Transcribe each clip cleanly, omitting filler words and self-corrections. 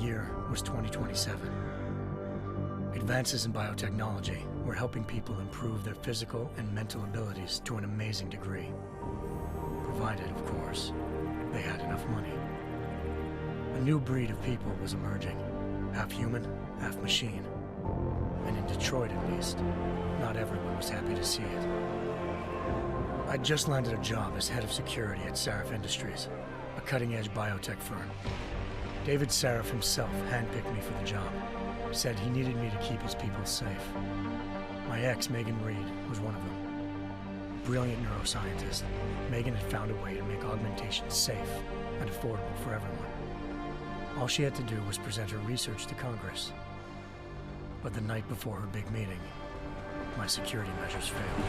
year was 2027. Advances in biotechnology were helping people improve their physical and mental abilities to an amazing degree. Provided, of course, they had enough money. A new breed of people was emerging, half human, half machine. And in Detroit at least, not everyone was happy to see it. I'd just landed a job as head of security at G.A.R.M Industries, a cutting-edge biotech firm. David Sarif himself handpicked me for the job, said he needed me to keep his people safe. My ex, Megan Reed, was one of them. Brilliant neuroscientist, Megan had found a way to make augmentation safe and affordable for everyone. All she had to do was present her research to Congress. But the night before her big meeting, my security measures failed.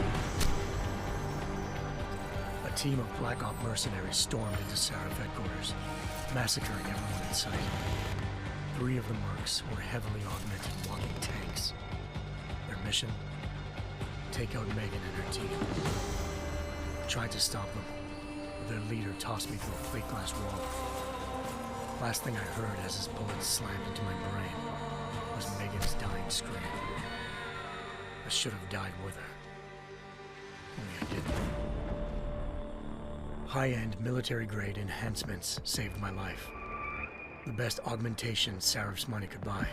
A team of Black Op mercenaries stormed into Sarif headquarters, massacring everyone in sight. 3 of the mercs were heavily augmented walking tanks. Their mission? Take out Megan and her team. I tried to stop them, but their leader tossed me through a plate glass wall. Last thing I heard as his bullets slammed into my brain was Megan's dying scream. I should have died with her. Only I didn't. High-end military-grade enhancements saved my life. The best augmentation Sarif's money could buy.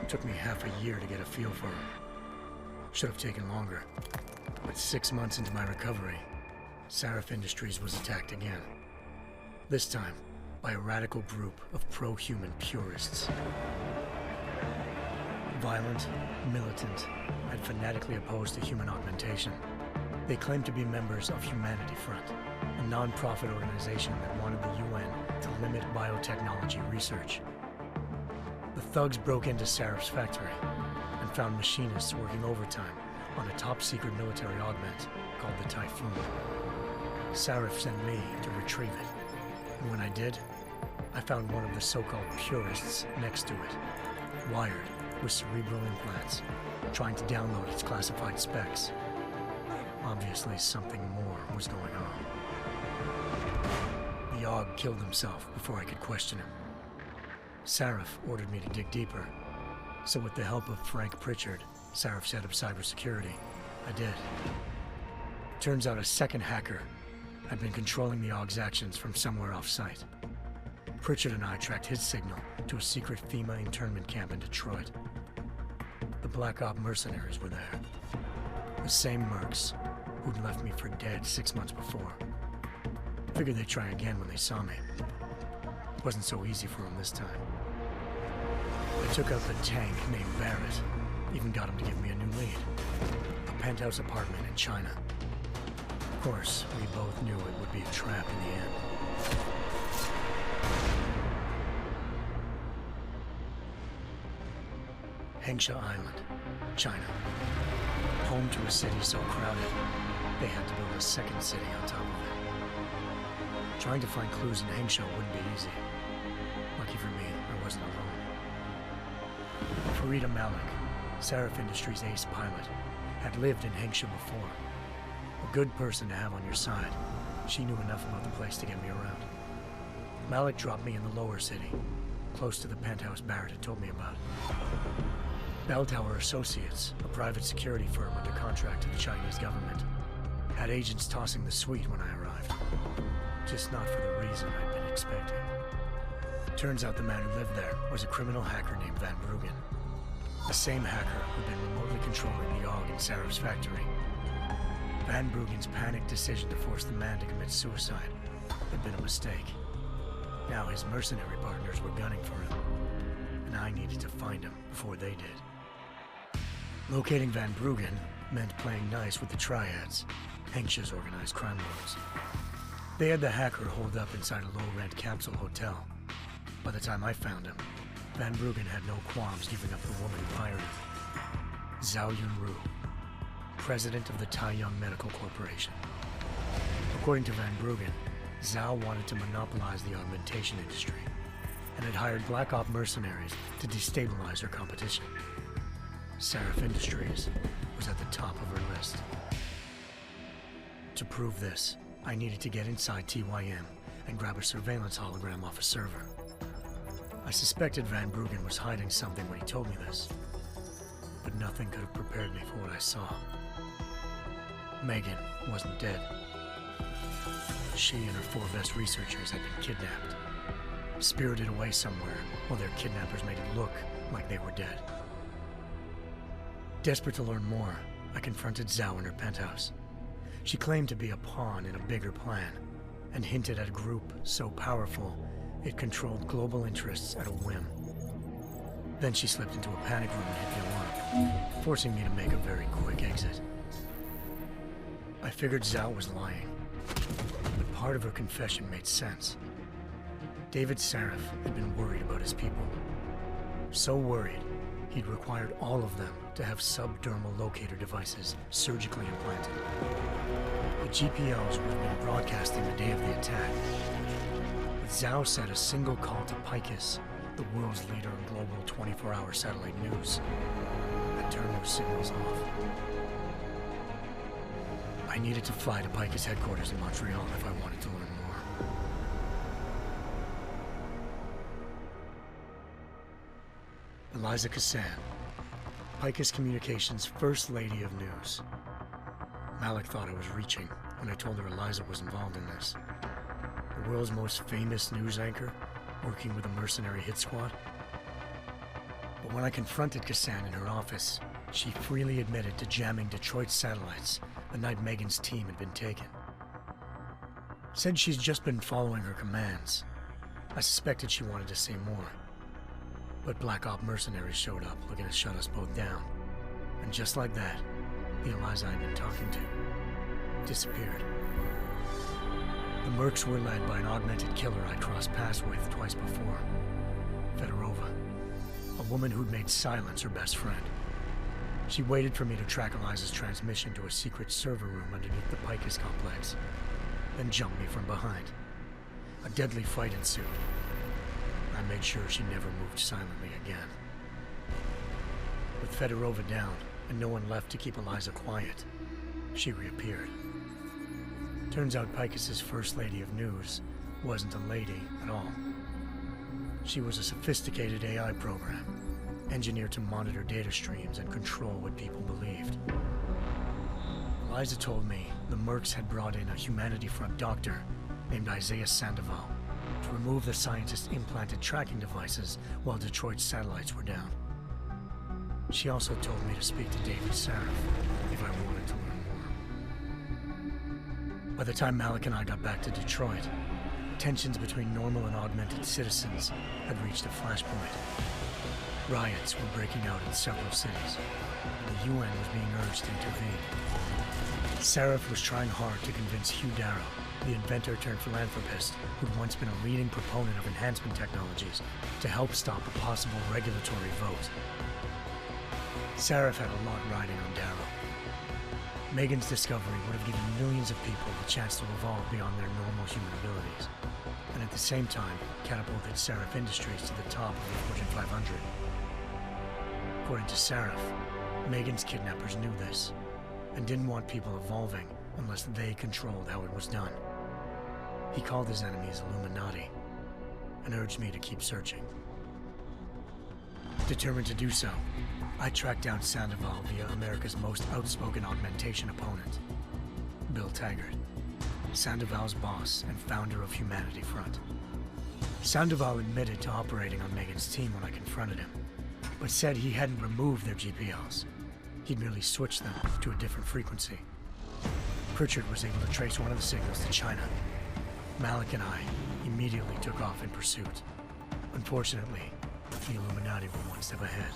It took me half a year to get a feel for her. Should have taken longer. But 6 months into my recovery, G.A.R.M Industries was attacked again. This time, by a radical group of pro-human purists. Violent, militant, and fanatically opposed to human augmentation. They claimed to be members of Humanity Front, a non-profit organization that wanted the UN to limit biotechnology research. The thugs broke into Sarif's factory and found machinists working overtime on a top-secret military augment called the Typhoon. Sarif sent me to retrieve it, and when I did, I found one of the so-called purists next to it, wired with cerebral implants, trying to download its classified specs. Obviously, something more was going on. The Aug killed himself before I could question him. Sarif ordered me to dig deeper, so with the help of Frank Pritchard, Sarif's head of cybersecurity, I did. Turns out a second hacker had been controlling the Aug's actions from somewhere off-site. Pritchard and I tracked his signal to a secret FEMA internment camp in Detroit. The Black Op mercenaries were there. The same mercs who'd left me for dead 6 months before. Figured they'd try again when they saw me. It wasn't so easy for them this time. I took out the tank named Barrett, even got him to give me a new lead. A penthouse apartment in China. Of course, we both knew it would be a trap in the end. Hengsha Island, China. Home to a city so crowded, they had to build a second city on top of it. Trying to find clues in Hengsha wouldn't be easy. Lucky for me, I wasn't alone. Farida Malik, G.A.R.M Industries' ace pilot, had lived in Hengsha before. A good person to have on your side. She knew enough about the place to get me around. Malik dropped me in the lower city, close to the penthouse Barrett had told me about. Belltower Associates, a private security firm under contract to the Chinese government, had agents tossing the suite when I arrived. Just not for the reason I'd been expecting. Turns out the man who lived there was a criminal hacker named Van Bruggen. The same hacker who'd been remotely controlling the Aug in Sarif's factory. Van Bruggen's panicked decision to force the man to commit suicide had been a mistake. Now his mercenary partners were gunning for him, and I needed to find him before they did. Locating Van Bruggen meant playing nice with the Triads, Hengsha's organized crime lords. They had the hacker holed up inside a low-rent capsule hotel. By the time I found him, Van Bruggen had no qualms giving up the woman who hired him. Zhao Yunru, president of the Taiyang Medical Corporation. According to Van Bruggen, Zhao wanted to monopolize the augmentation industry and had hired Black Op mercenaries to destabilize her competition. G.A.R.M Industries was at the top of her list. To prove this, I needed to get inside TYM and grab a surveillance hologram off a server. I I suspected Van Bruggen was hiding something when he told me this, but nothing could have prepared me for what I saw. Megan wasn't dead. She and her 4 best researchers had been kidnapped, spirited away somewhere while their kidnappers made it look like they were dead. Desperate to learn more, I confronted Zhao in her penthouse. She claimed to be a pawn in a bigger plan, and hinted at a group so powerful it controlled global interests at a whim. Then she slipped into a panic room and hit the alarm, forcing me to make a very quick exit. I figured Zhao was lying, but part of her confession made sense. David Sarif had been worried about his people. So worried, he'd required all of them to have subdermal locator devices surgically implanted. The GPLs would have been broadcasting the day of the attack. But Zhao said a single call to Picus, the world's leader in global 24-hour satellite news, had turned those signals off. I needed to fly to Picus headquarters in Montreal if I wanted to learn more. Eliza Cassan, Picus Communications' First Lady of News. Malik thought I was reaching when I told her Eliza was involved in this. The world's most famous news anchor, working with a mercenary hit squad. But when I confronted Cassan in her office, she freely admitted to jamming Detroit's satellites the night Megan's team had been taken. Said she's just been following her commands. I suspected she wanted to say more. But Black Op mercenaries showed up looking to shut us both down. And just like that, the Eliza I'd been talking to disappeared. The mercs were led by an augmented killer I crossed paths with twice before, Fedorova, a woman who'd made silence her best friend. She waited for me to track Eliza's transmission to a secret server room underneath the Picus complex, then jumped me from behind. A deadly fight ensued. I made sure she never moved silently again. With Fedorova down and no one left to keep Eliza quiet, she reappeared. Turns out Picus's First Lady of News wasn't a lady at all. She was a sophisticated AI program, engineered to monitor data streams and control what people believed. Eliza told me the mercs had brought in a Humanity Front doctor named Isaiah Sandoval to remove the scientist's implanted tracking devices while Detroit's satellites were down. She also told me to speak to David Sarif if I wanted to learn more. By the time Malik and I got back to Detroit, tensions between normal and augmented citizens had reached a flashpoint. Riots were breaking out in several cities, and the UN was being urged to intervene. Sarif was trying hard to convince Hugh Darrow, the inventor-turned-philanthropist who'd once been a leading proponent of enhancement technologies, to help stop a possible regulatory vote. Sarif had a lot riding on Darrow. Megan's discovery would have given millions of people the chance to evolve beyond their normal human abilities, and at the same time catapulted Sarif Industries to the top of the Fortune 500. According to Sarif, Megan's kidnappers knew this, and didn't want people evolving unless they controlled how it was done. He called his enemies Illuminati, and urged me to keep searching. Determined to do so, I tracked down Sandoval via America's most outspoken augmentation opponent, Bill Taggart, Sandoval's boss and founder of Humanity Front. Sandoval admitted to operating on Megan's team when I confronted him, but said he hadn't removed their GPLs. He'd merely switched them to a different frequency. Pritchard was able to trace one of the signals to China. Malik and I immediately took off in pursuit. Unfortunately, the Illuminati were one step ahead.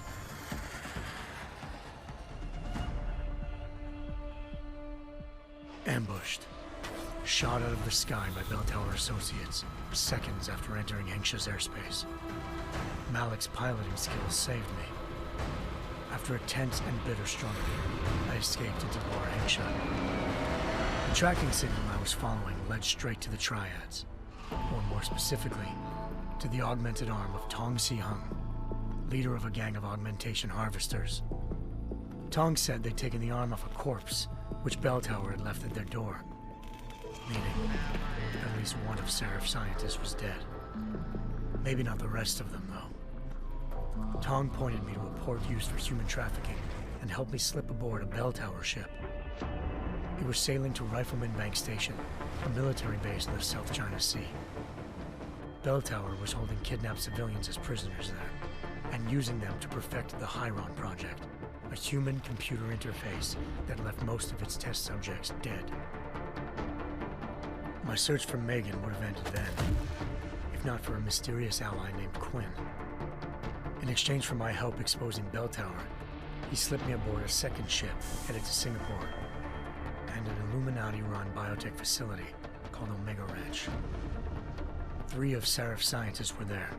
Ambushed. Shot out of the sky by Belltower associates, seconds after entering Hengsha's airspace. Malik's piloting skills saved me. After a tense and bitter struggle, I escaped into Lower Hengsha. The tracking signal I was following led straight to the Triads, or more specifically, to the augmented arm of Tong Si-hung, leader of a gang of augmentation harvesters. Tong said they'd taken the arm off a corpse, which Belltower had left at their door, meaning at least one of Sarif's scientists was dead. Maybe not the rest of them, though. Tong pointed me to a port used for human trafficking and helped me slip aboard a Belltower ship. We were sailing to Rifleman Bank Station, a military base in the South China Sea. Belltower was holding kidnapped civilians as prisoners there, and using them to perfect the Chiron project, a human-computer interface that left most of its test subjects dead. My search for Megan would have ended then, if not for a mysterious ally named Quinn. In exchange for my help exposing Belltower, he slipped me aboard a second ship headed to Singapore, and an Illuminati-run biotech facility called Omega Ranch. 3 of Serif's scientists were there,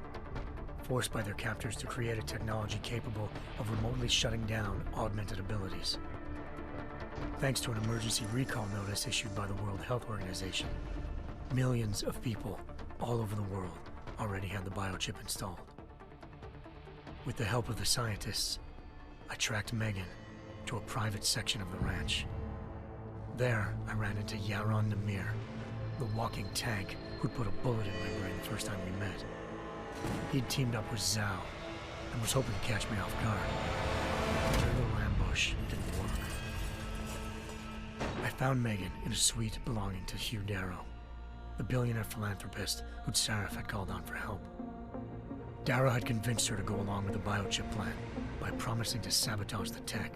forced by their captors to create a technology capable of remotely shutting down augmented abilities. Thanks to an emergency recall notice issued by the World Health Organization, millions of people all over the world already had the biochip installed. With the help of the scientists, I tracked Megan to a private section of the ranch. There, I ran into Yaron Namir, the walking tank who'd put a bullet in my brain the first time we met. He'd teamed up with Zhao and was hoping to catch me off guard. Their little ambush didn't work. I found Megan in a suite belonging to Hugh Darrow, the billionaire philanthropist who'd Serif had called on for help. Darrow had convinced her to go along with the biochip plan by promising to sabotage the tech.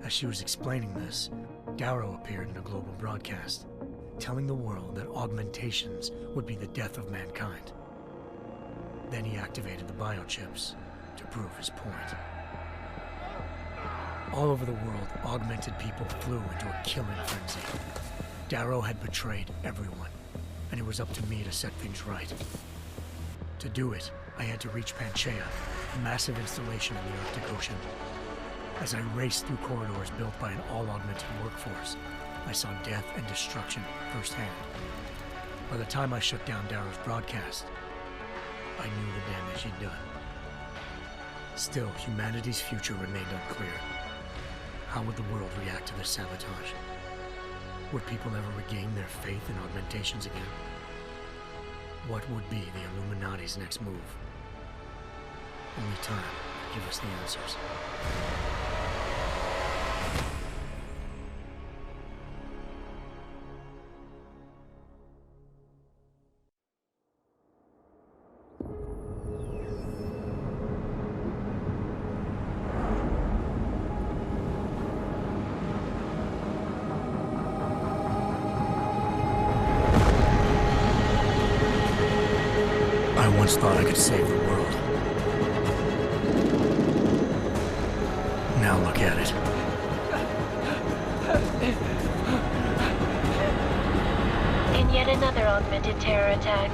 As she was explaining this, Darrow appeared in a global broadcast, telling the world that augmentations would be the death of mankind. Then he activated the biochips to prove his point. All over the world, augmented people flew into a killing frenzy. Darrow had betrayed everyone, and it was up to me to set things right. To do it, I had to reach Panchaea, a massive installation in the Arctic Ocean. As I raced through corridors built by an all-augmented workforce, I saw death and destruction firsthand. By the time I shut down Darrow's broadcast, I knew the damage he'd done. Still, humanity's future remained unclear. How would the world react to this sabotage? Would people ever regain their faith in augmentations again? What would be the Illuminati's next move? Only time could give us the answers. I once thought I could save the world. Now look at it. In yet another augmented terror attack,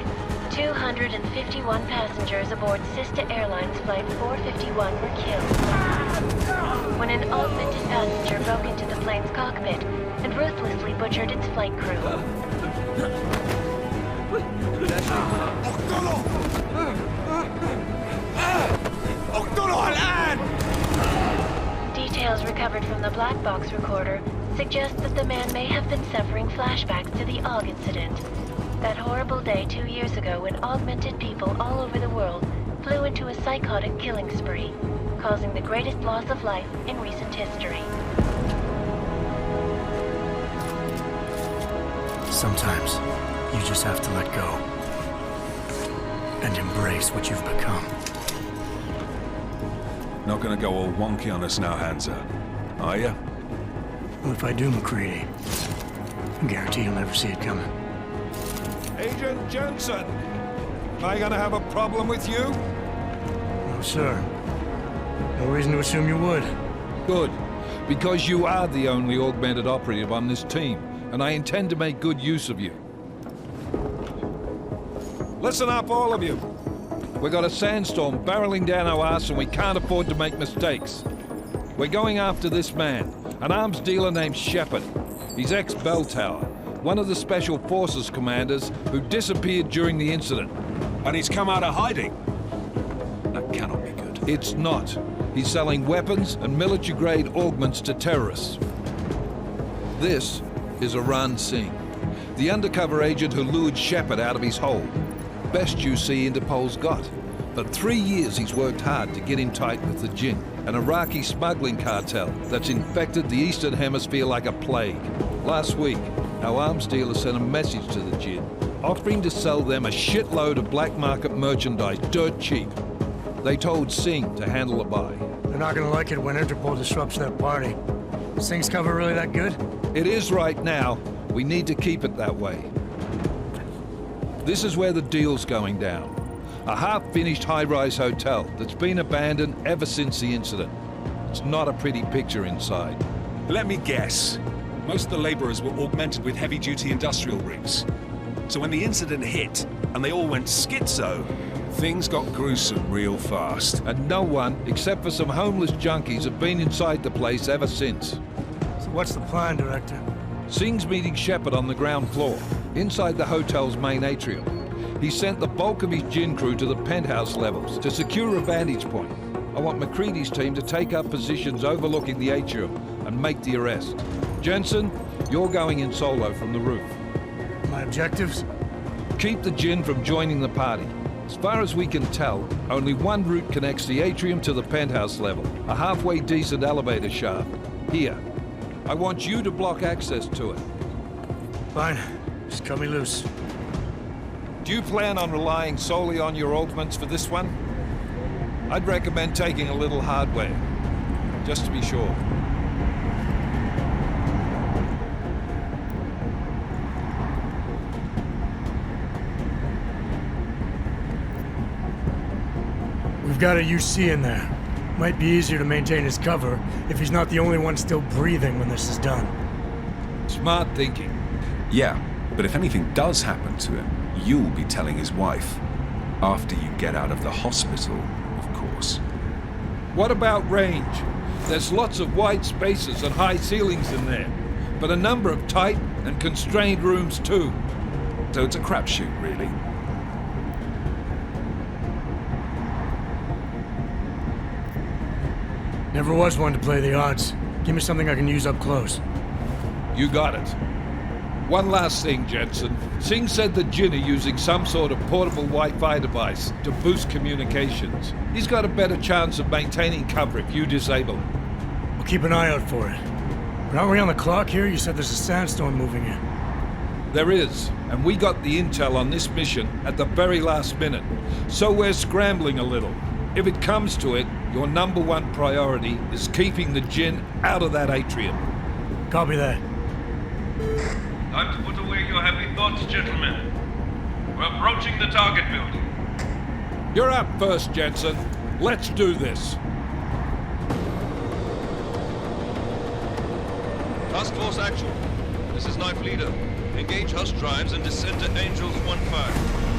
251 passengers aboard sister airlines Flight 451 were killed when an augmented passenger broke into the plane's cockpit and ruthlessly butchered its flight crew. Details recovered from the black box recorder suggest that the man may have been suffering flashbacks to the Aug incident. That horrible day 2 years ago when augmented people all over the world flew into a psychotic killing spree, causing the greatest loss of life in recent history. Sometimes, you just have to let go and embrace what you've become. Not gonna go all wonky on us now, Hansa, are you? Well, if I do, McCready, I guarantee you'll never see it coming. Agent Jensen, am I gonna have a problem with you? No, sir. No reason to assume you would. Good, because you are the only augmented operative on this team, and I intend to make good use of you. Listen up, all of you. We got a sandstorm barreling down our ass and we can't afford to make mistakes. We're going after this man, an arms dealer named Shepard. He's ex-Belltower, one of the Special Forces commanders who disappeared during the incident. And he's come out of hiding? That cannot be good. It's not. He's selling weapons and military-grade augments to terrorists. This is Aran Singh, the undercover agent who lured Shepard out of his hole. Best you see Interpol's got. For 3 years he's worked hard to get in tight with the Jinn, an Iraqi smuggling cartel that's infected the Eastern Hemisphere like a plague. Last week, our arms dealer sent a message to the Jinn, offering to sell them a shitload of black market merchandise dirt cheap. They told Singh to handle a buy. They're not gonna like it when Interpol disrupts their party. Is Singh's cover really that good? It is right now. We need to keep it that way. This is where the deal's going down. A half-finished high-rise hotel that's been abandoned ever since the incident. It's not a pretty picture inside. Let me guess. Most of the laborers were augmented with heavy-duty industrial rigs. So when the incident hit, and they all went schizo, things got gruesome real fast. And no one, except for some homeless junkies, have been inside the place ever since. So what's the plan, Director? Singh's meeting Shepard on the ground floor, inside the hotel's main atrium. He sent the bulk of his Jinn crew to the penthouse levels to secure a vantage point. I want McCready's team to take up positions overlooking the atrium and make the arrest. Jensen, you're going in solo from the roof. My objectives? Keep the Jinn from joining the party. As far as we can tell, only one route connects the atrium to the penthouse level, a halfway decent elevator shaft. Here. I want you to block access to it. Fine. Just cut me loose. Do you plan on relying solely on your augments for this one? I'd recommend taking a little hardware, just to be sure. We've got a UC in there. Might be easier to maintain his cover if he's not the only one still breathing when this is done. Smart thinking. Yeah, but if anything does happen to him, you'll be telling his wife. After you get out of the hospital, of course. What about range? There's lots of wide spaces and high ceilings in there, but a number of tight and constrained rooms too. So it's a crapshoot, really. Never was one to play the odds. Give me something I can use up close. You got it. One last thing, Jensen. Singh said the Jinn are using some sort of portable Wi-Fi device to boost communications. He's got a better chance of maintaining cover if you disable it. We'll keep an eye out for it. But aren't we on the clock here? You said there's a sandstorm moving in. There is, and we got the intel on this mission at the very last minute. So we're scrambling a little. If it comes to it, your number one priority is keeping the Jinn out of that atrium. Copy that. Time to put away your heavy thoughts, gentlemen. We're approaching the target building. You're up first, Jensen. Let's do this. Task Force Actual. This is Knife Leader. Engage Hush drives and descend to Angels 1-5.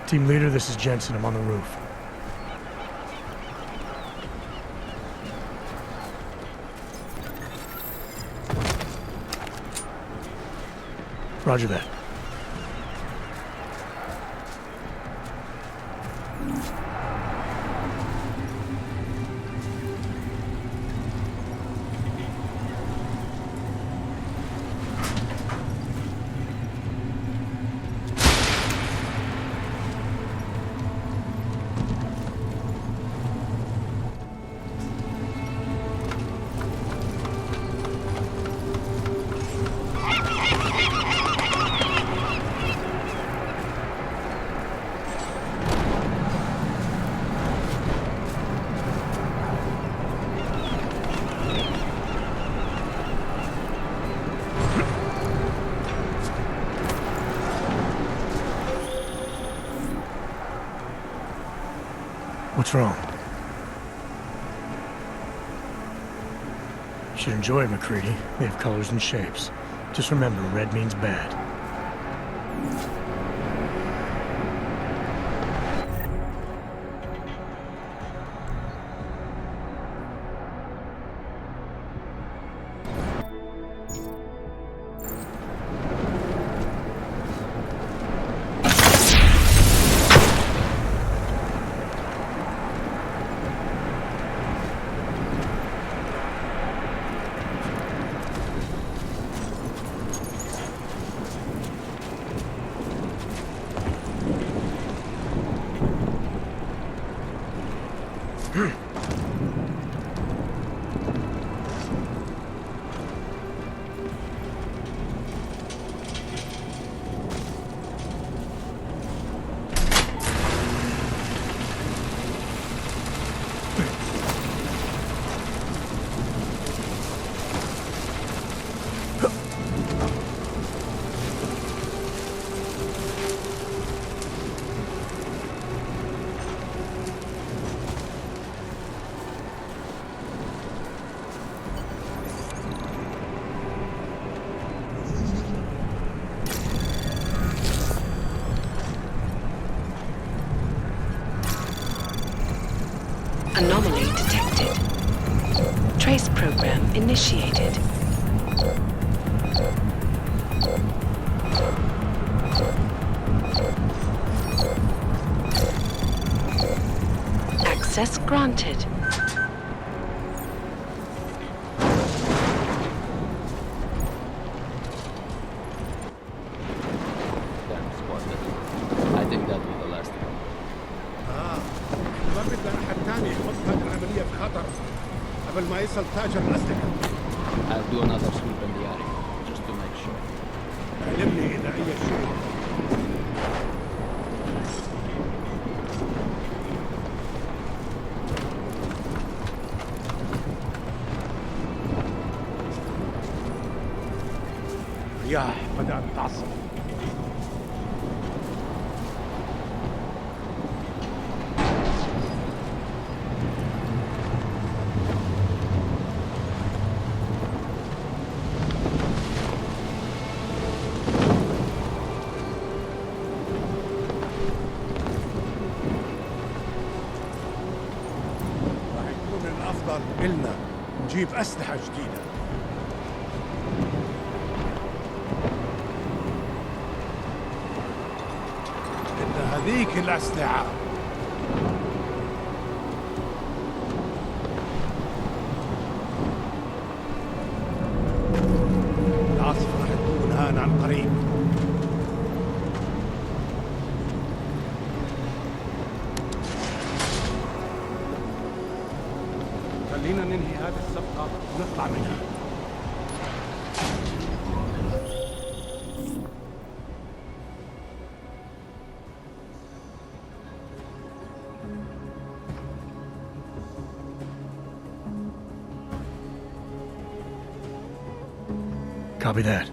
Team leader, this is Jensen. I'm on the roof. Roger that. What's wrong? You should enjoy it, McCready. They have colors and shapes. Just remember, red means bad. Anomaly detected. Trace program initiated. Access granted. I think that was the last one. بدنا أحد تاني يحط هذه العملية في خطر قبل ما يصل تاجر الأسلحة. I'll do another sweep in the area, just to make sure. علمني إذا أي شيء. رياح بدأت تعصف. إلنا نجيب أسلحة جديدة. بدنا هذيك الأسلحة. العاصفة رح تكون هان عن قريب. خلينا ننهي هذه الصفقة ونطلع منها. Copy that.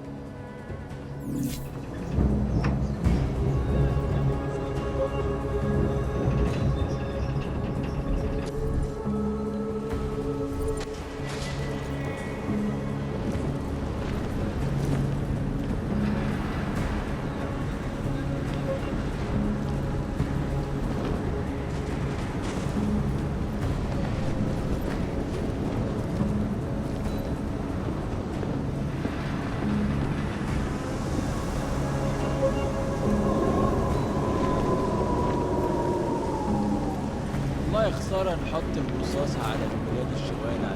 والله خسارة نحط الرصاص على البلاد الشوارع.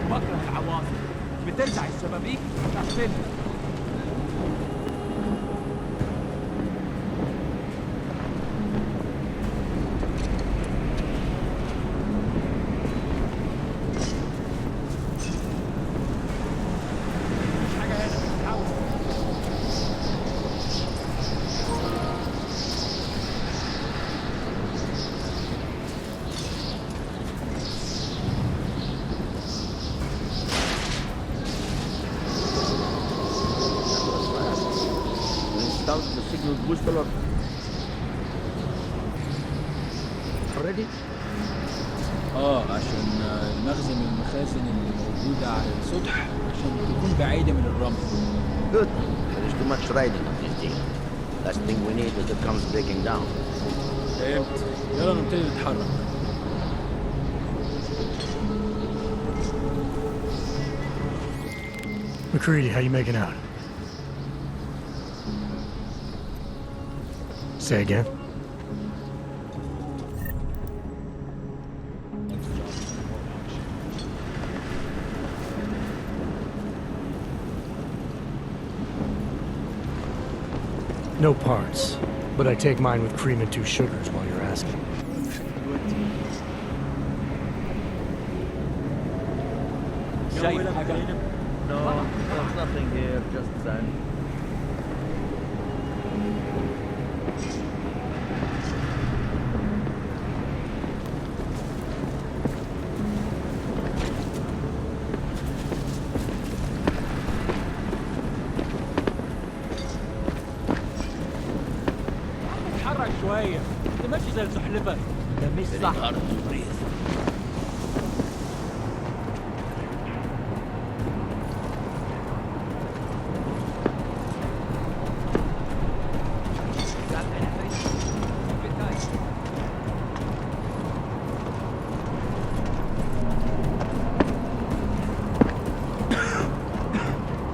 بكره العواصف، بترجع الشبابيك تغسلها. Signal booster already? عشان المخزن من المخازن اللي موجودة على السطح عشان تكون بعيدة من الرمل. Good. There's too much riding on this thing. Last thing we need is it comes breaking down. فهمت. يلا نبتدي نتحرك. McCready, how you making out? Say again? No parts, but I take mine with cream and 2 sugars while you're asking. No, there's nothing here, just sand. اتحرك شوية، انت ماشي زي السحلفة، ده مش صح.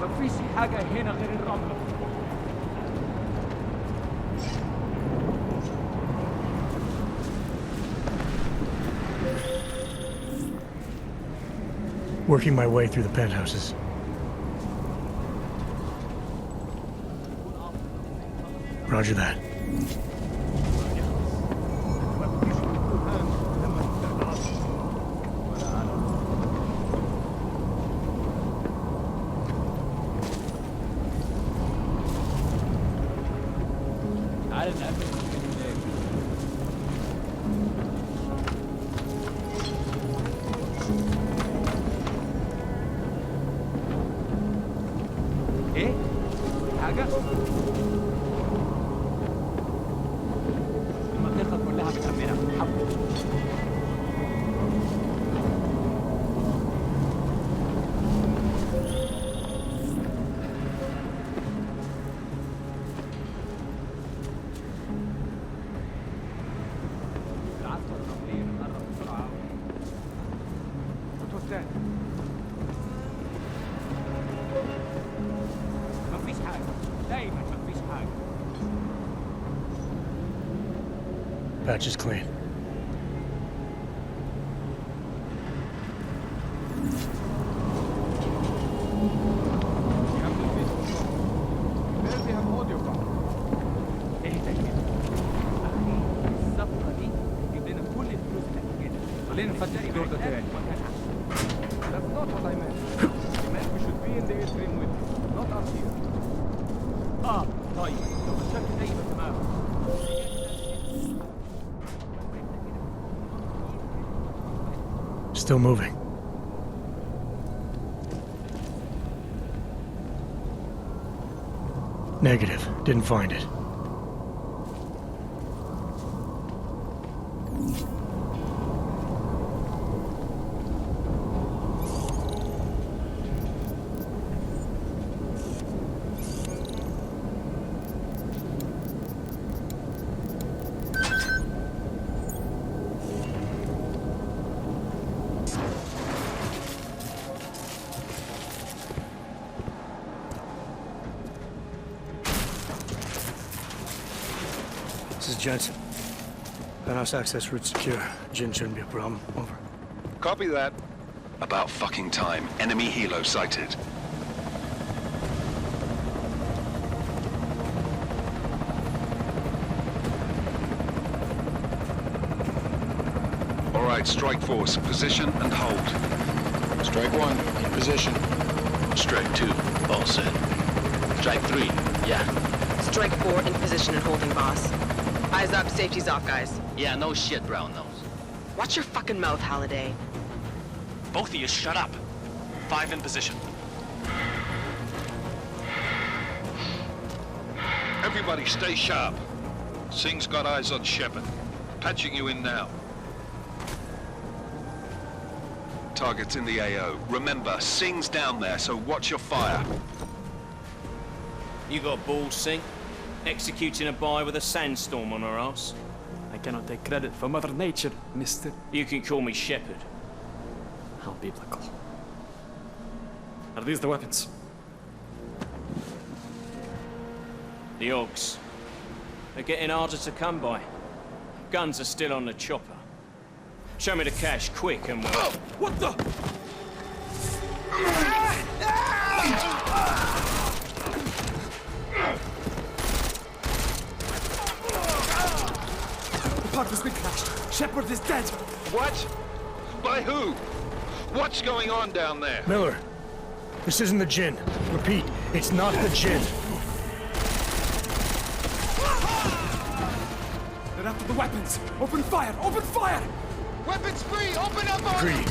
مفيش حاجة هنا غير الرملة. Working my way through the penthouses. Roger that. ايه؟ حاجة؟ المنطقة كلها متأمنة، حبوا. العسكر الرملية بتقرب بسرعة. وتوستان. مفيش حاجة، دايما مفيش حاجة. Patch is clean. اهدى كده. أخي، الصفقة دي تجيب لنا كل الفلوس اللي هتجينا. خلينا نفتح الدور ده تاني. That's not what I meant. I meant we should be in the atrium with you, not up here. طيب، لو فشلت زي ما تمام. Still moving. Negative. Didn't find it. This is Jensen. Penthouse access route secure. Jin shouldn't be a problem. Over. Copy that. About fucking time. Enemy helo sighted. All right, strike force. Position and hold. Strike 1, in position. Strike 2, all set. Strike 3, yeah. Strike 4 in position and holding, boss. Eyes up, safety's off, guys. Yeah, no shit, brown nose. Watch your fucking mouth, Halliday. Both of you, shut up. 5 in position. Everybody stay sharp. Singh's got eyes on Shepard. Patching you in now. targets in the AO. Remember, Sing's down there, so watch your fire. You got balls, Sing? Executing a buy with a sandstorm on our ass? I cannot take credit for Mother Nature, mister. You can call me Shepherd. How biblical. Are these the weapons? The Augs. They're getting harder to come by. Guns are still on the chopper. Show me the cash, quick, and we'll... What the? The part has been crashed. Shepard is dead. What? By who? What's going on down there? Miller, this isn't the G.A.R.M. Repeat, it's not the G.A.R.M. They're after the weapons. Open fire! Open fire! Weapons free! Open up! Greedy.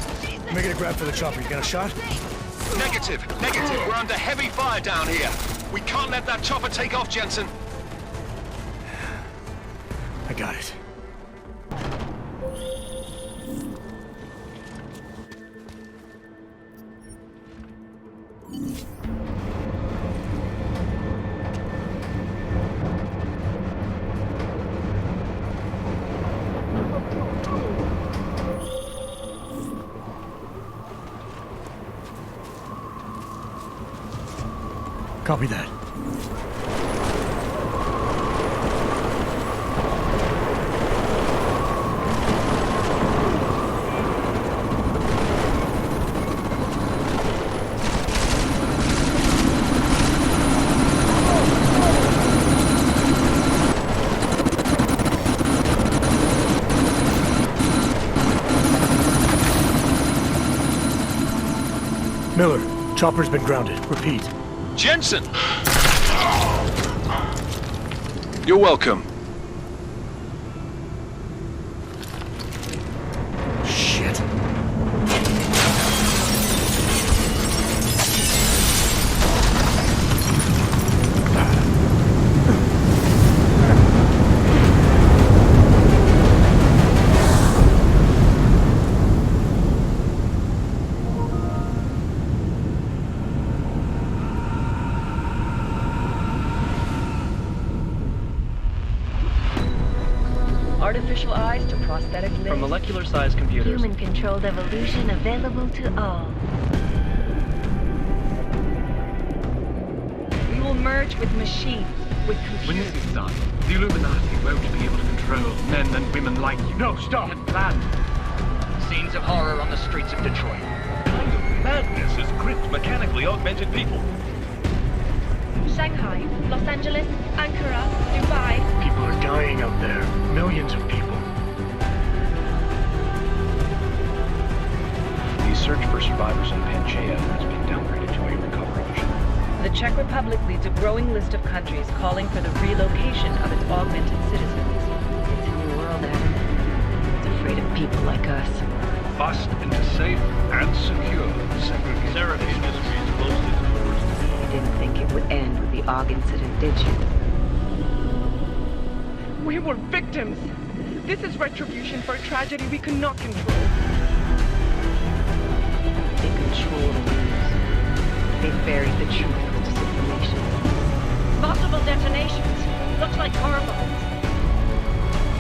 Making a grab for the chopper. You got a shot? Negative. We're under heavy fire down here. We can't let that chopper take off, Jensen. I got it. Copy that. Miller, chopper's been grounded. Repeat. Jensen! You're welcome. Shit. Artificial eyes to prosthetic limbs. From molecular-sized computers. Human-controlled evolution available to all. We will merge with machines, with computers. When this is done, the Illuminati won't be able to control men and women like you. No, stop! We had planned. Scenes of horror on the streets of Detroit. What kind of madness has gripped mechanically augmented people? Shanghai, Los Angeles, Ankara, Dubai. People are dying out there. Millions of people. The search for survivors in Pangaea has been downgraded to a recovery mission. The Czech Republic leads a growing list of countries calling for the relocation of its augmented citizens. It's a new world, Adam. It's afraid of people like us. Bust into safe and secure segregation. Seraph Industries closely towards the You didn't think it would end with the Aug incident, did you? We were victims. This is retribution for a tragedy we could not control. They control the news. They buried the truth with disinformation. Multiple detonations. Looks like car bombs.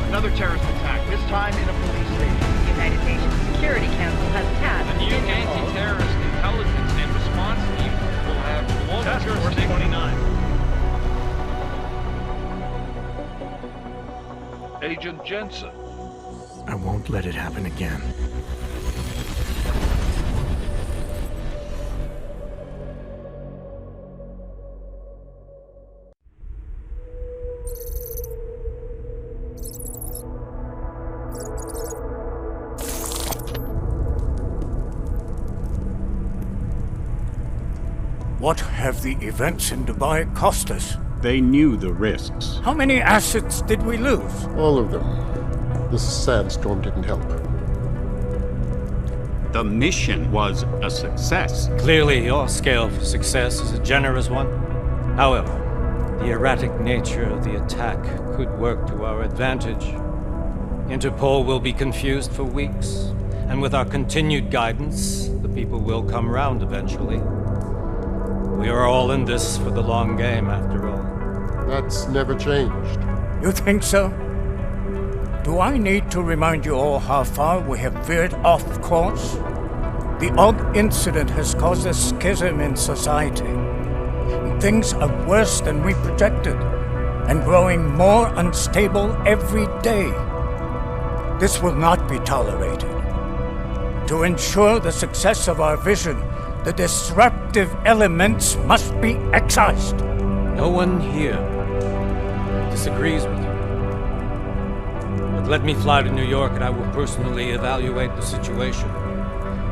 Another terrorist attack, this time in a police station. The United Nations Security Council has tasked The new anti-terrorist intelligence and response team will have global Task Force jurisdiction. 29. Agent Jensen. I won't let it happen again. What have the events in Dubai cost us? They knew the risks. How many assets did we lose? All of them. This sandstorm didn't help. The mission was a success. Clearly, your scale for success is a generous one. However, the erratic nature of the attack could work to our advantage. Interpol will be confused for weeks, And with our continued guidance, the people will come round eventually. We are all in this for the long game, after all. That's never changed. You think so? Do I need to remind you all how far we have veered off course? The Aug incident has caused a schism in society. Things are worse than we projected, and growing more unstable every day. This will not be tolerated. To ensure the success of our vision, the disruptive elements must be excised. No one here disagrees with you. But let me fly to New York and I will personally evaluate the situation.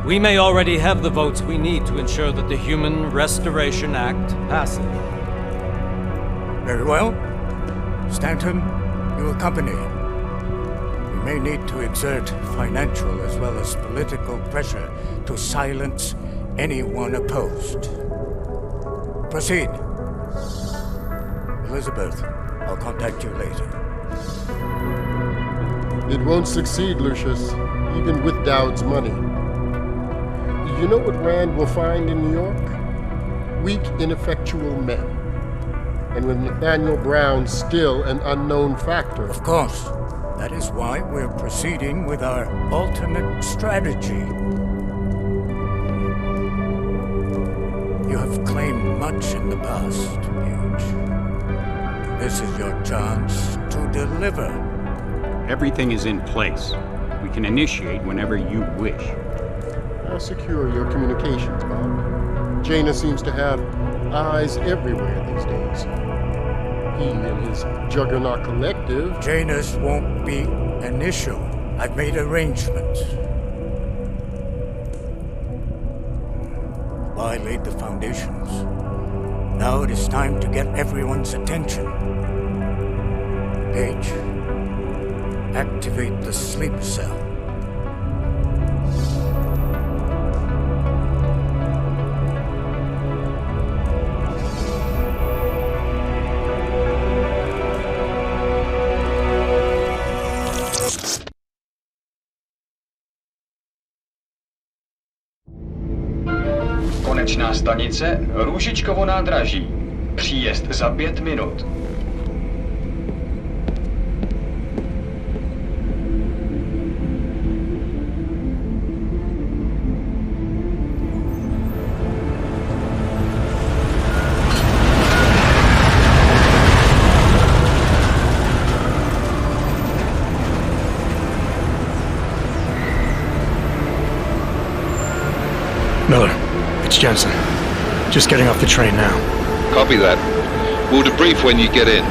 We may already have the votes we need to ensure that the Human Restoration Act passes. Very well. Stanton, you accompany. We may need to exert financial as well as political pressure to silence anyone opposed. Proceed. Elizabeth, I'll contact you later. It won't succeed, Lucius, even with Dowd's money. You know what Rand will find in New York? Weak, ineffectual men. And with Nathaniel Brown still an unknown factor. Of course. That is why we're proceeding with our alternate strategy. You have claimed much in the past, Paige. This is your chance to deliver. Everything is in place. We can initiate whenever you wish. How secure are your communications, Bob? Janus seems to have eyes everywhere these days. He and his Juggernaut collective... Janus won't be an issue. I've made arrangements. I laid the foundations. Now it is time to get everyone's attention. Paige, activate the sleep cell. Konečná stanice Růžičkovo nádraží. Příjezd za 5 minut. Miller, it's Jensen. Just getting off the train now. Copy that. We'll debrief when you get in.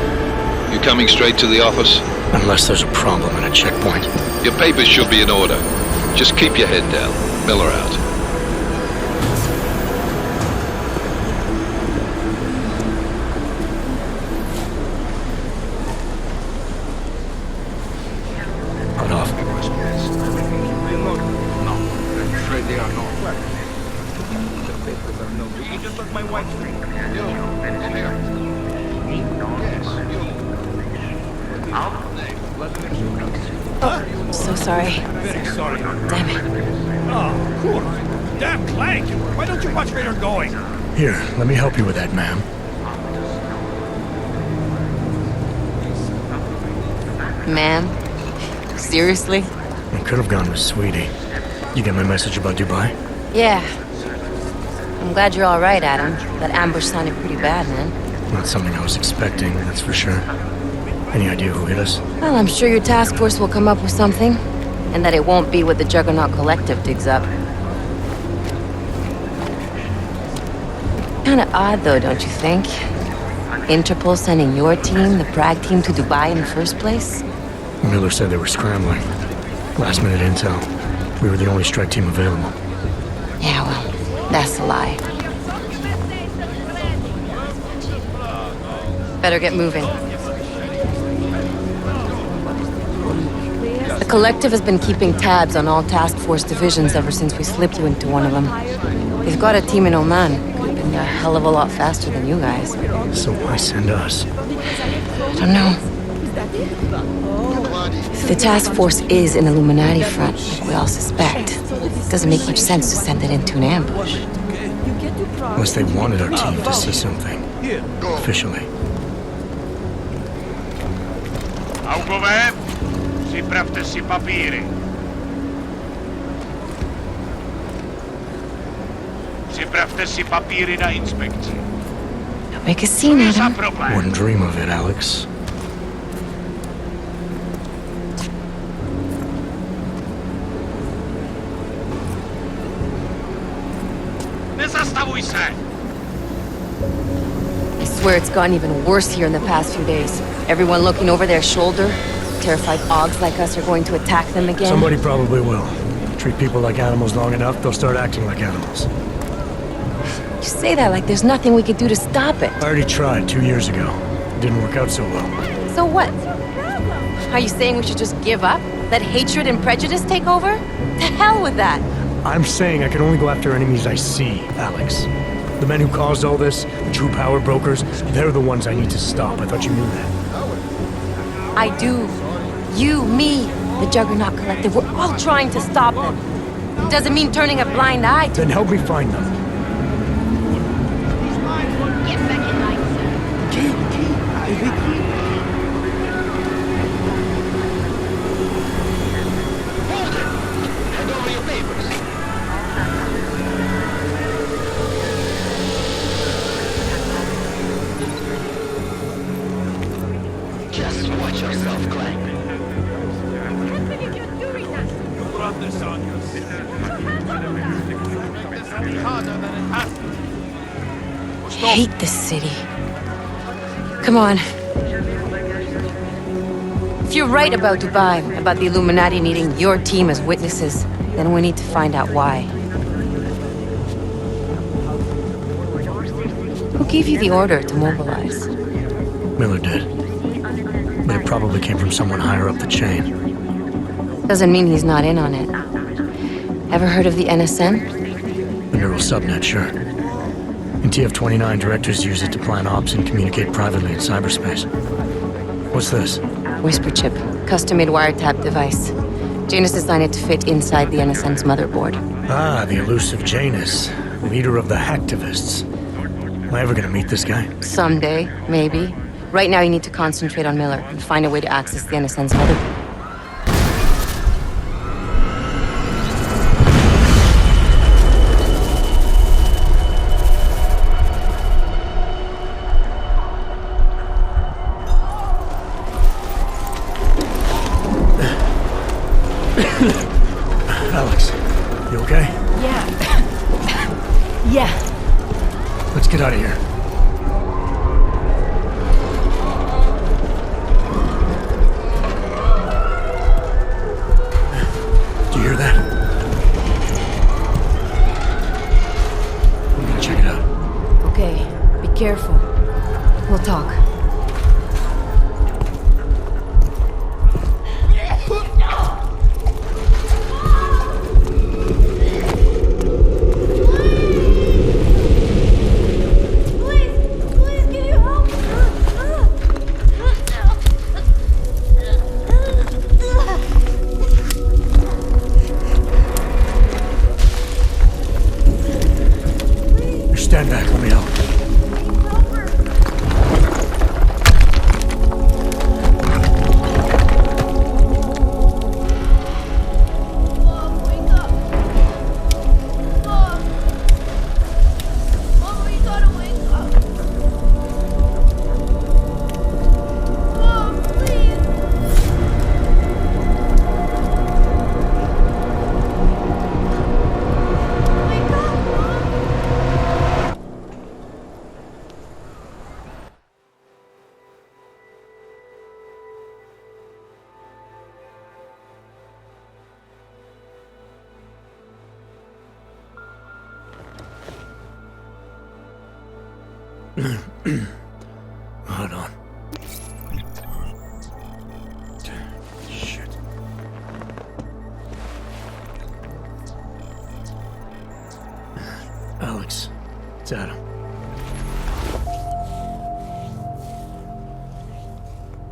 You coming straight to the office? Unless there's a problem at a checkpoint. Your papers should be in order. Just keep your head down. Miller out. Cut off. No, I'm afraid they are not. The papers are no good. You just let my wife think. You, come here. Yes, you. Oh, so sorry. Very sorry. Damn it. Oh, cool. Damn Clank! Why don't you watch where you're going? Here, let me help you with that, ma'am. Ma'am? Seriously? I could have gone with Sweetie. You get my message about Dubai? Yeah. I'm glad you're all right, Adam. That ambush sounded pretty bad, man. Not something I was expecting, that's for sure. Any idea who hit us? Well, I'm sure your task force will come up with something. And that it won't be what the Juggernaut Collective digs up. Kinda odd, though, don't you think? Interpol sending your team, the Prague team, to Dubai in the first place? Miller said they were scrambling. Last minute intel. We were the only strike team available. Yeah, well, that's a lie. Better get moving. The Collective has been keeping tabs on all task force divisions ever since we slipped you into one of them. They've got a team in Oman. Could have been a hell of a lot faster than you guys. So why send us? I don't know. If the task force is an Illuminati front, like we all suspect, it doesn't make much sense to send it into an ambush. Unless they wanted our team to see something. Officially. Augowe, sprawdźcie si papiery. Sprawdźcie si papiery na inspekcję. Don't make a scene, Adam. Wouldn't dream of it, Alex. I swear it's gotten even worse here in the past few days. Everyone looking over their shoulder. Terrified Augs like us are going to attack them again. Somebody probably will. Treat people like animals long enough, they'll start acting like animals. You say that like there's nothing we could do to stop it. I already tried 2 years ago. It didn't work out so well. So what? Are you saying we should just give up? Let hatred and prejudice take over? To hell with that! I'm saying I can only go after enemies I see, Alex. The men who caused all this, the true power brokers, they're the ones I need to stop. I thought you knew that. I do. You, me, the Juggernaut Collective, we're all trying to stop them. It doesn't mean turning a blind eye to... Then help me find them. I hate this city. Come on. If you're right about Dubai, about the Illuminati needing your team as witnesses, then we need to find out why. Who gave you the order to mobilize? Miller did. But it probably came from someone higher up the chain. Doesn't mean he's not in on it. Ever heard of the NSM? The neural subnet, sure. In TF-29, directors use it to plan ops and communicate privately in cyberspace. What's this? Whisper chip. Custom-made wiretap device. Janus designed it to fit inside the NSM's motherboard. Ah, the elusive Janus. Leader of the hacktivists. Am I ever gonna meet this guy? Someday, maybe. Right now you need to concentrate on Miller and find a way to access the NSM's motherboard. Alex, you okay? Yeah. Yeah. Let's get out of here. Do you hear that? I'm gonna check it out. Okay, be careful. We'll talk. Stand back, let me help. Hold on. Shit. Alex, it's Adam.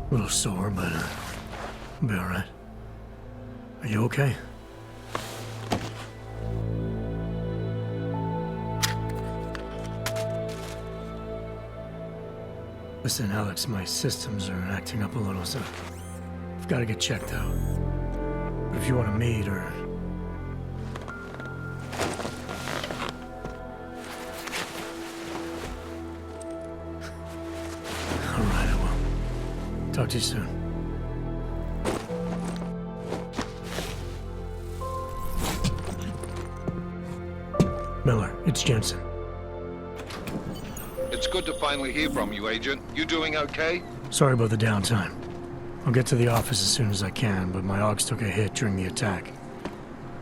A little sore, but I'll be alright. Are you okay? Listen, Alex, my systems are acting up a little, so I've got to get checked out. But if you want to meet or... Alright, I will. Talk to you soon. Miller, it's Jensen. It's good to finally hear from you, Agent. You doing okay? Sorry about the downtime. I'll get to the office as soon as I can, but my Augs took a hit during the attack.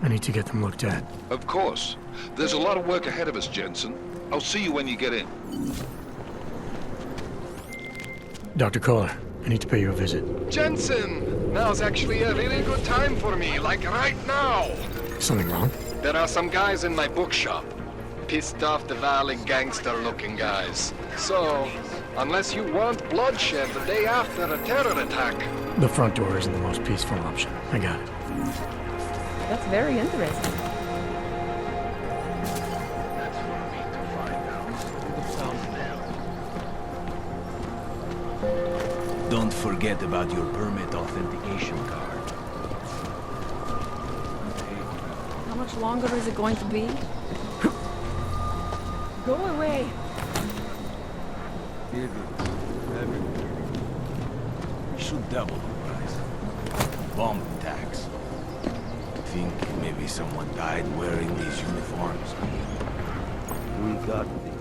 I need to get them looked at. Of course. There's a lot of work ahead of us, Jensen. I'll see you when you get in. Dr. Kohler, I need to pay you a visit. Jensen! Now's actually a really good time for me, like right now! Something wrong? There are some guys in my bookshop. Pissed off the valley gangster-looking guys. So, unless you want bloodshed the day after a terror attack... The front door isn't the most peaceful option. I got it. That's very interesting. Don't forget about your permit authentication card. How much longer is it going to be? Go away. Here it is. We should double the price. Bomb attacks. Think maybe someone died wearing these uniforms. We got this.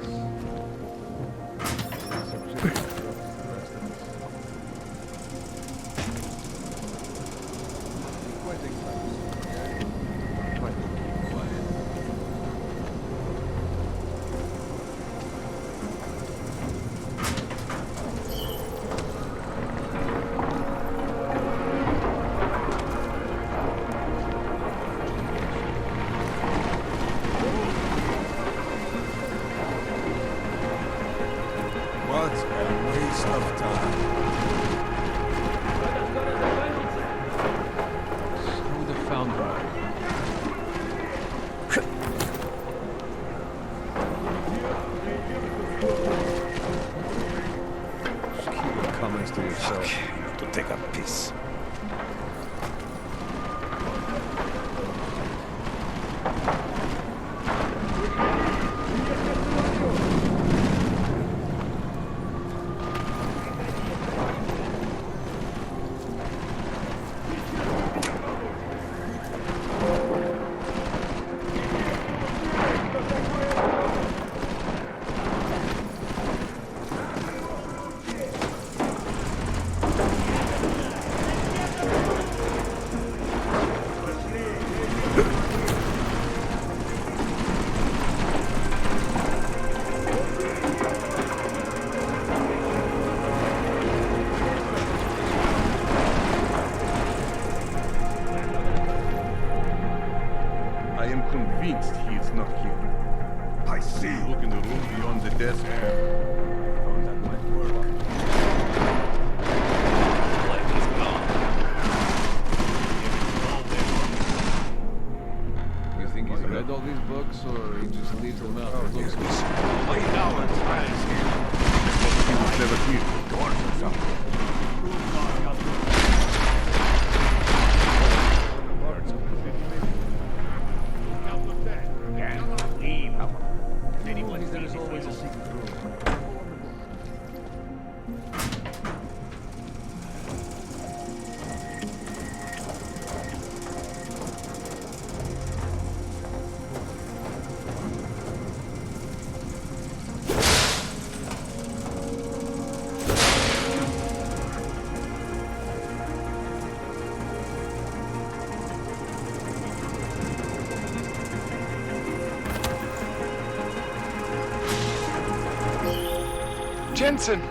Jensen!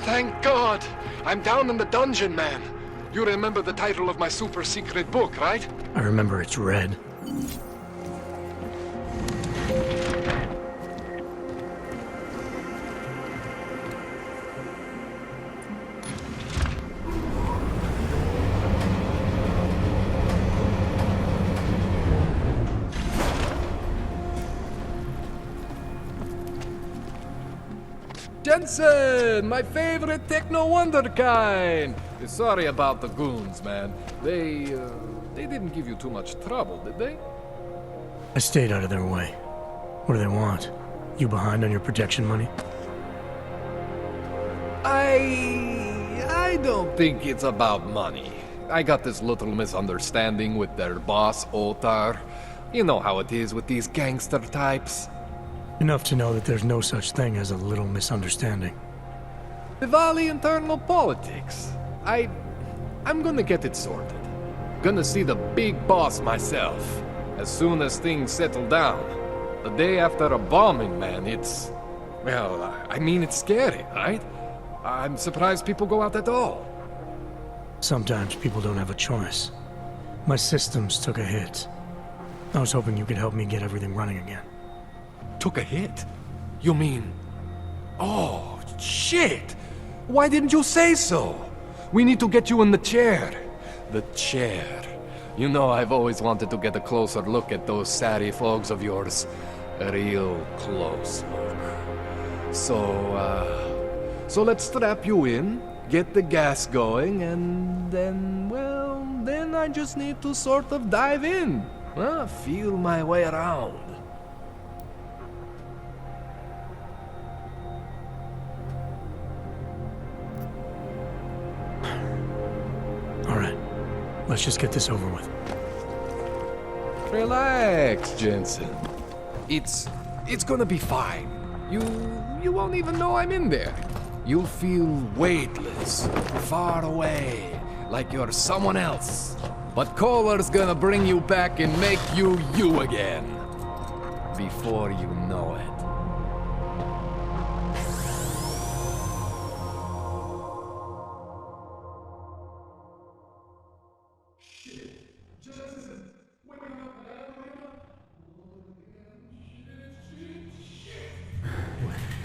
Thank God! I'm down in the dungeon, man. You remember the title of my super secret book, right? I remember it's red. Jensen! My favorite techno wonderkind! Sorry about the goons, man. They didn't give you too much trouble, did they? I stayed out of their way. What do they want? You behind on your protection money? I don't think it's about money. I got this little misunderstanding with their boss, Otar. You know how it is with these gangster types. Enough to know that there's no such thing as a little misunderstanding. Diwali internal politics. I'm gonna get it sorted. Gonna see the big boss myself. As soon as things settle down. The day after a bombing, man, it's... Well, I mean, it's scary, right? I'm surprised people go out at all. Sometimes people don't have a choice. My systems took a hit. I was hoping you could help me get everything running again. Took a hit? You mean... Oh, shit! Why didn't you say so? We need to get you in the chair. The chair. You know, I've always wanted to get a closer look at those Augs Augs of yours. A real close look. So let's strap you in, get the gas going, and then, well, then I just need to sort of dive in. Feel my way around. Alright, let's just get this over with. Relax, Jensen. It's gonna be fine. You won't even know I'm in there. You'll feel weightless, far away, like you're someone else. But Kohler's gonna bring you back and make you you again. Before you know it.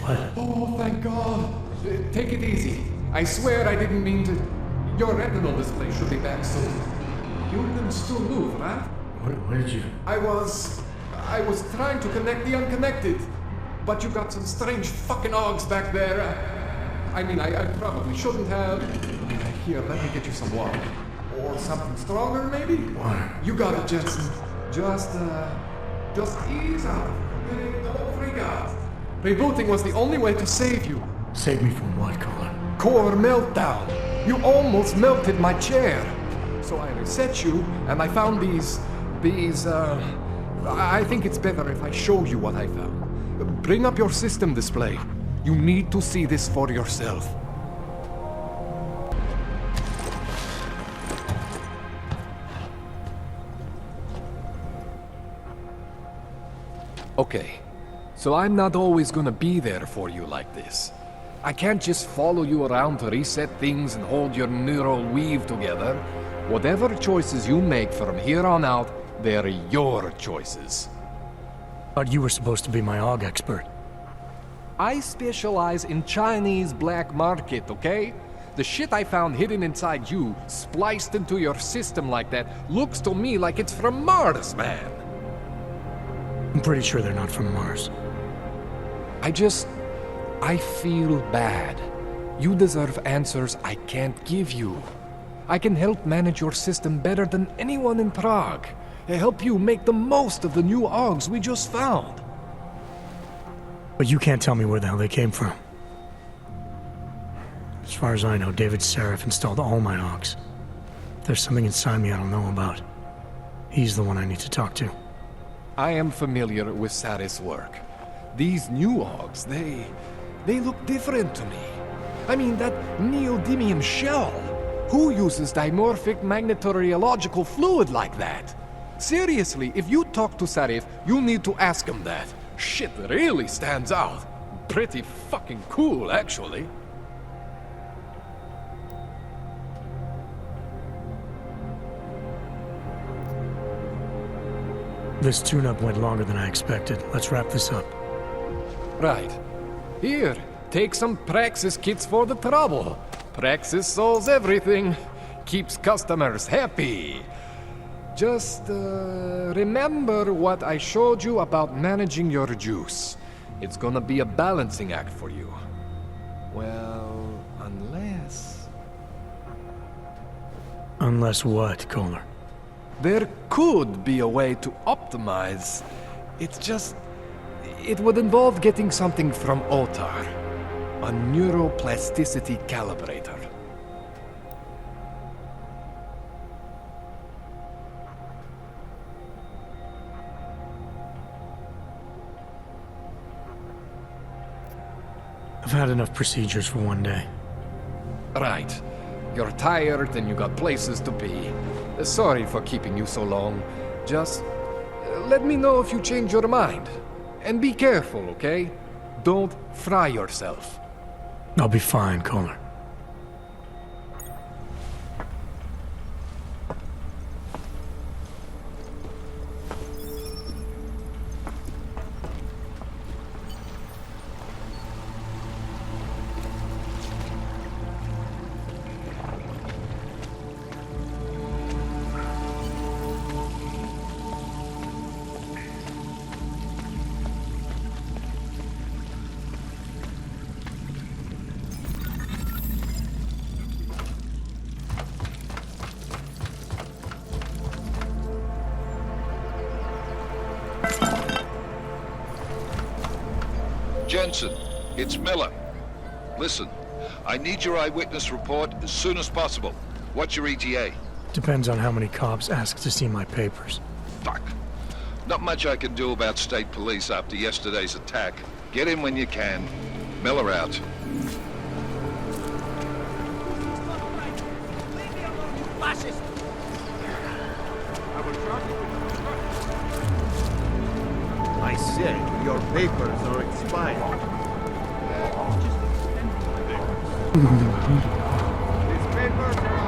What? Oh, thank God. Take it easy. I swear I didn't mean to... Your retinal display should be back soon. You can still move, right? Where did you... I was trying to connect the unconnected. But you got some strange fucking Augs back there. I mean, I probably shouldn't have. Here, let me get you some water. Or something stronger, maybe? Water. You got it, Jensen. Just ease out. Don't freak out. Rebooting was the only way to save you. Save me from what, Kohler? Core meltdown. You almost melted my chair. So I reset you, and I found these... I think it's better if I show you what I found. Bring up your system display. You need to see this for yourself. Okay. So I'm not always gonna be there for you like this. I can't just follow you around to reset things and hold your neural weave together. Whatever choices you make from here on out, they're your choices. Thought you were supposed to be my Aug expert. I specialize in Chinese black market, okay? The shit I found hidden inside you, spliced into your system like that, looks to me like it's from Mars, man. I'm pretty sure they're not from Mars. I feel bad. You deserve answers I can't give you. I can help manage your system better than anyone in Prague. Help you make the most of the new Augs we just found. But you can't tell me where the hell they came from. As far as I know, David Seraph installed all my Augs. There's something inside me I don't know about. He's the one I need to talk to. I am familiar with Sarah's work. These new Augs, they look different to me. I mean, that neodymium shell. Who uses dimorphic magnetorheological fluid like that? Seriously, if you talk to Sarif, you need to ask him that. Shit really stands out. Pretty fucking cool, actually. This tune-up went longer than I expected. Let's wrap this up. Right. Here, take some Praxis kits for the trouble. Praxis solves everything. Keeps customers happy. Just, remember what I showed you about managing your juice. It's gonna be a balancing act for you. Unless what, Kohler? There could be a way to optimize. It's just... it would involve getting something from Otar. A neuroplasticity calibrator. I've had enough procedures for one day. Right. You're tired and you got places to be. Sorry for keeping you so long. Just let me know if you change your mind. And be careful, okay? Don't fry yourself. I'll be fine, Kohler. Jensen, it's Miller. Listen, I need your eyewitness report as soon as possible. What's your ETA? Depends on how many cops ask to see my papers. Fuck. Not much I can do about state police after yesterday's attack. Get in when you can. Miller out. I said your papers are expired. These papers are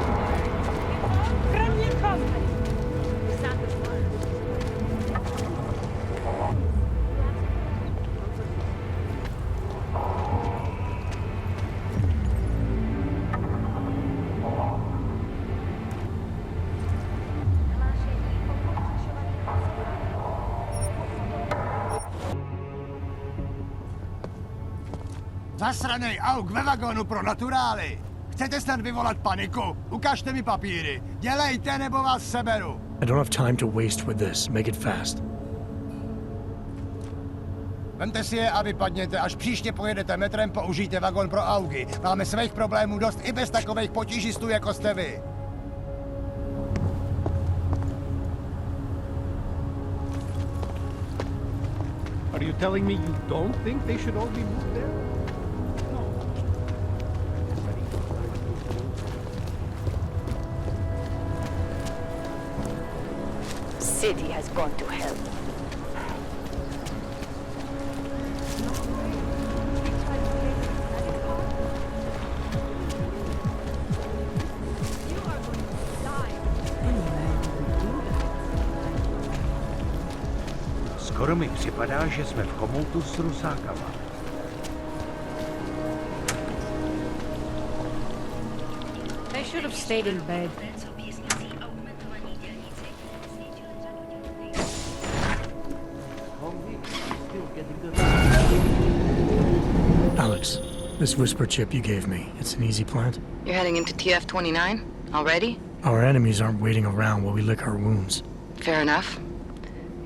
Zasranej Aug ve vagónu pro naturály! Chcete snad vyvolat paniku? Ukažte mi papíry. Dělejte, nebo vás seberu. I don't have time to waste with this. Make it fast. Vemte si je a vypadněte. Až příště pojedete metrem, použijte vagón pro Augy. Máme svých problémů dost i bez takových potížistů, jako jste vy. Are you telling me you don't think they should all be moved there? City has gone to hell. Skoro mi připadá, že jsme v komoutu s Rusákama. They should have stayed in bed. Alex, this whisper chip you gave me, it's an easy plant? You're heading into TF-29? Already? Our enemies aren't waiting around while we lick our wounds. Fair enough.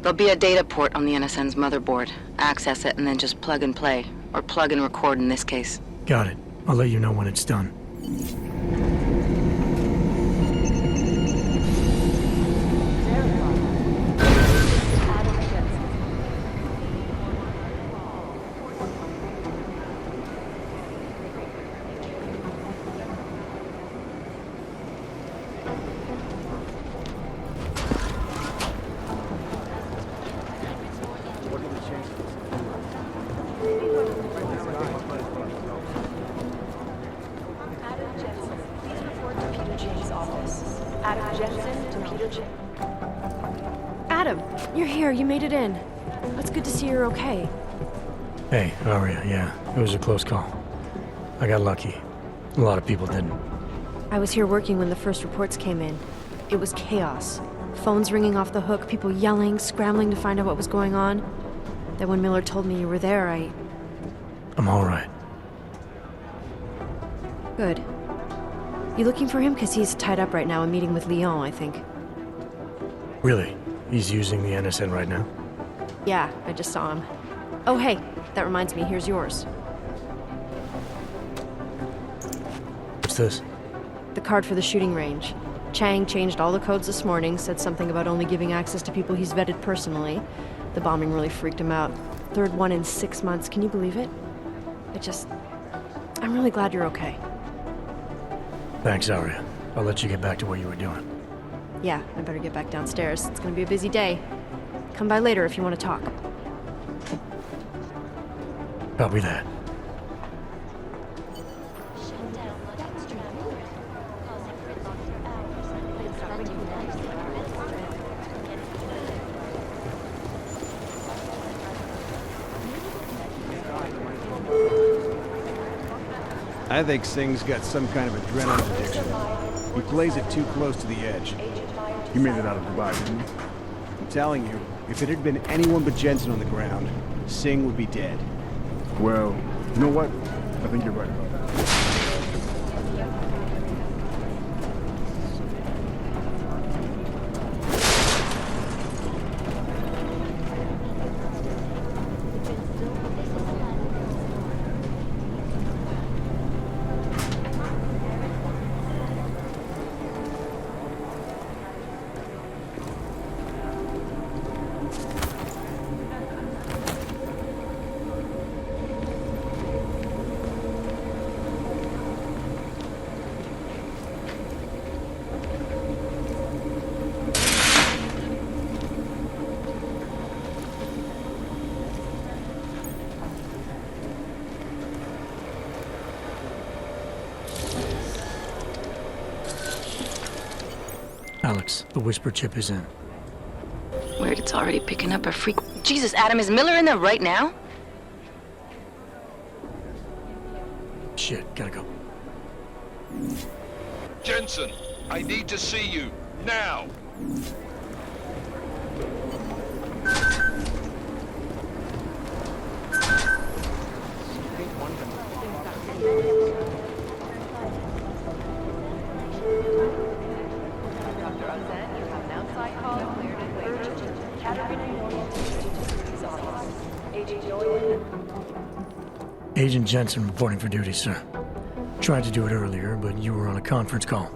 There'll be a data port on the NSN's motherboard. Access it and then just plug and play. Or plug and record in this case. Got it. I'll let you know when it's done. Adam, you're here. You made it in. It's good to see you're okay. Hey, Aria, yeah, it was a close call. I got lucky. A lot of people didn't. I was here working when the first reports came in. It was chaos. Phones ringing off the hook, people yelling, scrambling to find out what was going on. Then when Miller told me you were there, I'm all right. Good. You looking for him? Because he's tied up right now, a meeting with Lyon, I think. Really? He's using the NSN right now? Yeah, I just saw him. Oh, hey, that reminds me, here's yours. What's this? The card for the shooting range. Chang changed all the codes this morning, said something about only giving access to people he's vetted personally. The bombing really freaked him out. Third one in 6 months, can you believe it? I'm really glad you're okay. Thanks, Arya. I'll let you get back to what you were doing. Yeah, I better get back downstairs. It's gonna be a busy day. Come by later if you want to talk. Copy that. I think Singh's got some kind of adrenaline addiction. He plays it too close to the edge. You made it out of Dubai, didn't you? I'm telling you, if it had been anyone but Jensen on the ground, Singh would be dead. Well, you know what? I think you're right about that. Alex, the whisper chip is in. Weird, it's already picking up a freak. Jesus, Adam, is Miller in there right now? Shit, gotta go. Jensen, I need to see you, now! Agent Jensen reporting for duty, sir. Tried to do it earlier, but you were on a conference call.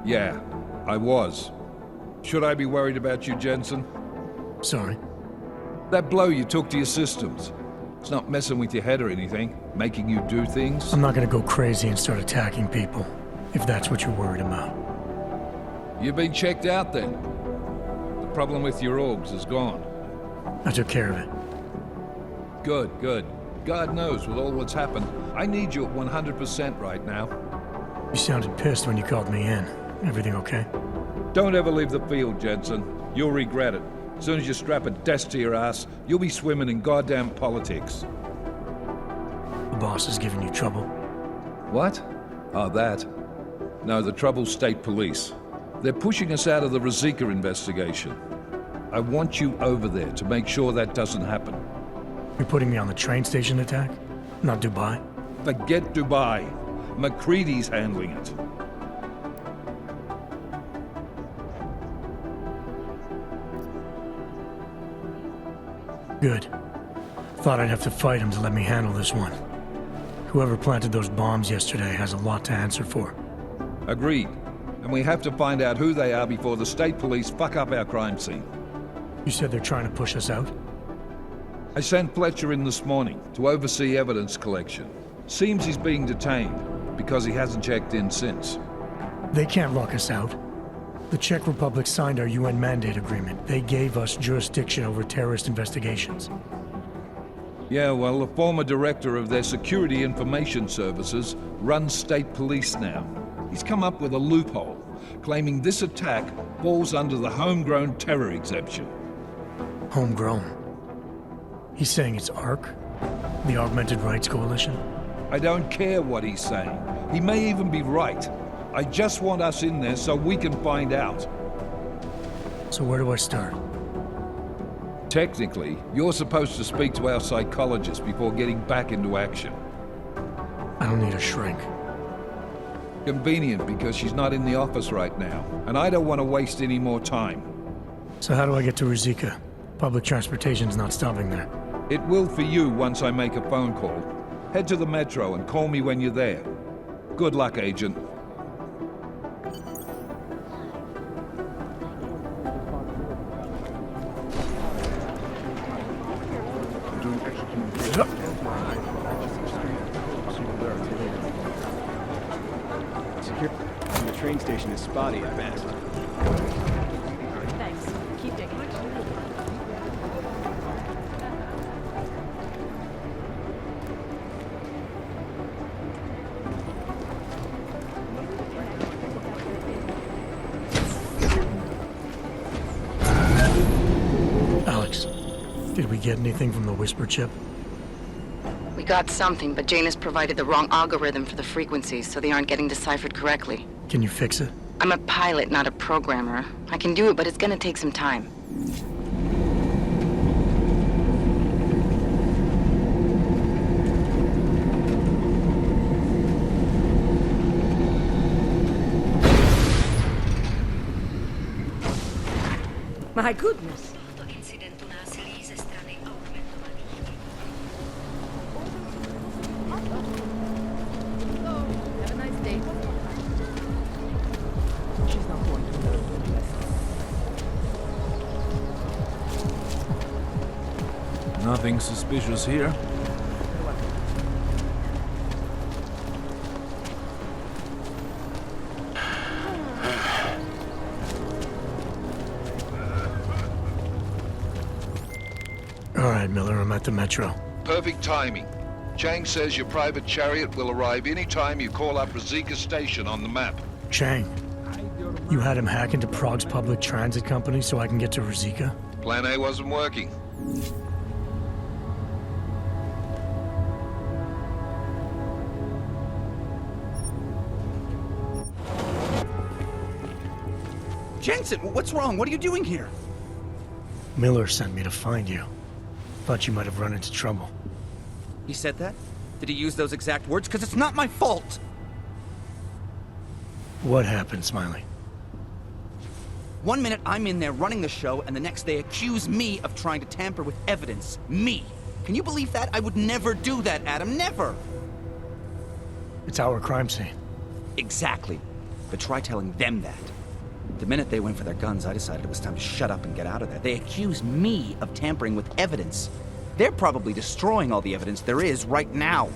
Yeah, I was. Should I be worried about you, Jensen? Sorry? That blow you took to your systems. It's not messing with your head or anything, making you do things? I'm not gonna go crazy and start attacking people, if that's what you're worried about. You've been checked out then. The problem with your Augs is gone. I took care of it. Good, good. God knows, with all what's happened, I need you at 100% right now. You sounded pissed when you called me in. Everything okay? Don't ever leave the field, Jensen. You'll regret it. As soon as you strap a desk to your ass, you'll be swimming in goddamn politics. The boss is giving you trouble? What? Oh, that. No, the trouble's state police. They're pushing us out of the Ruzicka investigation. I want you over there to make sure that doesn't happen. You're putting me on the train station attack? Not Dubai? Forget Dubai. McCready's handling it. Good. Thought I'd have to fight him to let me handle this one. Whoever planted those bombs yesterday has a lot to answer for. Agreed. And we have to find out who they are before the state police fuck up our crime scene. You said they're trying to push us out? I sent Fletcher in this morning to oversee evidence collection. Seems he's being detained, because he hasn't checked in since. They can't lock us out. The Czech Republic signed our UN mandate agreement. They gave us jurisdiction over terrorist investigations. Yeah, well, the former director of their security information services runs state police now. He's come up with a loophole, claiming this attack falls under the homegrown terror exemption. Homegrown? He's saying it's ARC? The Augmented Rights Coalition? I don't care what he's saying. He may even be right. I just want us in there so we can find out. So where do I start? Technically, you're supposed to speak to our psychologist before getting back into action. I don't need a shrink. Convenient, because she's not in the office right now, and I don't want to waste any more time. So how do I get to Ruzicka? Public transportation's not stopping there. It will for you once I make a phone call. Head to the metro and call me when you're there. Good luck, Agent. The train station is spotty at best. Thanks. Keep digging. Alex, did we get anything from the Whisper chip? We got something, but Janus provided the wrong algorithm for the frequencies, so they aren't getting deciphered correctly. Can you fix it? I'm a pilot, not a programmer. I can do it, but it's gonna take some time. My goodness. Have a nice day. She's not going to know. Nothing suspicious here. All right, Miller, I'm at the metro. Perfect timing. Chang says your private chariot will arrive any time you call up Ruzicka Station on the map. Chang, you had him hack into Prague's public transit company so I can get to Ruzicka? Plan A wasn't working. Jensen, what's wrong? What are you doing here? Miller sent me to find you. Thought you might have run into trouble. He said that? Did he use those exact words? Because it's not my fault! What happened, Smiley? 1 minute I'm in there running the show, and the next they accuse me of trying to tamper with evidence. Me! Can you believe that? I would never do that, Adam. Never! It's our crime scene. Exactly. But try telling them that. The minute they went for their guns, I decided it was time to shut up and get out of there. They accuse me of tampering with evidence. They're probably destroying all the evidence there is right now.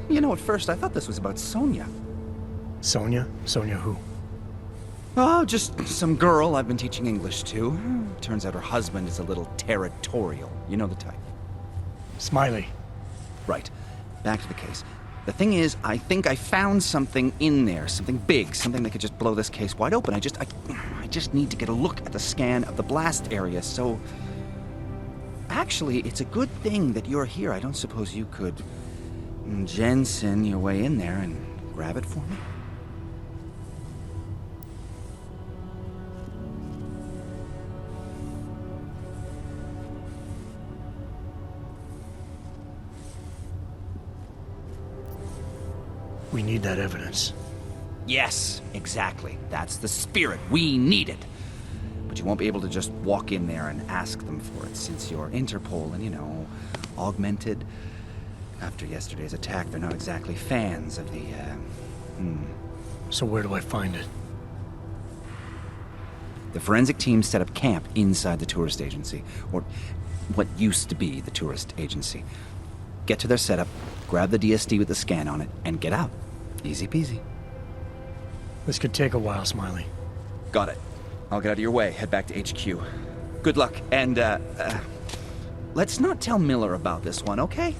You know, at first I thought this was about Sonia. Sonia? Sonia who? Oh, just some girl I've been teaching English to. Turns out her husband is a little territorial. You know the type. Smiley. Right. Back to the case. The thing is, I think I found something in there. Something big. Something that could just blow this case wide open. I just need to get a look at the scan of the blast area, so... Actually, it's a good thing that you're here. I don't suppose you could... Jensen your way in there and grab it for me? We need that evidence. Yes, exactly. That's the spirit. We need it. But you won't be able to just walk in there and ask them for it, since you're Interpol and, you know, augmented. After yesterday's attack, they're not exactly fans of the, So where do I find it? The forensic team set up camp inside the tourist agency, or what used to be the tourist agency. Get to their setup, grab the DSD with the scan on it, and get out. Easy peasy. This could take a while, Smiley. Got it. I'll get out of your way, head back to HQ. Good luck, and, let's not tell Miller about this one, okay?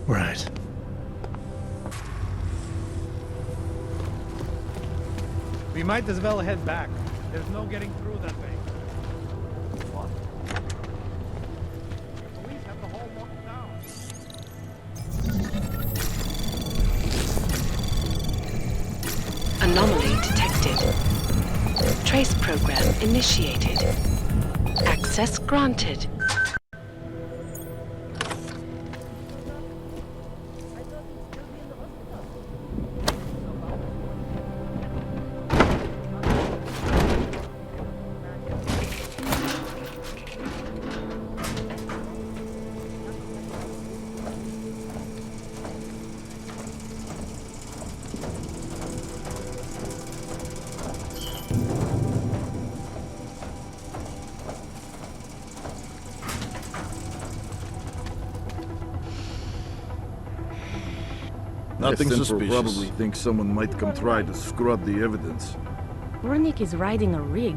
Right. We might as well head back. There's no getting through that way. What? Police have the whole locked down. Anomaly detected. Trace program initiated. Access granted. Nothing Central suspicious. probably thinks someone might come try to scrub the evidence. Ruzicka is riding a rig.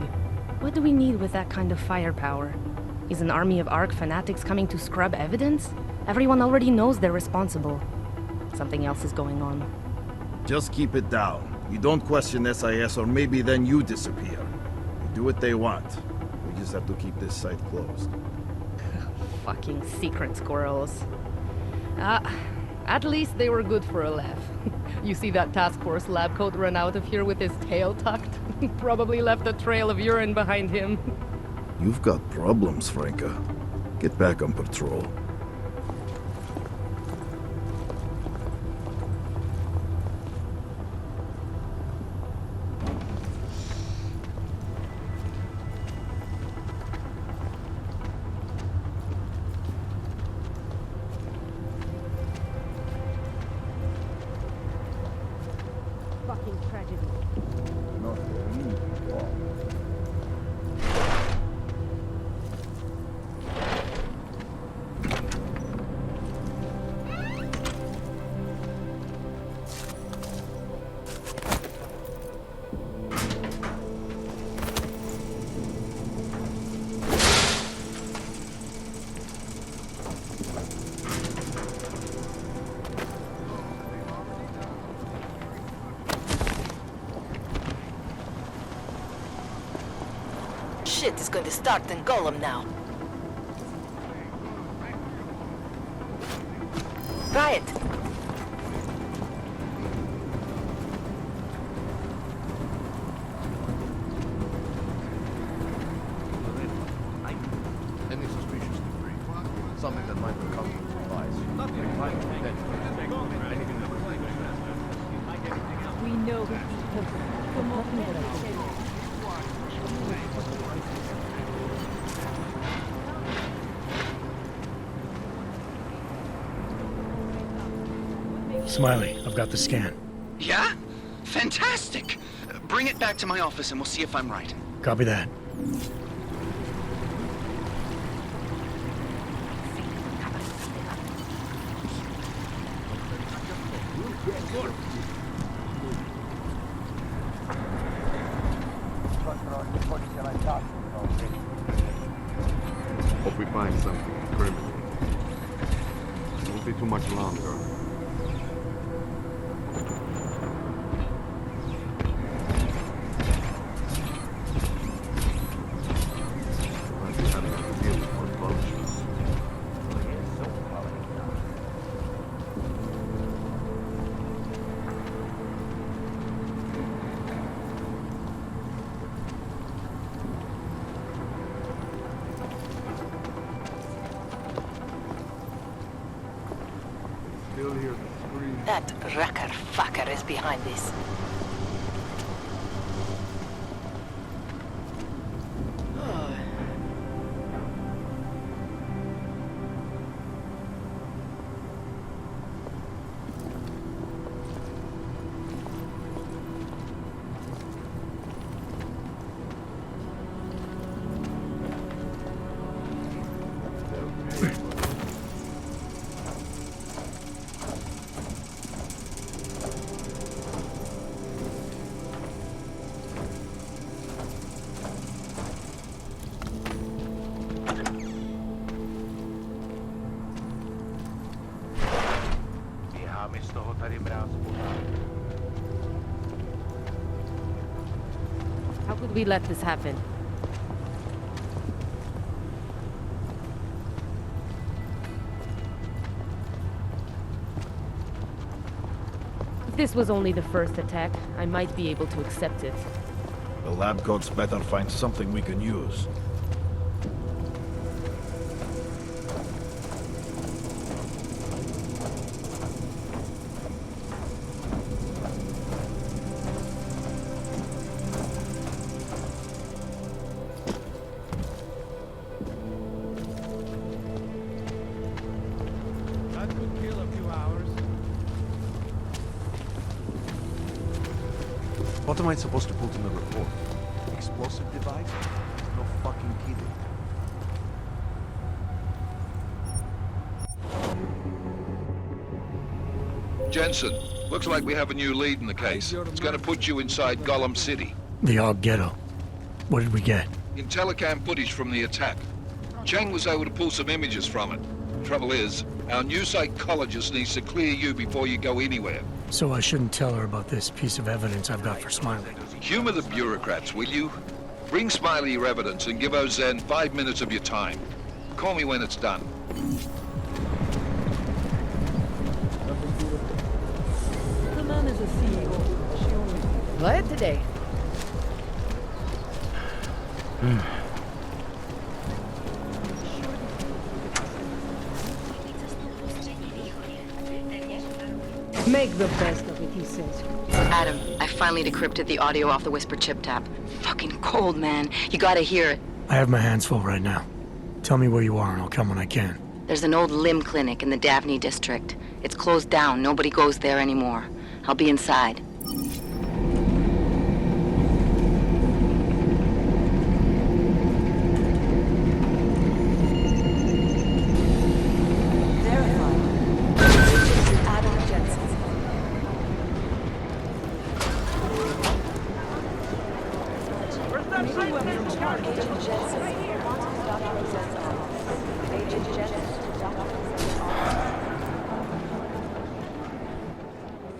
What do we need with that kind of firepower? Is an army of ARC fanatics coming to scrub evidence? Everyone already knows they're responsible. Something else is going on. Just keep it down. You don't question SIS or maybe then you disappear. They do what they want. We just have to keep this site closed. Fucking secret squirrels. At least they were good for a laugh. You see that task force lab coat run out of here with his tail tucked? Probably left a trail of urine behind him. You've got problems, Franca. Get back on patrol. Fucking tragedy. Shit is going to start in Gollum now. Try it. Any suspicious debris? Something that might become supplies. Nothing. We know who these people are. Smiley, I've got the scan. Yeah? Fantastic! Bring it back to my office and we'll see if I'm right. Copy that. Hope we find something incriminating. It won't be too much longer. Might be having to deal with more vultures. Still hear the scream. That Rucker fucker is behind this. How could we let this happen? If this was only the first attack, I might be able to accept it. The lab coats better find something we can use. That could kill a few hours. What am I supposed to put in the report? Explosive device? No fucking kidding. Jensen, looks like we have a new lead in the case. It's gonna put you inside Gollum City. The Aug ghetto. What did we get? Intellicam footage from the attack. Chang was able to pull some images from it. Trouble is, our new psychologist needs to clear you before you go anywhere. So I shouldn't tell her about this piece of evidence I've got for Smiley. Humor the bureaucrats, will you? Bring Smiley your evidence and give Ozen 5 minutes of your time. Call me when it's done. The man is a CEO. Glad today. Make the best of it, he says. Adam, I finally decrypted the audio off the Whisper chip tap. Fucking cold, man. You gotta hear it. I have my hands full right now. Tell me where you are and I'll come when I can. There's an old limb clinic in the Daphne district. It's closed down. Nobody goes there anymore. I'll be inside.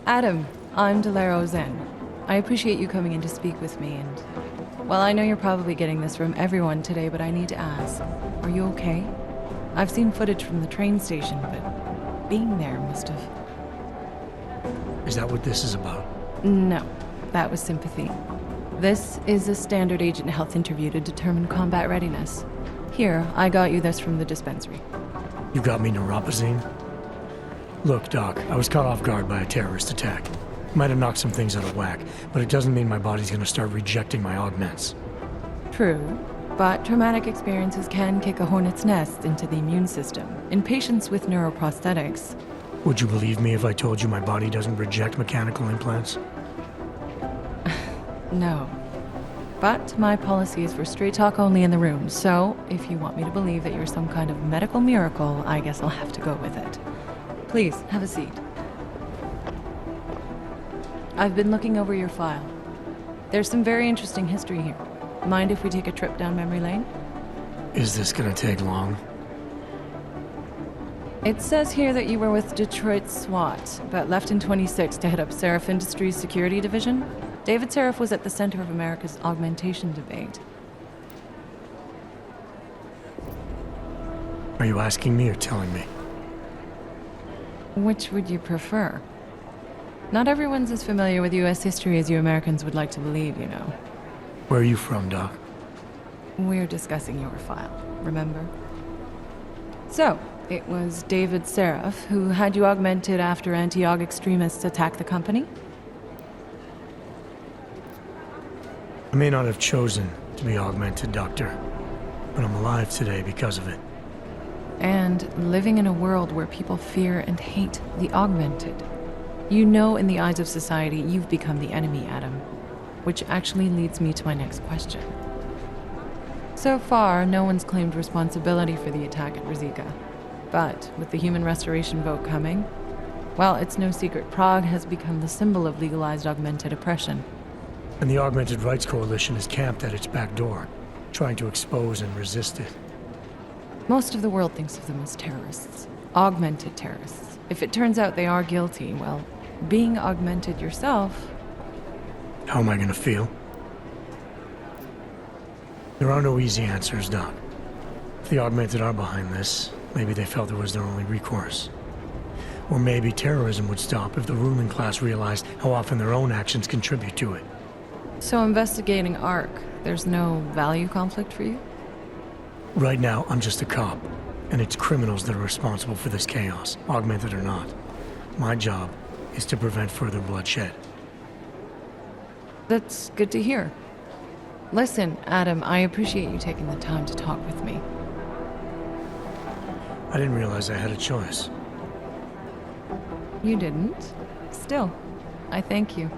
Adam, I'm Delaro Zen. I appreciate you coming in to speak with me, and... well, I know you're probably getting this from everyone today, but I need to ask, are you okay? I've seen footage from the train station, but being there must have... Is that what this is about? No, that was sympathy. This is a standard agent health interview to determine combat readiness. Here, I got you this from the dispensary. You got me neuropazine? Look, Doc, I was caught off guard by a terrorist attack. Might have knocked some things out of whack, but it doesn't mean my body's gonna start rejecting my augments. True, but traumatic experiences can kick a hornet's nest into the immune system. In patients with neuroprosthetics... Would you believe me if I told you my body doesn't reject mechanical implants? No. But my policy is for straight talk only in the room, so if you want me to believe that you're some kind of medical miracle, I guess I'll have to go with it. Please, have a seat. I've been looking over your file. There's some very interesting history here. Mind if we take a trip down memory lane? Is this gonna take long? It says here that you were with Detroit SWAT, but left in 26 to head up Seraph Industries' security division. David Seraph was at the center of America's augmentation debate. Are you asking me or telling me? Which would you prefer? Not everyone's as familiar with U.S. history as you Americans would like to believe, you know. Where are you from, Doc? We're discussing your file, remember? So, it was David Seraph who had you augmented after anti-Aug extremists attacked the company? I may not have chosen to be augmented, Doctor, but I'm alive today because of it. And living in a world where people fear and hate the augmented. You know, in the eyes of society, you've become the enemy, Adam. Which actually leads me to my next question. So far, no one's claimed responsibility for the attack at Ruzicka. But with the human restoration vote coming, well, it's no secret Prague has become the symbol of legalized augmented oppression. And the Augmented Rights Coalition is camped at its back door, trying to expose and resist it. Most of the world thinks of them as terrorists. Augmented terrorists. If it turns out they are guilty, well, being augmented yourself... How am I gonna feel? There are no easy answers, Doc. If the augmented are behind this, maybe they felt it was their only recourse. Or maybe terrorism would stop if the ruling class realized how often their own actions contribute to it. So investigating ARC, there's no value conflict for you? Right now, I'm just a cop, and it's criminals that are responsible for this chaos, augmented or not. My job is to prevent further bloodshed. That's good to hear. Listen, Adam, I appreciate you taking the time to talk with me. I didn't realize I had a choice. You didn't? Still, I thank you.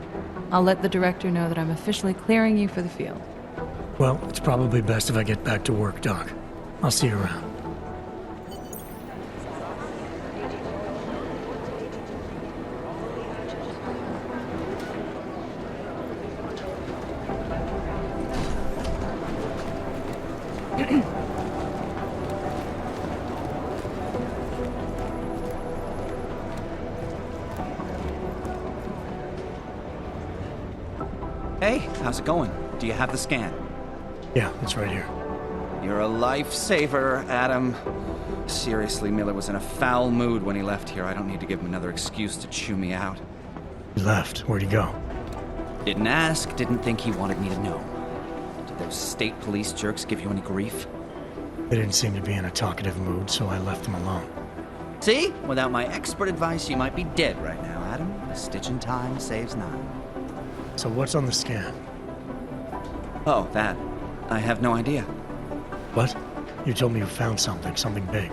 I'll let the director know that I'm officially clearing you for the field. Well, it's probably best if I get back to work, Doc. I'll see you around. Hey, how's it going? Do you have the scan? Yeah, it's right here. You're a lifesaver, Adam. Seriously, Miller was in a foul mood when he left here. I don't need to give him another excuse to chew me out. He left. Where'd he go? Didn't ask, didn't think he wanted me to know. Did those state police jerks give you any grief? They didn't seem to be in a talkative mood, so I left them alone. See? Without my expert advice, you might be dead right now, Adam. A stitch in time saves nine. So what's on the scan? Oh, that. I have no idea. What? You told me you found something big.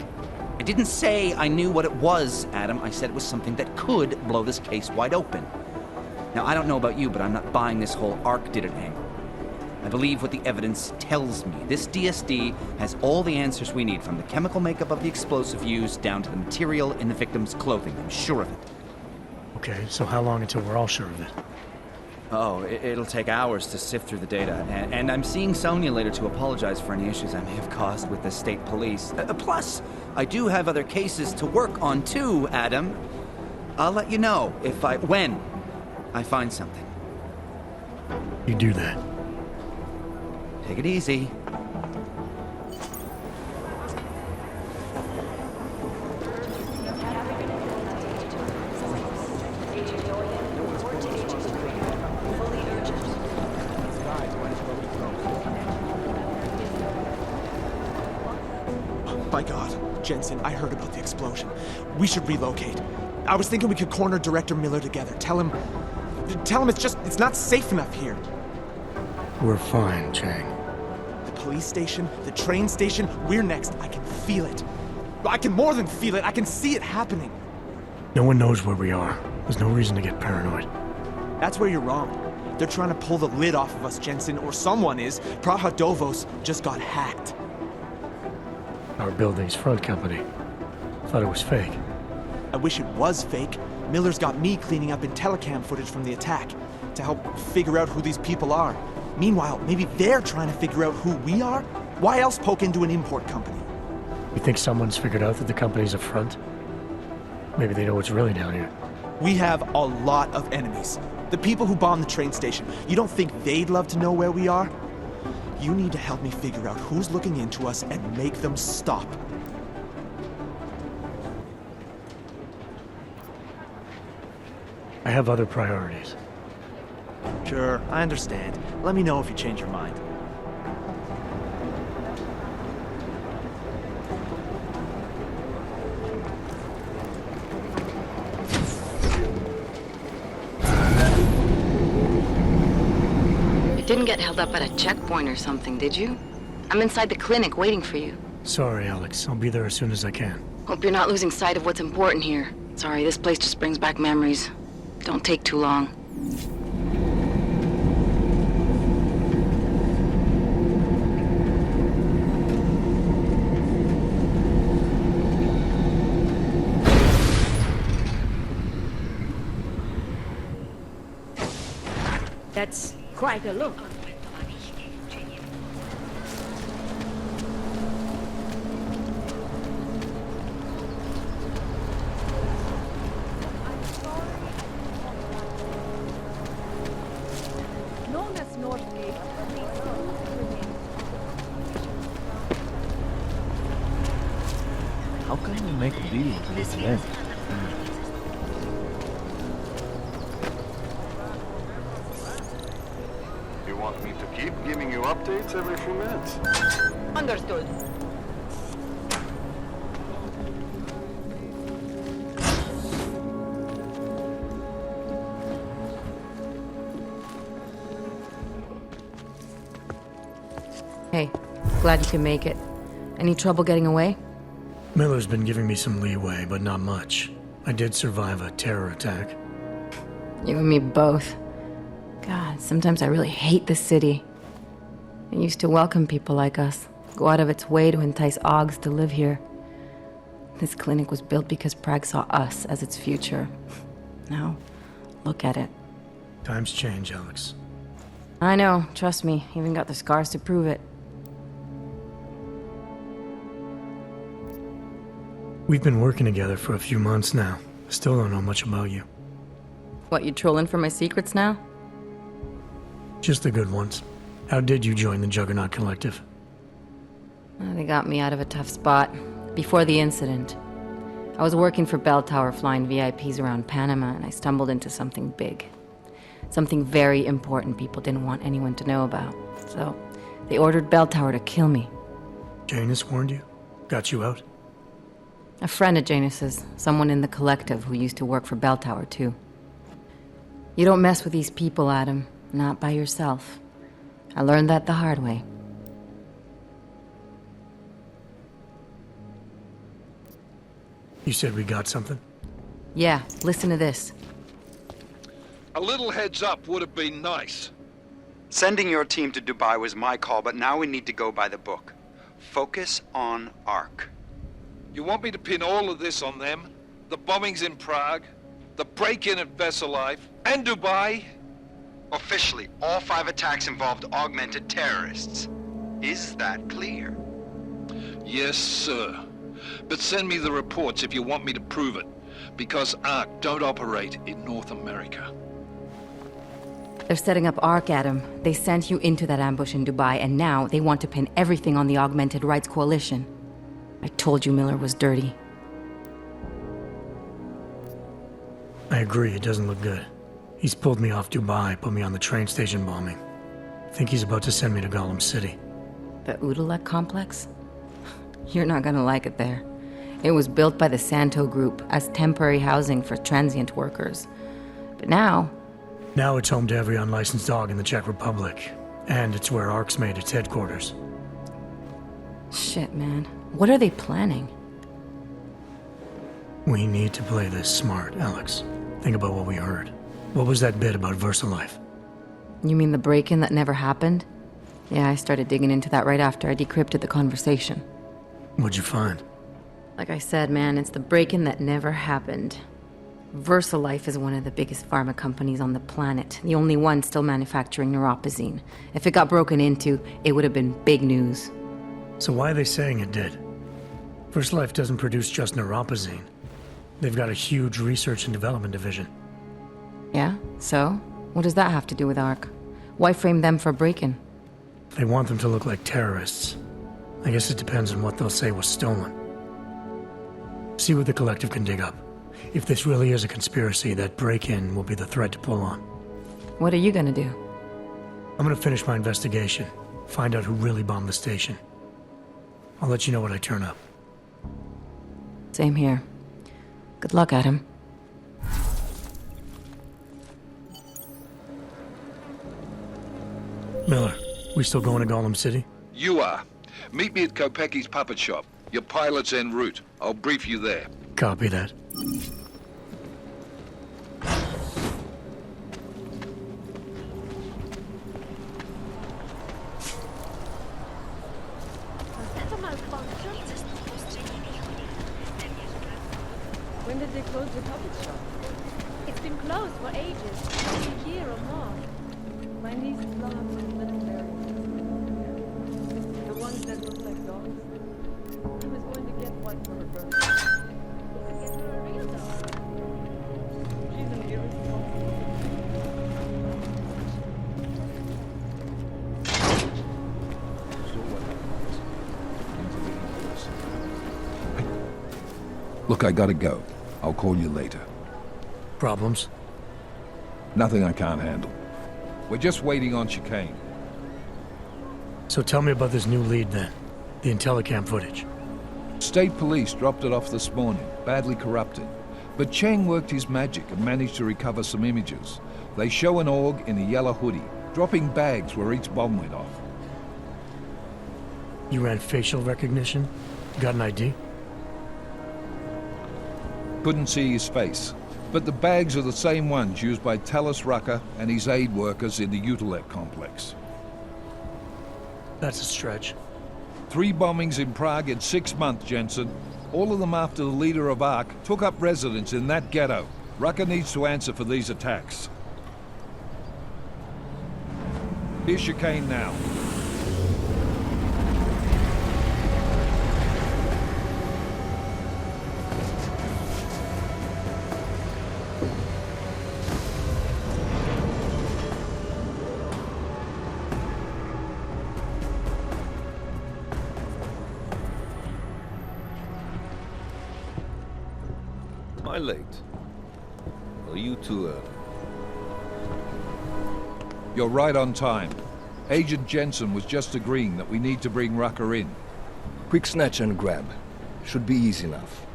I didn't say I knew what it was, Adam. I said it was something that could blow this case wide open. Now, I don't know about you, but I'm not buying this whole ARC did it angle. I believe what the evidence tells me. This DSD has all the answers we need, from the chemical makeup of the explosive used down to the material in the victim's clothing. I'm sure of it. Okay, so how long until we're all sure of it? Oh, it'll take hours to sift through the data, and I'm seeing Sonia later to apologize for any issues I may have caused with the state police. Plus, I do have other cases to work on too, Adam. I'll let you know when I find something. You do that. Take it easy. My God, Jensen, I heard about the explosion. We should relocate. I was thinking we could corner Director Miller together. Tell him it's not safe enough here. We're fine, Chang. The police station, the train station, we're next. I can feel it. I can more than feel it. I can see it happening. No one knows where we are. There's no reason to get paranoid. That's where you're wrong. They're trying to pull the lid off of us, Jensen, or someone is. Praha just got hacked. Our building's front company. Thought it was fake. I wish it was fake. Miller's got me cleaning up IntelliCam footage from the attack to help figure out who these people are. Meanwhile, maybe they're trying to figure out who we are? Why else poke into an import company? You think someone's figured out that the company's a front? Maybe they know what's really down here. We have a lot of enemies. The people who bombed the train station. You don't think they'd love to know where we are? You need to help me figure out who's looking into us and make them stop. I have other priorities. Sure, I understand. Let me know if you change your mind. You didn't get held up at a checkpoint or something, did you? I'm inside the clinic waiting for you. Sorry, Alex. I'll be there as soon as I can. Hope you're not losing sight of what's important here. Sorry, this place just brings back memories. Don't take too long. That's quite a look. How can we make a deal to this event? You want me to keep giving you updates every few minutes? Understood. Hey, glad you can make it. Any trouble getting away? Miller's been giving me some leeway, but not much. I did survive a terror attack. You and me both. God, sometimes I really hate this city. It used to welcome people like us, go out of its way to entice Augs to live here. This clinic was built because Prague saw us as its future. Now, look at it. Times change, Alex. I know, trust me, even got the scars to prove it. We've been working together for a few months now. Still don't know much about you. What, you trolling for my secrets now? Just the good ones. How did you join the Juggernaut Collective? They got me out of a tough spot. Before the incident, I was working for Belltower flying VIPs around Panama, and I stumbled into something big. Something very important people didn't want anyone to know about. So, they ordered Belltower to kill me. Janus warned you? Got you out? A friend of Janus's, someone in the collective who used to work for Belltower too. You don't mess with these people, Adam. Not by yourself. I learned that the hard way. You said we got something? Yeah, listen to this. A little heads up would have been nice. Sending your team to Dubai was my call, but now we need to go by the book. Focus on ARC. You want me to pin all of this on them? The bombings in Prague, the break-in at Vessel Life, and Dubai? Officially, all 5 attacks involved augmented terrorists. Is that clear? Yes, sir. But send me the reports if you want me to prove it, because ARC don't operate in North America. They're setting up ARC, Adam. They sent you into that ambush in Dubai, and now they want to pin everything on the Augmented Rights Coalition. I told you Miller was dirty. I agree, it doesn't look good. He's pulled me off Dubai, put me on the train station bombing. Think he's about to send me to Gollum City. The Udalek complex? You're not gonna like it there. It was built by the Santo Group as temporary housing for transient workers. But now it's home to every unlicensed dog in the Czech Republic. And it's where ARC's made its headquarters. Shit, man. What are they planning? We need to play this smart, Alex. Think about what we heard. What was that bit about VersaLife? You mean the break-in that never happened? Yeah, I started digging into that right after I decrypted the conversation. What'd you find? Like I said, man, it's the break-in that never happened. VersaLife is one of the biggest pharma companies on the planet, the only one still manufacturing neuropozyne. If it got broken into, it would have been big news. So why are they saying it did? VersaLife doesn't produce just neuropozyne. They've got a huge research and development division. Yeah? So? What does that have to do with ARC? Why frame them for break-in? They want them to look like terrorists. I guess it depends on what they'll say was stolen. See what the collective can dig up. If this really is a conspiracy, that break-in will be the thread to pull on. What are you gonna do? I'm gonna finish my investigation. Find out who really bombed the station. I'll let you know when I turn up. Same here. Good luck, Adam. Miller, we still going to Gollum City? You are. Meet me at Kopecki's puppet shop. Your pilot's en route. I'll brief you there. Copy that. When did they close the puppet shop? It's been closed for ages. A year or more. My niece's lost in little berries. The ones that look like dogs. I was going to get one for her birthday. You could get her a real dog. She's an irresponsible. Look, I gotta go. I'll call you later. Problems? Nothing I can't handle. We're just waiting on Chikane. So tell me about this new lead then. The Intellicam footage. State police dropped it off this morning, badly corrupted. But Cheng worked his magic and managed to recover some images. They show an Aug in a yellow hoodie, dropping bags where each bomb went off. You ran facial recognition? Got an ID? Couldn't see his face, but the bags are the same ones used by Talus Rucker and his aid workers in the Utilec complex. That's a stretch. 3 bombings in Prague in 6 months, Jensen. All of them after the leader of ARC took up residence in that ghetto. Rucker needs to answer for these attacks. Here's Chikane now. I late? Well, you too early. You're right on time. Agent Jensen was just agreeing that we need to bring Rucker in. Quick snatch and grab. Should be easy enough.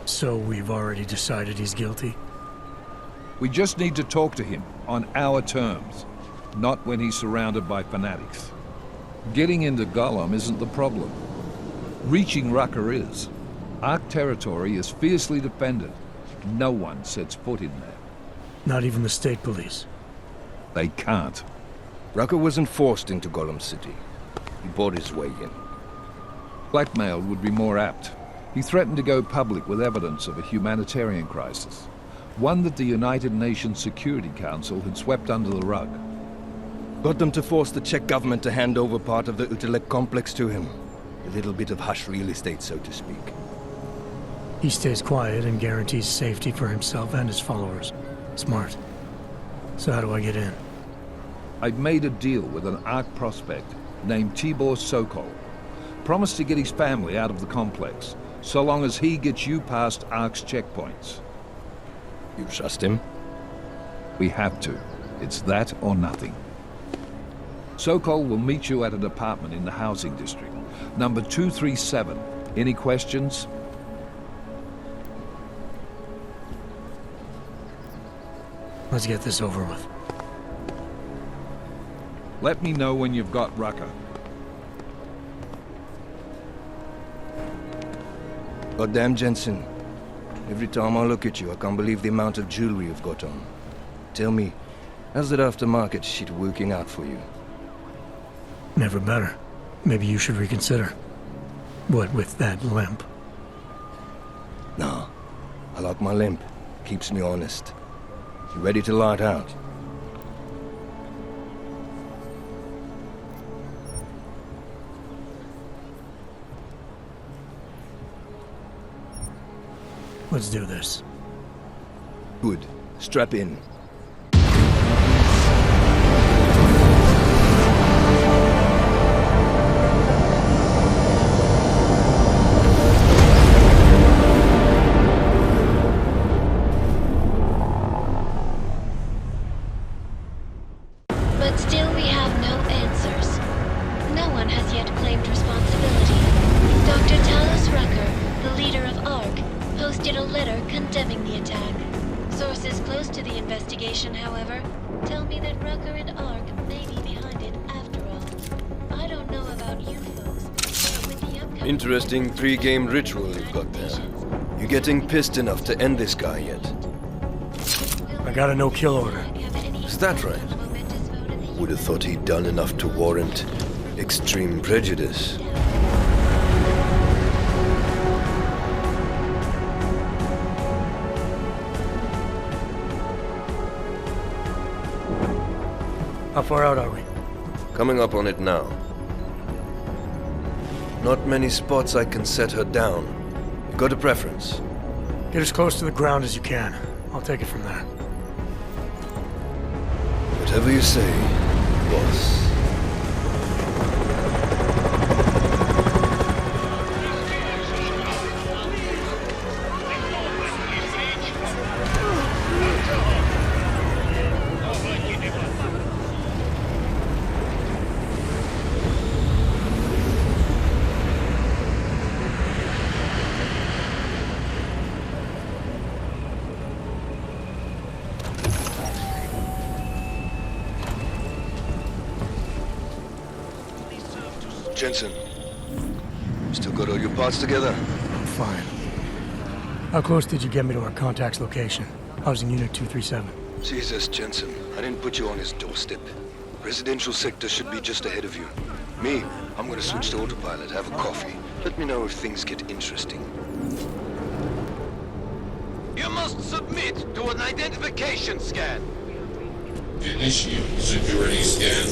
So we've already decided he's guilty? We just need to talk to him on our terms, not when he's surrounded by fanatics. Getting into Gollum isn't the problem. Reaching Rucker is. Ark territory is fiercely defended. No one sets foot in there. Not even the state police? They can't. Rucker wasn't forced into Gollum City. He bought his way in. Blackmail would be more apt. He threatened to go public with evidence of a humanitarian crisis. One that the United Nations Security Council had swept under the rug. Got them to force the Czech government to hand over part of the Utilek complex to him. A little bit of hush real estate, so to speak. He stays quiet and guarantees safety for himself and his followers. Smart. So how do I get in? I'd made a deal with an Ark prospect named Tibor Sokol. Promised to get his family out of the complex, so long as he gets you past Ark's checkpoints. You trust him? We have to. It's that or nothing. Sokol will meet you at an apartment in the housing district. Number 237. Any questions? Let's get this over with. Let me know when you've got Rucker. Goddamn, Jensen. Every time I look at you, I can't believe the amount of jewelry you've got on. Tell me, how's that aftermarket shit working out for you? Never better. Maybe you should reconsider. What with that limp? No. I like my limp. Keeps me honest. You ready to light out? Let's do this. Good. Strap in. But still we have no answers. No one has yet claimed responsibility. Dr. Talos Rucker, the leader of ARC, posted a letter condemning the attack. Sources close to the investigation, however, tell me that Rucker and ARC may be behind it after all. I don't know about you folks, but with the upcoming... Interesting three-game ritual you've got there. You getting pissed enough to end this guy yet? I got a no-kill order. Is that right? Would have thought he'd done enough to warrant extreme prejudice. How far out are we? Coming up on it now. Not many spots I can set her down. You got a preference? Get as close to the ground as you can. I'll take it from there. Whatever you say, boss. Jensen, still got all your parts together? I'm fine. How close did you get me to our contact's location? Housing Unit 237. Jesus, Jensen, I didn't put you on his doorstep. Residential sector should be just ahead of you. Me, I'm gonna switch to autopilot, have a coffee. Let me know if things get interesting. You must submit to an identification scan. Initiate security scan.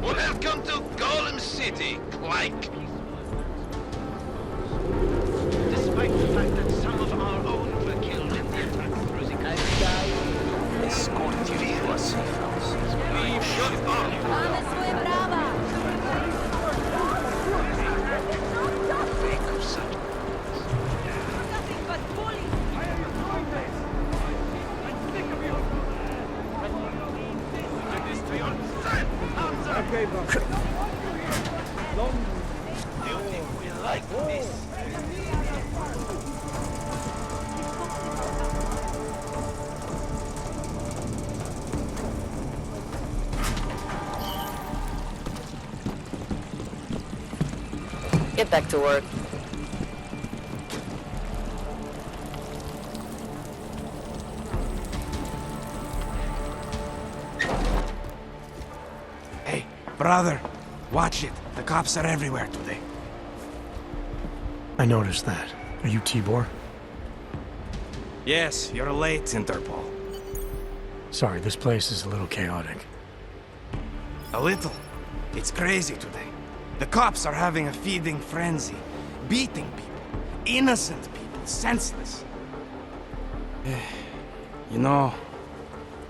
Welcome to Gollum City, Clank. Despite the fact that some of our own were killed in the attack on Ruzicka, escorted you to us. Leave your arm. You think we like this? Get back to work. Hey, brother, watch it. The cops are everywhere today. I noticed that. Are you Tibor? Yes, you're late, Interpol. Sorry, this place is a little chaotic. A little. It's crazy today. The cops are having a feeding frenzy. Beating people. Innocent people. Senseless. You know,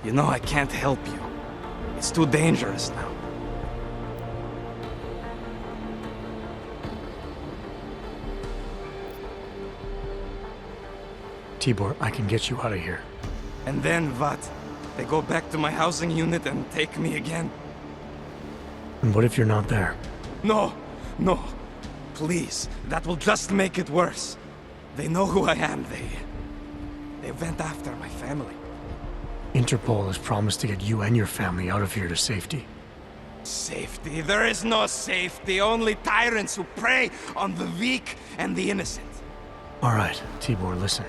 I can't help you. It's too dangerous now. Tibor, I can get you out of here. And then what? They go back to my housing unit and take me again? And what if you're not there? No, no. Please, that will just make it worse. They know who I am. They went after my family. Interpol has promised to get you and your family out of here to safety. Safety? There is no safety. Only tyrants who prey on the weak and the innocent. All right, Tibor, listen.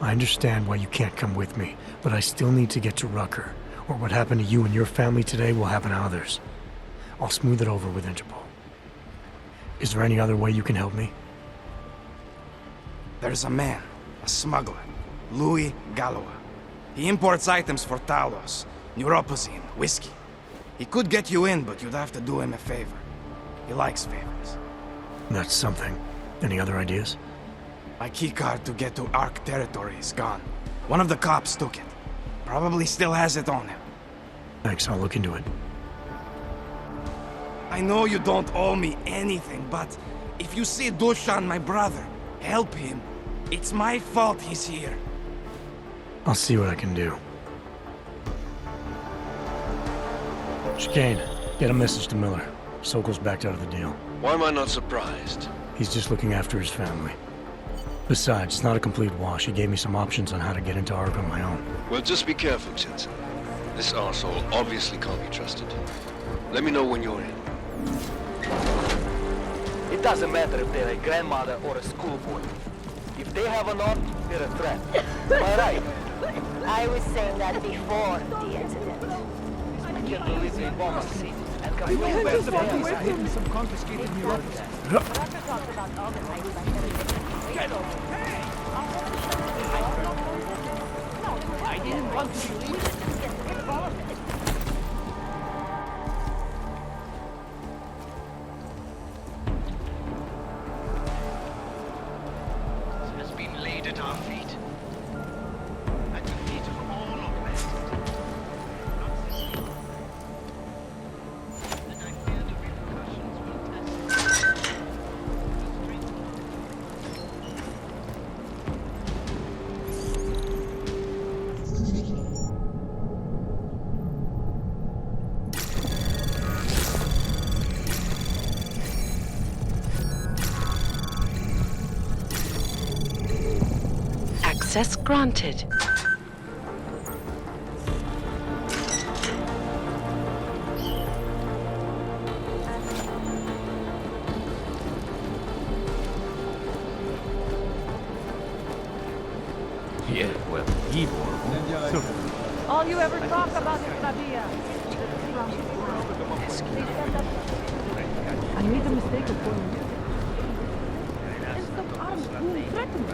I understand why you can't come with me, but I still need to get to Rucker, or what happened to you and your family today will happen to others. I'll smooth it over with Interpol. Is there any other way you can help me? There's a man, a smuggler, Louis Galois. He imports items for Talos, neuropozine, whiskey. He could get you in, but you'd have to do him a favor. He likes favors. That's something. Any other ideas? My keycard to get to Ark territory is gone. One of the cops took it. Probably still has it on him. Thanks, I'll look into it. I know you don't owe me anything, but if you see Dushan, my brother, help him. It's my fault he's here. I'll see what I can do. Chikane, get a message to Miller. Sokol's backed out of the deal. Why am I not surprised? He's just looking after his family. Besides, it's not a complete wash. He gave me some options on how to get into Ark on my own. Well, just be careful, Jensen. This arsehole obviously can't be trusted. Let me know when you're in. It doesn't matter if they're a grandmother or a schoolboy. If they have an arm, they're a threat. Am I right? I was saying that before the incident. Get the living in Gollum City and come back to the hidden some confiscated I didn't want to believe it. Has been laid at our feet. At the feet of all of us. And I fear the repercussions will test. Access granted. Yeah, well, All you ever talk about is Rabia. I made a mistake before you. It's the arms who threatened me.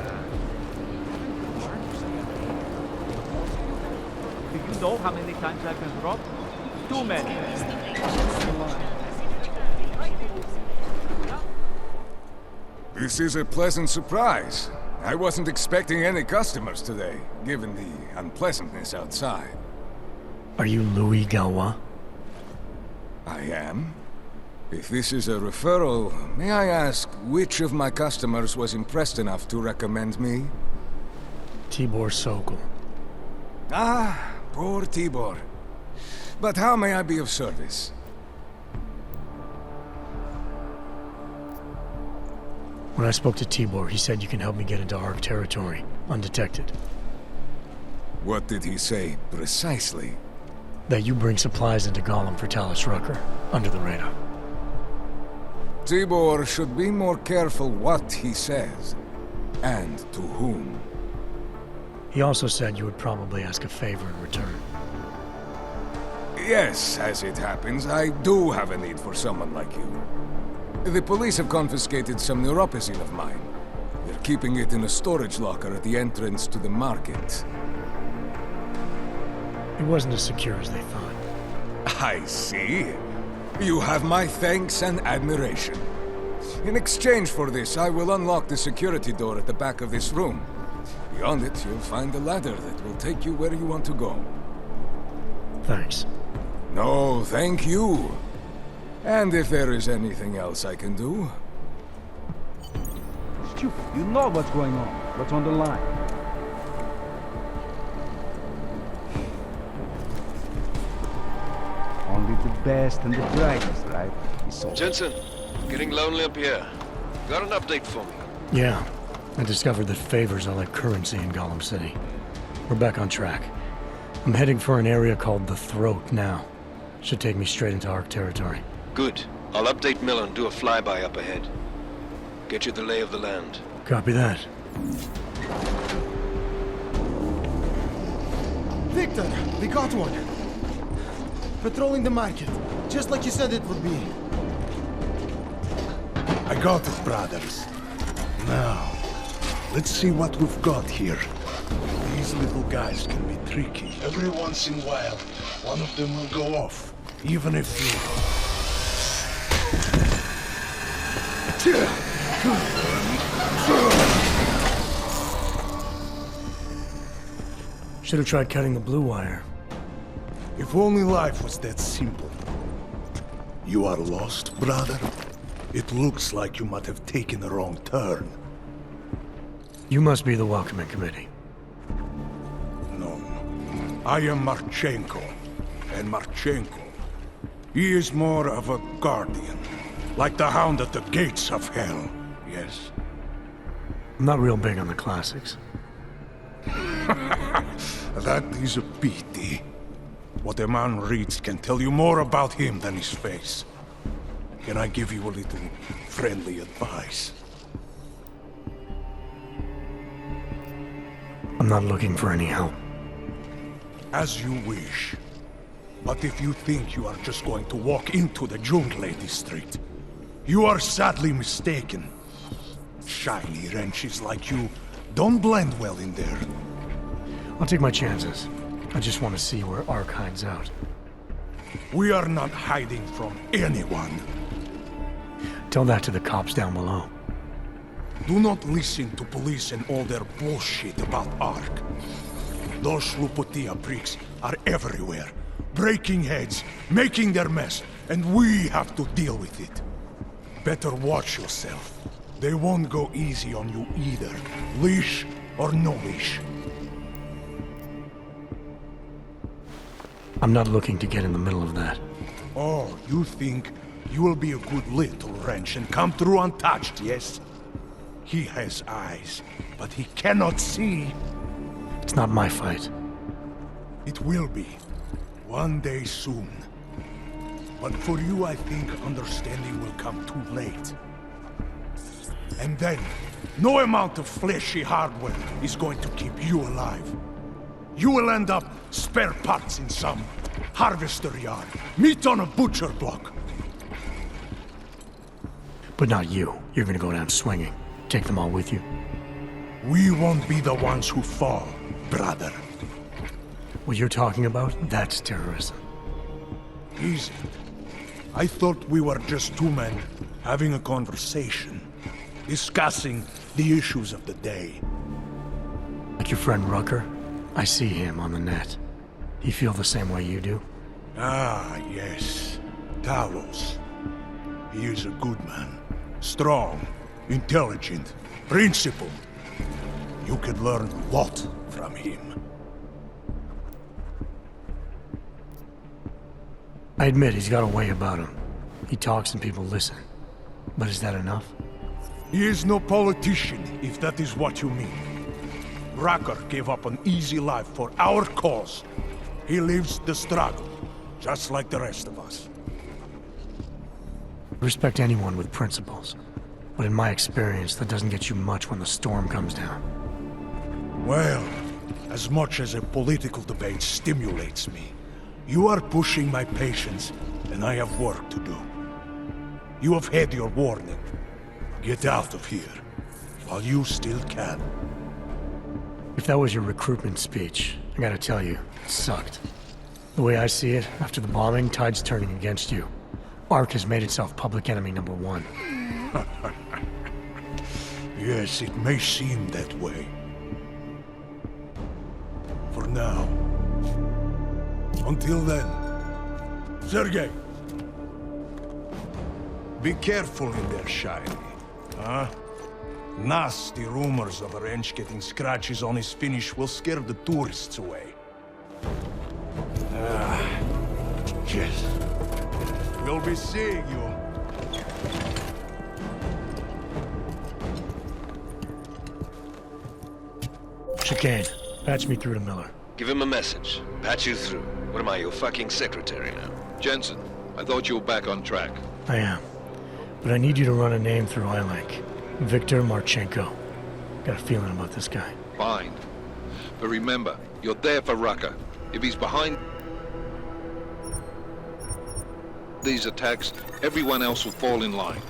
Do you know how many times I've been robbed? Too many. This is a pleasant surprise. I wasn't expecting any customers today, given the unpleasantness outside. Are you Louis Galois? I am. If this is a referral, may I ask which of my customers was impressed enough to recommend me? Tibor Sokol. Ah, poor Tibor. But how may I be of service? When I spoke to Tibor, he said you can help me get into Ark territory, undetected. What did he say, precisely? That you bring supplies into Gollum for Talus Rucker, under the radar. Tibor should be more careful what he says, and to whom. He also said you would probably ask a favor in return. Yes, as it happens, I do have a need for someone like you. The police have confiscated some neuropazine of mine. They're keeping it in a storage locker at the entrance to the market. It wasn't as secure as they thought. I see. You have my thanks and admiration. In exchange for this, I will unlock the security door at the back of this room. Beyond it, you'll find a ladder that will take you where you want to go. Thanks. No, thank you. And if there is anything else I can do... Stu, you know what's going on. What's on the line. Only the best and the brightest, right? Jensen, getting lonely up here. Got an update for me? Yeah. I discovered that favors are like currency in Gollum City. We're back on track. I'm heading for an area called the Throat now. Should take me straight into Ark territory. Good. I'll update Miller and do a flyby up ahead. Get you the lay of the land. Copy that. Victor, we got one. Patrolling the market, just like you said it would be. I got it, brothers. Now, let's see what we've got here. These little guys can be tricky. Every once in a while, one of them will go off, even if you... Should have tried cutting the blue wire. If only life was that simple. You are lost, brother? It looks like you might have taken a wrong turn. You must be the welcoming committee. No. I am Marchenko. And Marchenko, he is more of a guardian. Like the hound at the gates of hell, yes? I'm not real big on the classics. That is a pity. What a man reads can tell you more about him than his face. Can I give you a little friendly advice? I'm not looking for any help. As you wish. But if you think you are just going to walk into the Jungle district, you are sadly mistaken. Shiny wrenches like you don't blend well in there. I'll take my chances. I just want to see where Ark hides out. We are not hiding from anyone. Tell that to the cops down below. Do not listen to police and all their bullshit about Ark. Those Slupotia pricks are everywhere, breaking heads, making their mess, and we have to deal with it. Better watch yourself. They won't go easy on you either, leash or no leash. I'm not looking to get in the middle of that. Oh, you think you will be a good little wrench and come through untouched, yes? He has eyes, but he cannot see. It's not my fight. It will be. One day soon. But for you, I think understanding will come too late. And then, no amount of fleshy hardware is going to keep you alive. You will end up spare parts in some harvester yard, meat on a butcher block. But not you. You're gonna go down swinging. Take them all with you. We won't be the ones who fall, brother. What you're talking about, that's terrorism. Easy. I thought we were just two men having a conversation, discussing the issues of the day. Like your friend Rucker? I see him on the net. He feel the same way you do? Ah, yes. Talos. He is a good man. Strong, intelligent, principled. You could learn a lot from him. I admit he's got a way about him. He talks and people listen. But is that enough? He is no politician, if that is what you mean. Rucker gave up an easy life for our cause. He lives the struggle, just like the rest of us. Respect anyone with principles. But in my experience, that doesn't get you much when the storm comes down. Well, as much as a political debate stimulates me, you are pushing my patience, and I have work to do. You have had your warning. Get out of here, while you still can. If that was your recruitment speech, I gotta tell you, it sucked. The way I see it, after the bombing, tide's turning against you. ARC has made itself public enemy #1. Yes, it may seem that way. For now. Until then. Sergei! Be careful in there, Shiny. Huh? Nasty rumors of a wrench getting scratches on his finish will scare the tourists away. Yes. We'll be seeing you. Chikane, patch me through to Miller. Give him a message. Patch you through. What am I, your fucking secretary now? Jensen, I thought you were back on track. I am. But I need you to run a name through iLink. Victor Marchenko. Got a feeling about this guy. Fine. But remember, you're there for Rucker. If he's behind these attacks, everyone else will fall in line.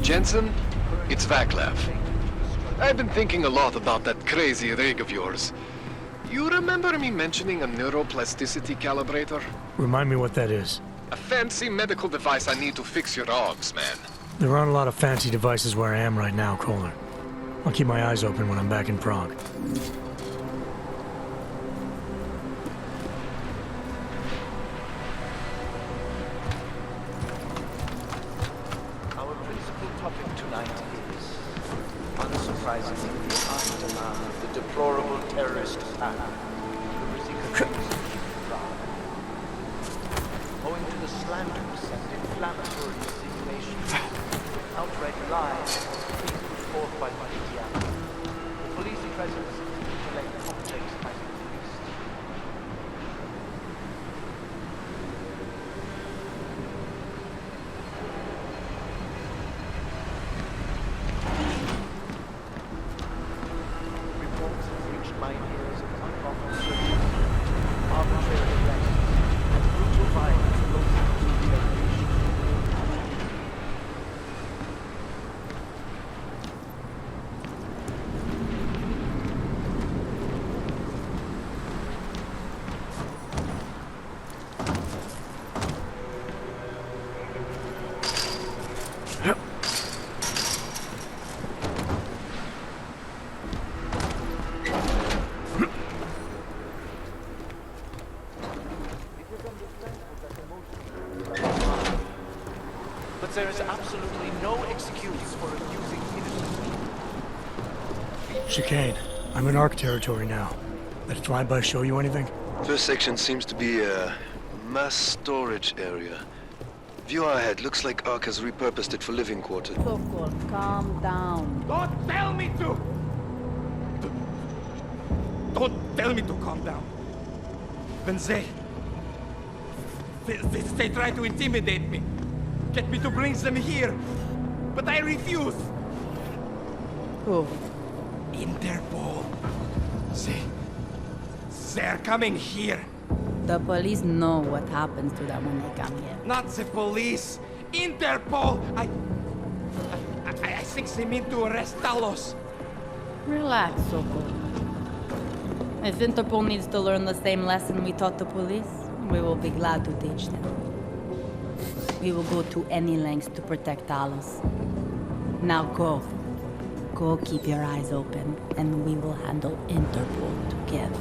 Jensen, it's Vaclav. I've been thinking a lot about that crazy rig of yours. You remember me mentioning a neuroplasticity calibrator? Remind me what that is. A fancy medical device I need to fix your Augs, man. There aren't a lot of fancy devices where I am right now, Kohler. I'll keep my eyes open when I'm back in Prague. Unsurprisingly, the aftermath of the deplorable terrorist attack, the Ruzicka Prague. Owing to the slanderous and inflammatory insinuations, outright lies being put forth by the media, the police presence intellect objects has increased. There is absolutely no excuse for abusing innocent people. Chikane, I'm in ARC territory now. Did a drive-by show you anything? First section seems to be a mass storage area. View ahead. Looks like Ark has repurposed it for living quarters. Sokol, calm down. Don't tell me to! Don't tell me to calm down. When they try to intimidate me. Get me to bring them here. But I refuse. Who? Interpol. They're coming here. The police know what happens to them when they come here. Not the police. Interpol. I think they mean to arrest Talos. Relax, Sokol. If Interpol needs to learn the same lesson we taught the police, we will be glad to teach them. We will go to any lengths to protect Talos. Now go. Go keep your eyes open, and we will handle Interpol together.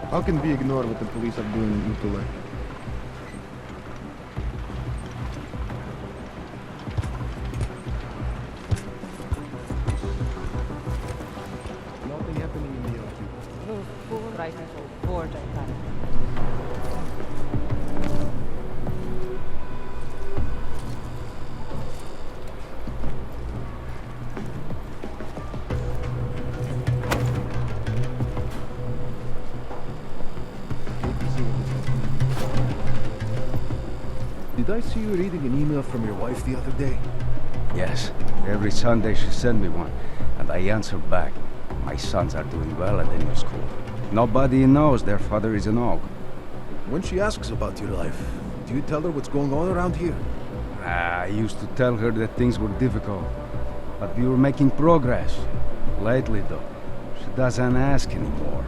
How can we ignore what the police are doing in Utule? Nothing happening in the Did I see you reading an email from your wife the other day? Yes. Every Sunday she sends me one, and I answer back. My sons are doing well at the new school. Nobody knows their father is an Aug. When she asks about your life, do you tell her what's going on around here? I used to tell her that things were difficult, but we were making progress. Lately, though, she doesn't ask anymore.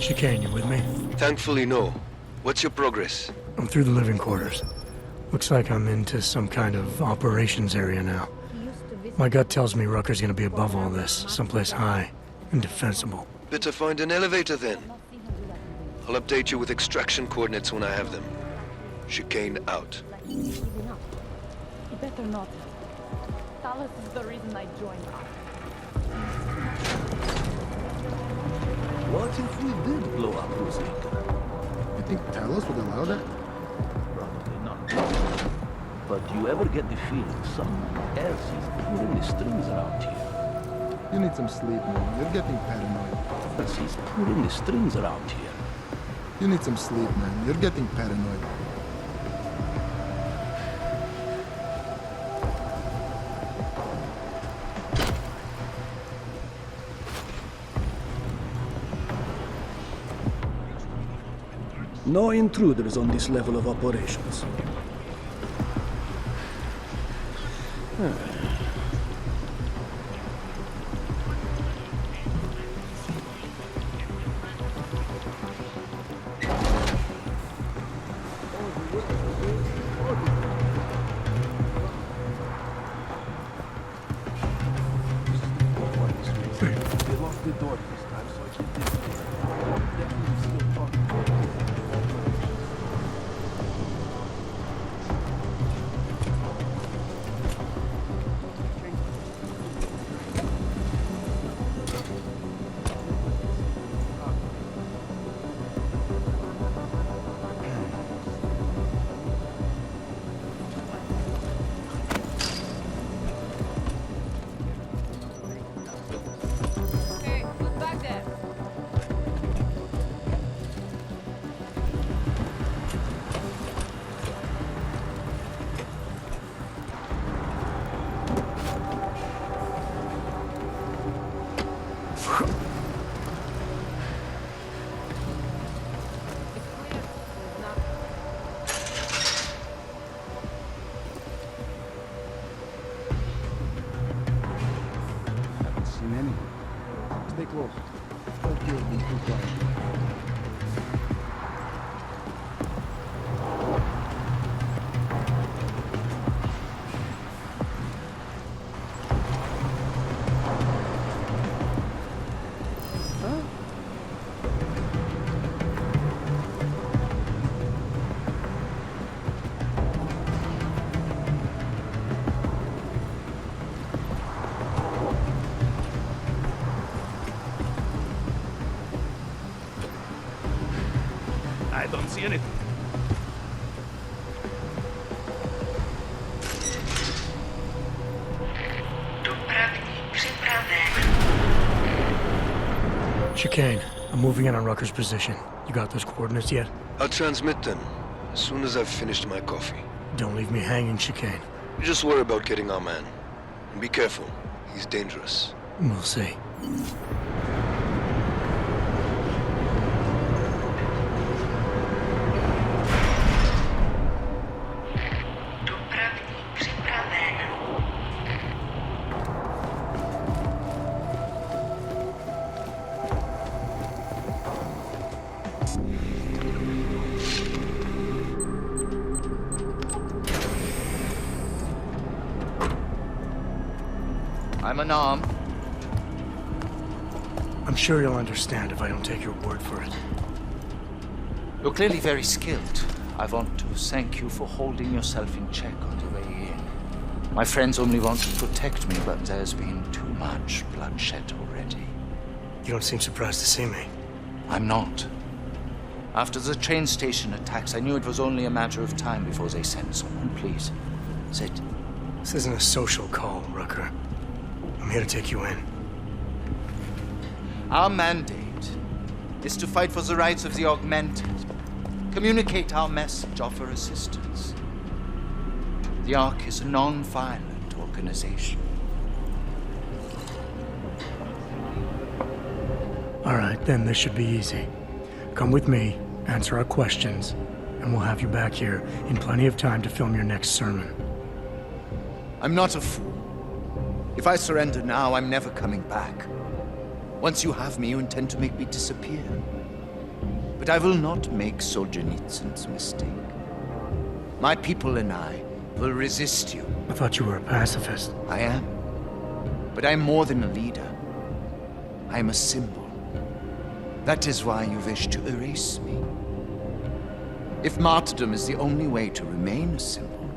Chikane, you with me? Thankfully, no. What's your progress? I'm through the living quarters. Looks like I'm into some kind of operations area now. My gut tells me Rucker's gonna be above all this, someplace high and defensible. Better find an elevator then. I'll update you with extraction coordinates when I have them. Chikane out. You better not. Talos is the reason I joined up. What if we did blow up Ruzicka? You think Talos would allow that? Probably not. But do you ever get the feeling someone else is pulling the strings around here? You need some sleep, man. You're getting paranoid. Because he's pulling the strings around here. You need some sleep, man. You're getting paranoid. No intruders on this level of operations. I don't see anything. Chikane, I'm moving in on Rucker's position. You got those coordinates yet? I'll transmit them as soon as I've finished my coffee. Don't leave me hanging, Chikane. You just worry about getting our man. And be careful. He's dangerous. We'll see. I'm unarmed. I'm sure you'll understand if I don't take your word for it. You're clearly very skilled. I want to thank you for holding yourself in check on the way in. My friends only want to protect me, but there's been too much bloodshed already. You don't seem surprised to see me. I'm not. After the train station attacks, I knew it was only a matter of time before they sent someone. Please, sit. This isn't a social call, Rucker. I'm here to take you in. Our mandate is to fight for the rights of the augmented. Communicate our message, offer assistance. The Ark is a non-violent organization. All right, then this should be easy. Come with me, answer our questions, and we'll have you back here in plenty of time to film your next sermon. I'm not a fool. If I surrender now, I'm never coming back. Once you have me, you intend to make me disappear. But I will not make Solzhenitsyn's mistake. My people and I will resist you. I thought you were a pacifist. I am. But I'm more than a leader. I am a symbol. That is why you wish to erase me. If martyrdom is the only way to remain a symbol,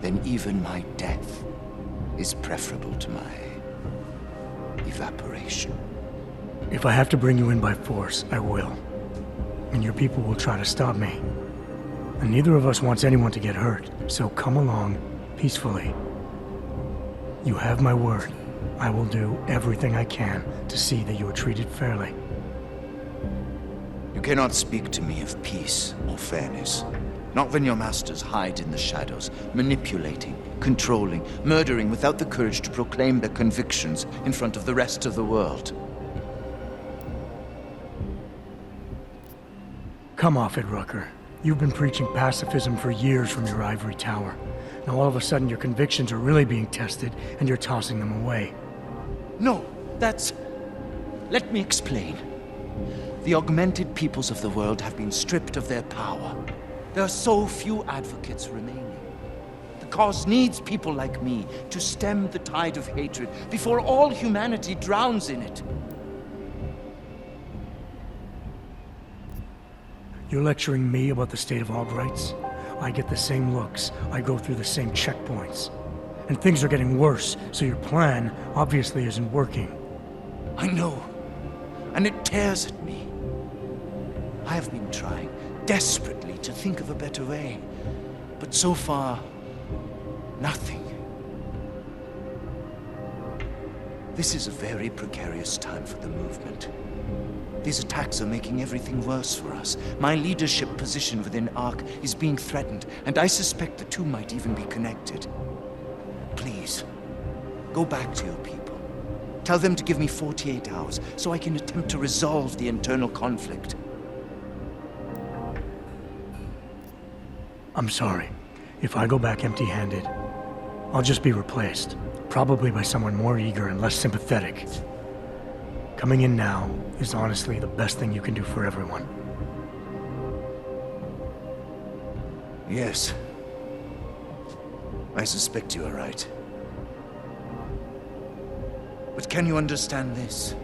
then even my death is preferable to my evaporation. If I have to bring you in by force, I will. And your people will try to stop me. And neither of us wants anyone to get hurt, so come along peacefully. You have my word. I will do everything I can to see that you are treated fairly. You cannot speak to me of peace or fairness. Not when your masters hide in the shadows, manipulating, controlling, murdering without the courage to proclaim their convictions in front of the rest of the world. Come off it, Rucker. You've been preaching pacifism for years from your ivory tower. Now all of a sudden your convictions are really being tested and you're tossing them away. No, that's... Let me explain. The augmented peoples of the world have been stripped of their power. There are so few advocates remaining. The cause needs people like me to stem the tide of hatred before all humanity drowns in it. You're lecturing me about the state of Aug rights? I get the same looks. I go through the same checkpoints. And things are getting worse, so your plan obviously isn't working. I know. And it tears at me. I have been trying desperately to think of a better way. But so far, nothing. This is a very precarious time for the movement. These attacks are making everything worse for us. My leadership position within ARC is being threatened, and I suspect the two might even be connected. Please, go back to your people. Tell them to give me 48 hours so I can attempt to resolve the internal conflict. I'm sorry. If I go back empty-handed, I'll just be replaced. Probably by someone more eager and less sympathetic. Coming in now is honestly the best thing you can do for everyone. Yes. I suspect you are right. But can you understand this?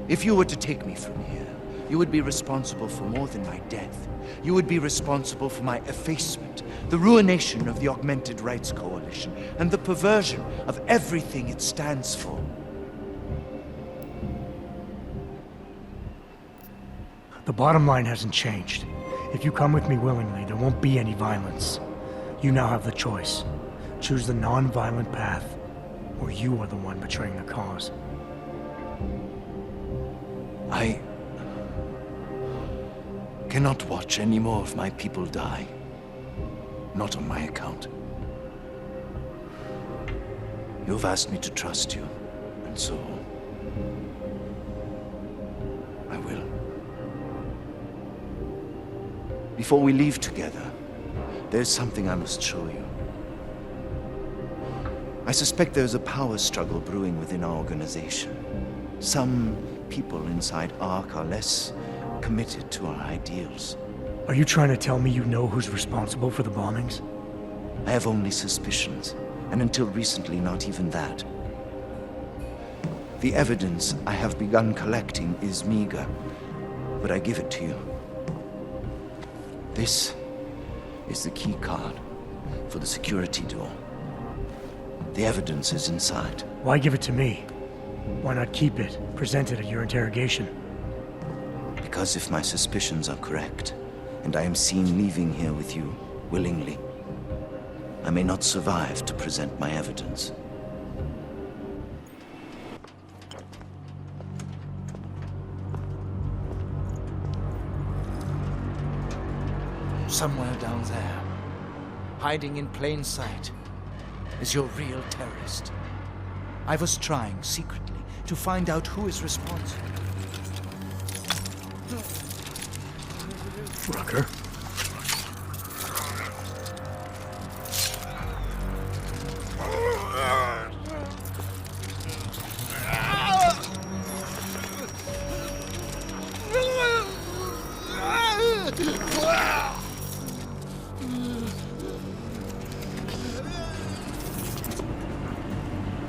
If you were to take me from here, you would be responsible for more than my death. You would be responsible for my effacement, the ruination of the Augmented Rights Coalition, and the perversion of everything it stands for. The bottom line hasn't changed. If you come with me willingly, there won't be any violence. You now have the choice. Choose the non-violent path, or you are the one betraying the cause. I cannot watch any more of my people die. Not on my account. You've asked me to trust you, and so I will. Before we leave together, there's something I must show you. I suspect there's a power struggle brewing within our organization. Some people inside ARC are less committed to our ideals. Are you trying to tell me you know who's responsible for the bombings? I have only suspicions, and until recently, not even that. The evidence I have begun collecting is meager, but I give it to you. This is the key card for the security door. The evidence is inside. Why give it to me? Why not keep it, present it at your interrogation? Because if my suspicions are correct, and I am seen leaving here with you willingly, I may not survive to present my evidence. Somewhere down there, hiding in plain sight, is your real terrorist. I was trying secretly to find out who is responsible. Rucker?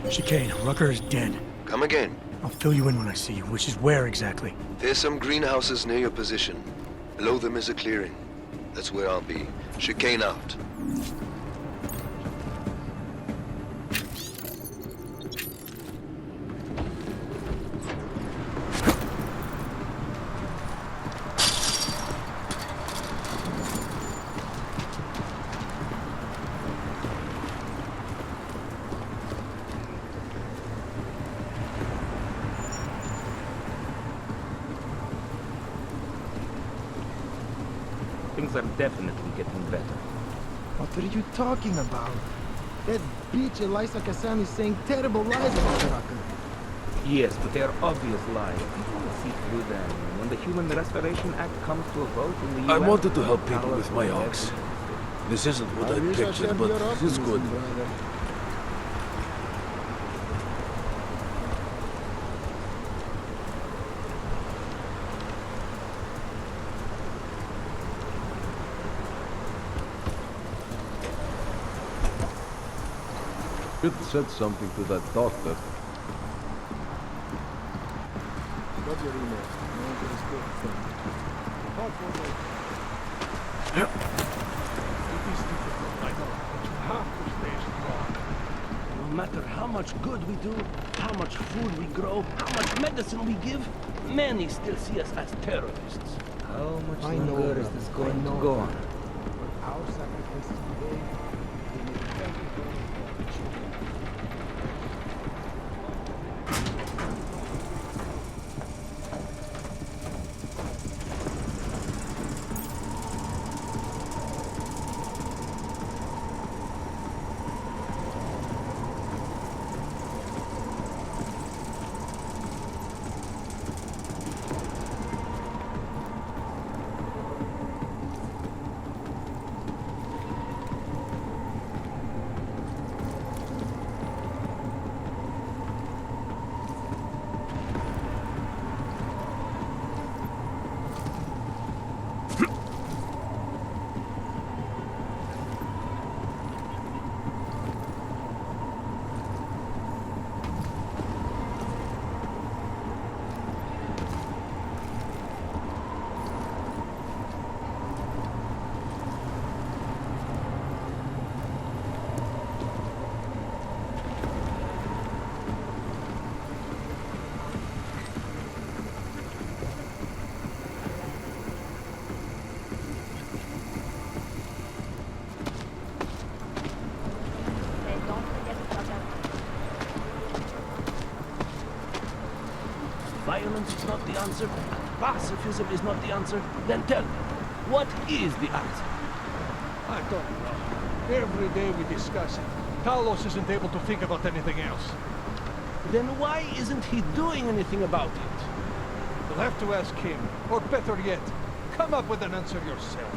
Chikane, Rucker is dead. Come again. I'll fill you in when I see you, which is where exactly? There's some greenhouses near your position. Below them is a clearing. That's where I'll be. Chikane out. Things are definitely getting better. What are you talking about? That bitch Elisa Kassan is saying terrible lies about Rucker. Yes, but they are obvious lies. People will see through them. When the Human Restoration Act comes to a vote in the UN... I wanted to help people with my Augs. This isn't what I pictured, but it's good. Should have said something to that doctor. Got your email. No matter how much good we do, how much food we grow, how much medicine we give, many still see us as terrorists. How much longer is this going to go on? Our sacrifices today, they make everything. violence is not the answer, and pacifism is not the answer, then tell me, what is the answer? I don't know. Every day we discuss it. Talos isn't able to think about anything else. Then why isn't he doing anything about it? You'll have to ask him, or better yet, come up with an answer yourself.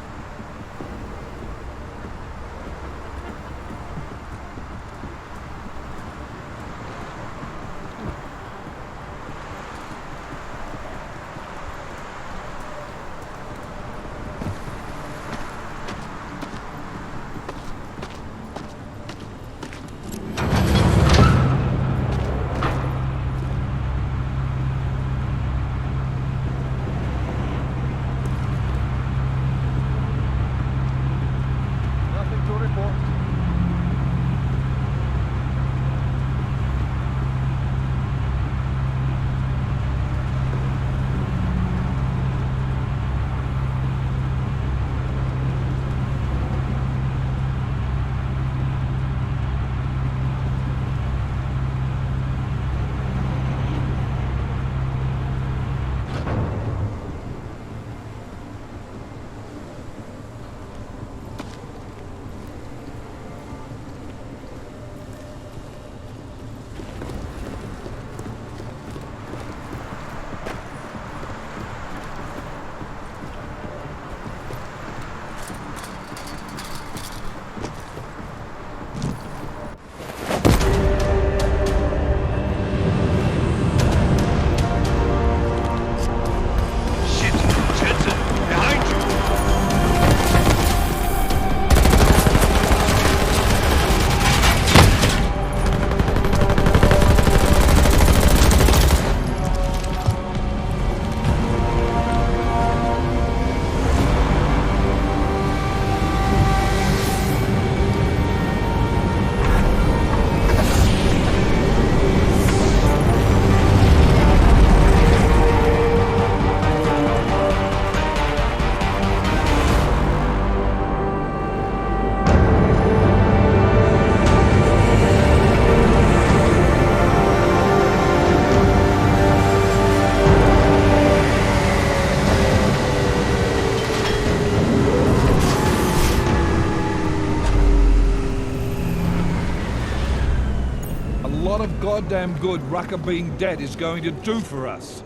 Goddamn good Rucker being dead is going to do for us.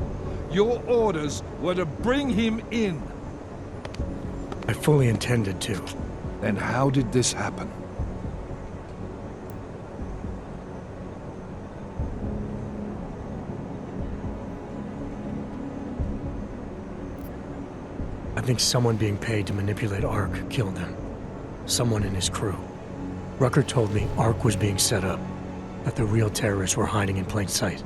Your orders were to bring him in. I fully intended to. Then how did this happen? I think someone being paid to manipulate Ark killed him. Someone in his crew. Rucker told me Ark was being set up, that the real terrorists were hiding in plain sight.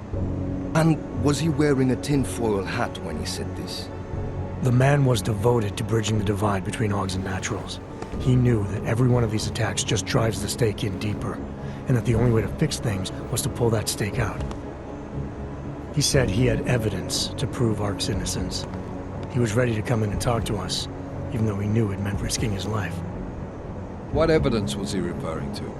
And was he wearing a tinfoil hat when he said this? The man was devoted to bridging the divide between Augs and Naturals. He knew that every one of these attacks just drives the stake in deeper, and that the only way to fix things was to pull that stake out. He said he had evidence to prove Ark's innocence. He was ready to come in and talk to us, even though he knew it meant risking his life. What evidence was he referring to?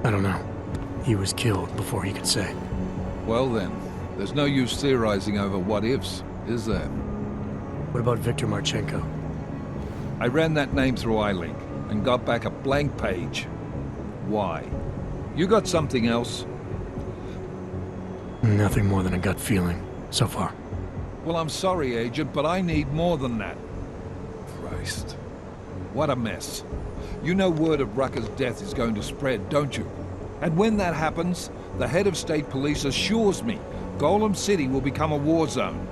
I don't know. He was killed before he could say. Well then, there's no use theorizing over what-ifs, is there? What about Viktor Marchenko? I ran that name through iLink and got back a blank page. Why? You got something else? Nothing more than a gut feeling, so far. Well, I'm sorry, Agent, but I need more than that. Christ. What a mess. You know word of Rucker's death is going to spread, don't you? And when that happens, the head of state police assures me Gollum City will become a war zone.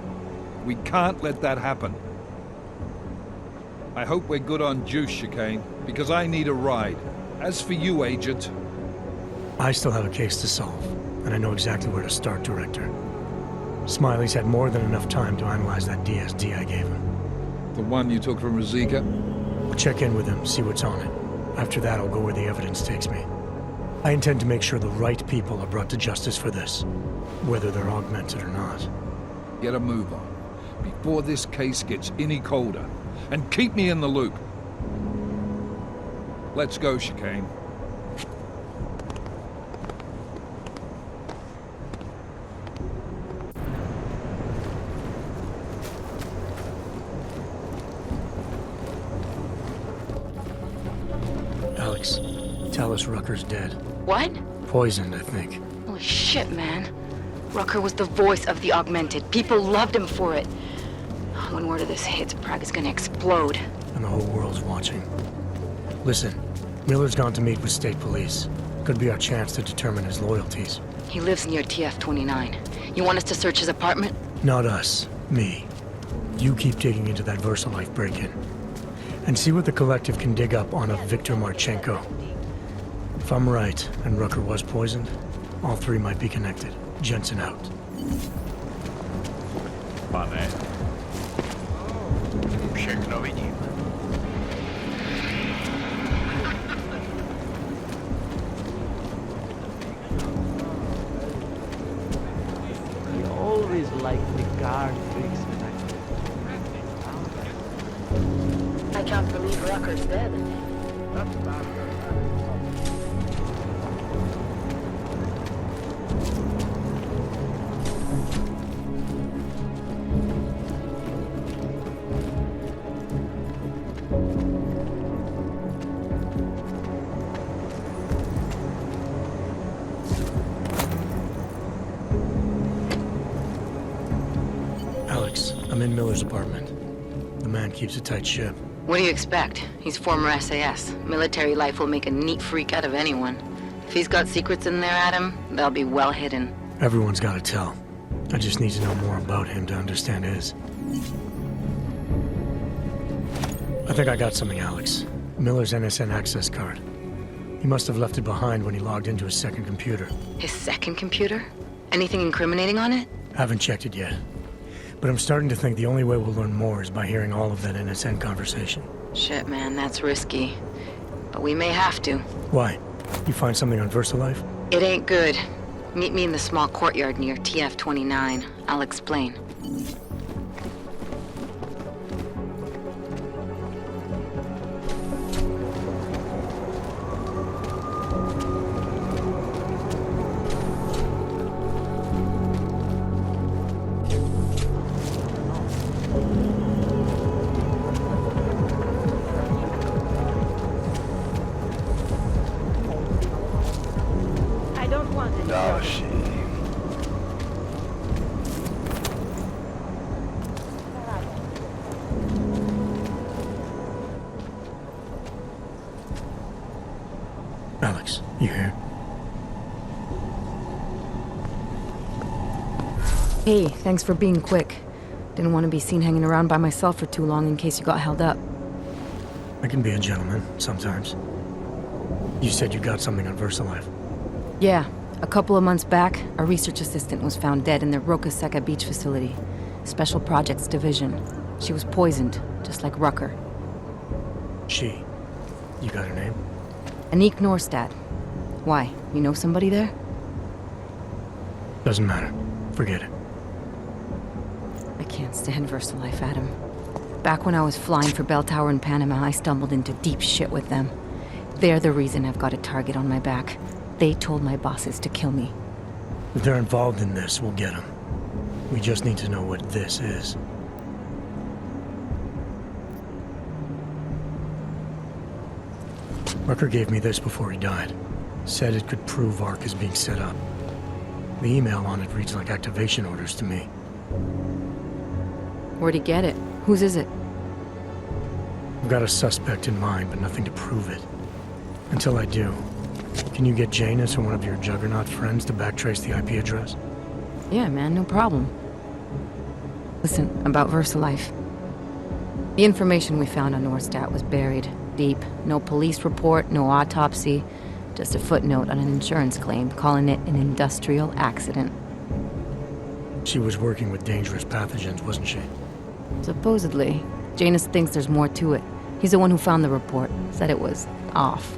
We can't let that happen. I hope we're good on juice, Chikane, because I need a ride. As for you, Agent... I still have a case to solve, and I know exactly where to start, Director. Smiley's had more than enough time to analyze that DSD I gave him. The one you took from Ruzicka? I'll check in with him, see what's on it. After that, I'll go where the evidence takes me. I intend to make sure the right people are brought to justice for this, whether they're augmented or not. Get a move on, before this case gets any colder. And keep me in the loop. Let's go, Chikane. Alex, tell us Rucker's dead. What? Poisoned, I think. Holy shit, man. Rucker was the voice of the Augmented. People loved him for it. When word of this hits, Prague is gonna explode. And the whole world's watching. Listen, Miller's gone to meet with state police. Could be our chance to determine his loyalties. He lives near TF-29. You want us to search his apartment? Not us. Me. You keep digging into that VersaLife break-in. And see what the Collective can dig up on a Viktor Marchenko. If I'm right, and Rucker was poisoned, all three might be connected. Jensen out. Pane. Všechno vidím. He always liked the guard freaks. I can't believe Rucker's dead. Alex, I'm in Miller's apartment. The man keeps a tight ship. What do you expect? He's former SAS. Military life will make a neat freak out of anyone. If he's got secrets in there, Adam, they'll be well hidden. Everyone's got to tell. I just need to know more about him to understand his. I think I got something, Alex. Miller's NSN access card. He must have left it behind when he logged into his second computer. His second computer? Anything incriminating on it? Haven't checked it yet. But I'm starting to think the only way we'll learn more is by hearing all of that NSN conversation. Shit, man, that's risky. But we may have to. Why? You find something on VersaLife? It ain't good. Meet me in the small courtyard near TF-29. I'll explain. Oh, shit. Alex, you here? Hey, thanks for being quick. Didn't want to be seen hanging around by myself for too long in case you got held up. I can be a gentleman, sometimes. You said you got something on VersaLife. Yeah, a couple of months back, a research assistant was found dead in the Ruzicka beach facility. Special Projects Division. She was poisoned, just like Rucker. She? You got her name? Anik Norstad. Why? You know somebody there? Doesn't matter. Forget it. I can't stand VersaLife, Adam. Back when I was flying for Belltower in Panama, I stumbled into deep shit with them. They're the reason I've got a target on my back. They told my bosses to kill me. If they're involved in this, we'll get them. We just need to know what this is. Rucker gave me this before he died. Said it could prove ARC is being set up. The email on it reads like activation orders to me. Where'd he get it? Whose is it? I've got a suspect in mind, but nothing to prove it. Until I do, can you get Janus or one of your Juggernaut friends to backtrace the IP address? Yeah, man, no problem. Listen, about VersaLife. The information we found on Norstad was buried deep. No police report, no autopsy. Just a footnote on an insurance claim, calling it an industrial accident. She was working with dangerous pathogens, wasn't she? Supposedly. Janus thinks there's more to it. He's the one who found the report. Said it was off.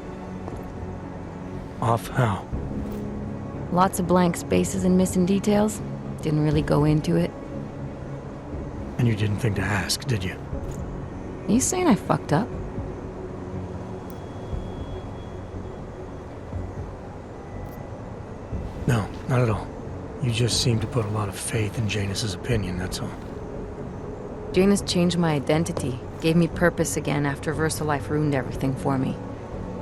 Off how? Lots of blank spaces and missing details. Didn't really go into it. And you didn't think to ask, did you? Are you saying I fucked up? No, not at all. You just seem to put a lot of faith in Janus's opinion, that's all. Janus changed my identity, gave me purpose again after VersaLife ruined everything for me.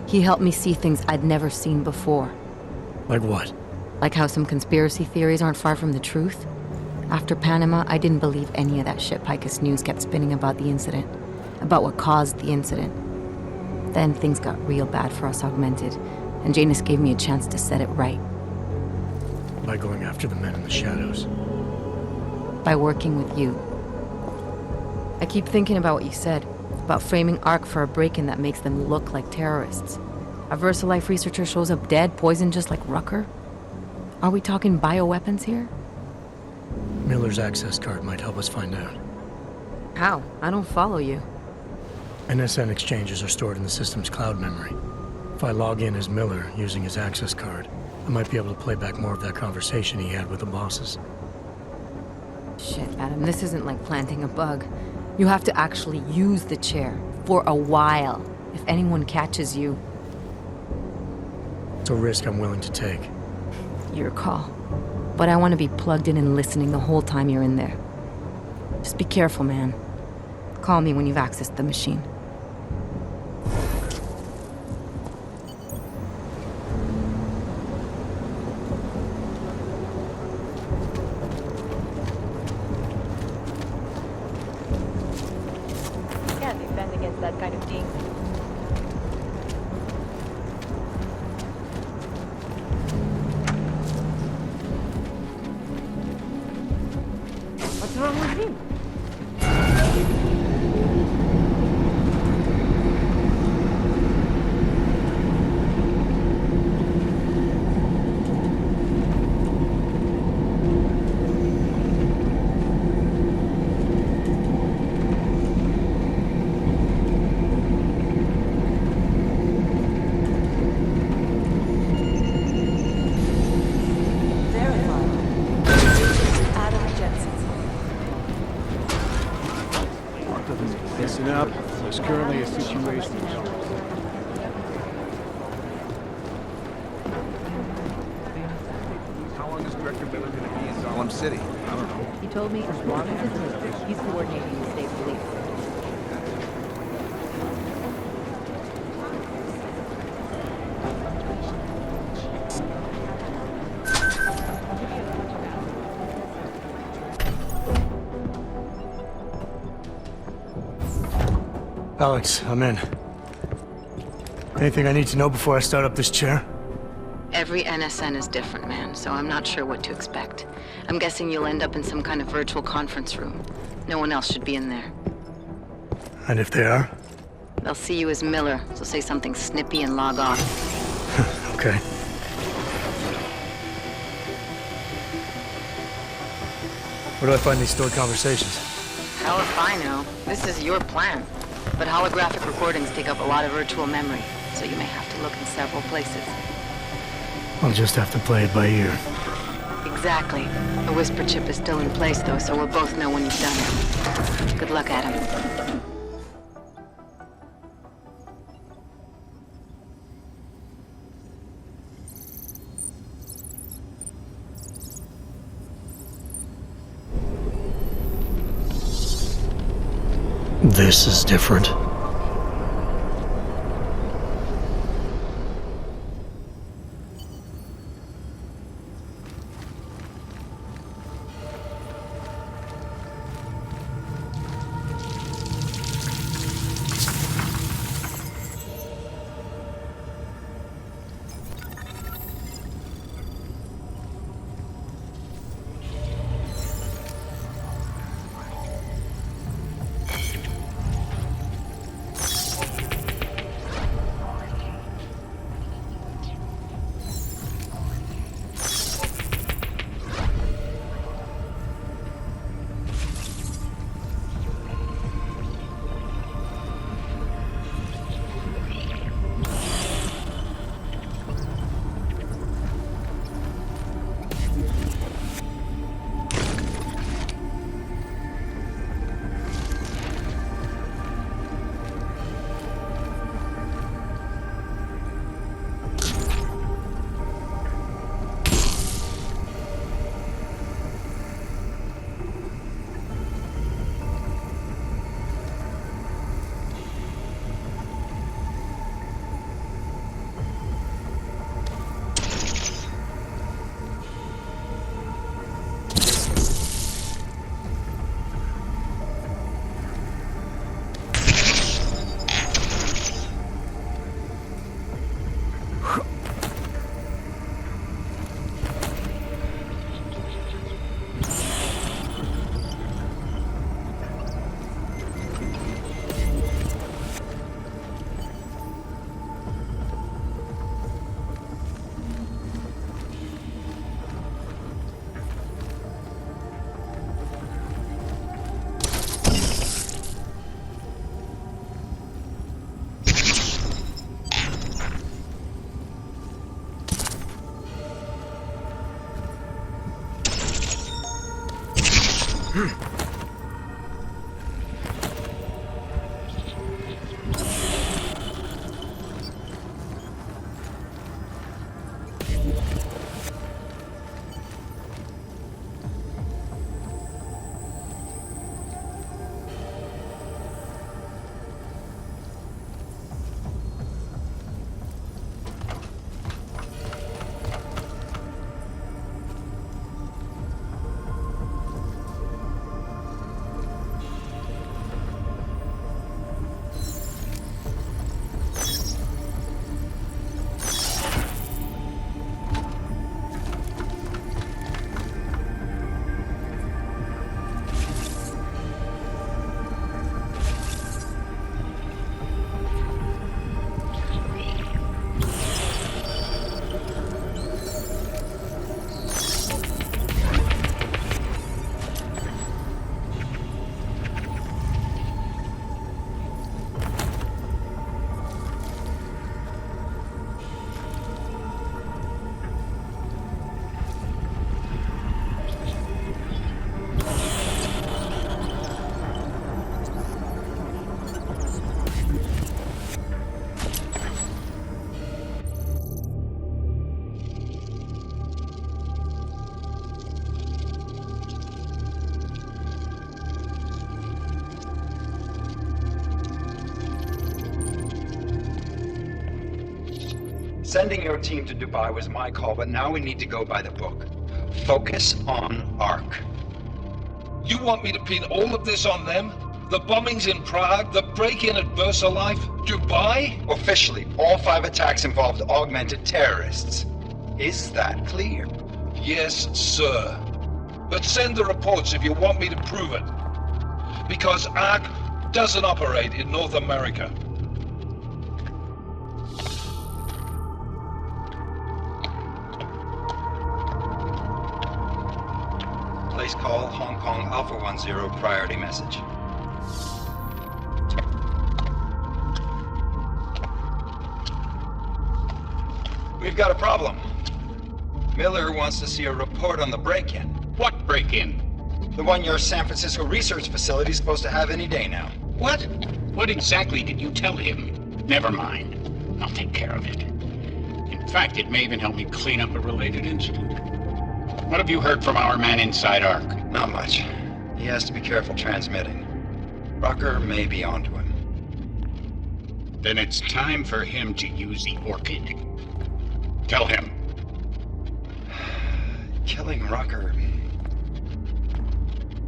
He helped me see things I'd never seen before. Like what? Like how some conspiracy theories aren't far from the truth. After Panama, I didn't believe any of that shit Picus News kept spinning about the incident. About what caused the incident. Then things got real bad for us Augmented, and Janus gave me a chance to set it right. By going after the men in the shadows. By working with you. I keep thinking about what you said, about framing ARC for a break-in that makes them look like terrorists. A VersaLife researcher shows up dead, poisoned just like Rucker? Are we talking bioweapons here? Miller's access card might help us find out. How? I don't follow you. NSN exchanges are stored in the system's cloud memory. If I log in as Miller using his access card, I might be able to play back more of that conversation he had with the bosses. Shit, Adam, this isn't like planting a bug. You have to actually use the chair, for a while, if anyone catches you. It's a risk I'm willing to take. Your call. But I want to be plugged in and listening the whole time you're in there. Just be careful, man. Call me when you've accessed the machine. Can't defend against that kind of thing. What's wrong with him? Listen up. There's currently a situation. How long is Director Miller going to be in Gollum City? I don't know. He told me as long as it's listed, he's coordinating the state police. Alex, I'm in. Anything I need to know before I start up this chair? Every NSN is different, man, so I'm not sure what to expect. I'm guessing you'll end up in some kind of virtual conference room. No one else should be in there. And if they are? They'll see you as Miller, so say something snippy and log off. Okay. Where do I find these stored conversations? Hell if I know. This is your plan. But holographic recordings take up a lot of virtual memory, so you may have to look in several places. I'll just have to play it by ear. Exactly. The whisper chip is still in place, though, so we'll both know when you've done it. Good luck, Adam. This is different. Sending your team to Dubai was my call, but now we need to go by the book. Focus on ARC. You want me to pin all of this on them? The bombings in Prague, the break-in at VersaLife, Dubai? Officially, all 5 attacks involved augmented terrorists. Is that clear? Yes, sir. But send the reports if you want me to prove it. Because ARC doesn't operate in North America. Place call, Hong Kong Alpha 10, priority message. We've got a problem. Miller wants to see a report on the break-in. What break-in? The one your San Francisco research facility is supposed to have any day now. What? What exactly did you tell him? Never mind. I'll take care of it. In fact, it may even help me clean up a related incident. What have you heard from our man inside ARC? Not much. He has to be careful transmitting. Rucker may be onto him. Then it's time for him to use the Orchid. Tell him. Killing Rucker...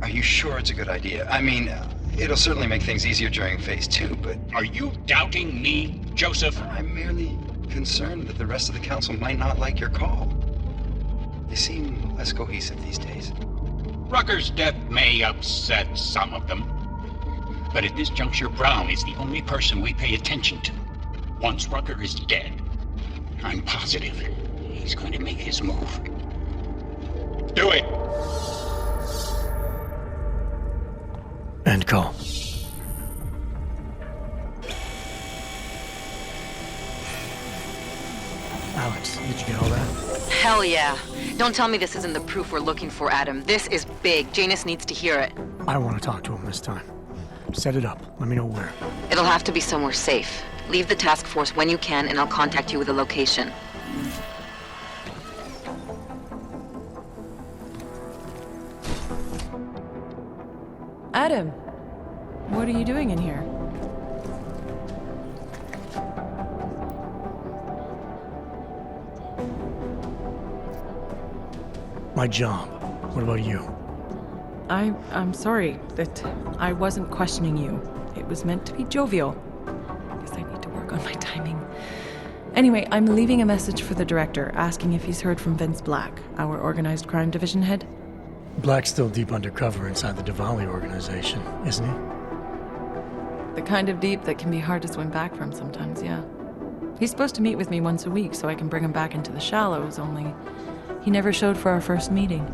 Are you sure it's a good idea? I mean, it'll certainly make things easier during Phase 2, but... Are you doubting me, Joseph? I'm merely concerned that the rest of the Council might not like your call. They seem less cohesive these days. Rucker's death may upset some of them. But at this juncture, Brown is the only person we pay attention to. Once Rucker is dead, I'm positive he's going to make his move. Do it! End call. Alex, did you get all that? Hell yeah. Don't tell me this isn't the proof we're looking for, Adam. This is big. Janus needs to hear it. I want to talk to him this time. Set it up. Let me know where. It'll have to be somewhere safe. Leave the task force when you can, and I'll contact you with a location. Adam, what are you doing in here? My job. What about you? I'm sorry that I wasn't questioning you. It was meant to be jovial. Guess I need to work on my timing. Anyway, I'm leaving a message for the director, asking if he's heard from Vince Black, our organized crime division head. Black's still deep undercover inside the Diwali organization, isn't he? The kind of deep that can be hard to swim back from sometimes, yeah. He's supposed to meet with me once a week so I can bring him back into the shallows, only he never showed for our first meeting.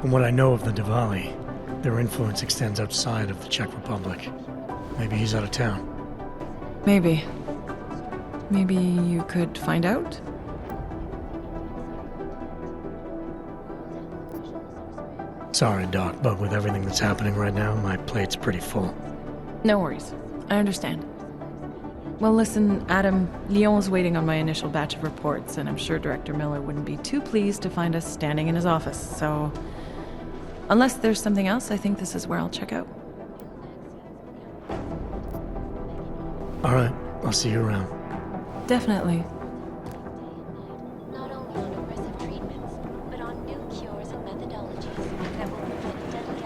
From what I know of the Diwali, their influence extends outside of the Czech Republic. Maybe he's out of town. Maybe. Maybe you could find out? Sorry, Doc, but with everything that's happening right now, my plate's pretty full. No worries. I understand. Well, listen, Adam, Lyon's waiting on my initial batch of reports, and I'm sure Director Miller wouldn't be too pleased to find us standing in his office, so... Unless there's something else, I think this is where I'll check out. All right, I'll see you around. Definitely. Not only on aggressive treatments, but on new cures and methodologies that will prevent deadly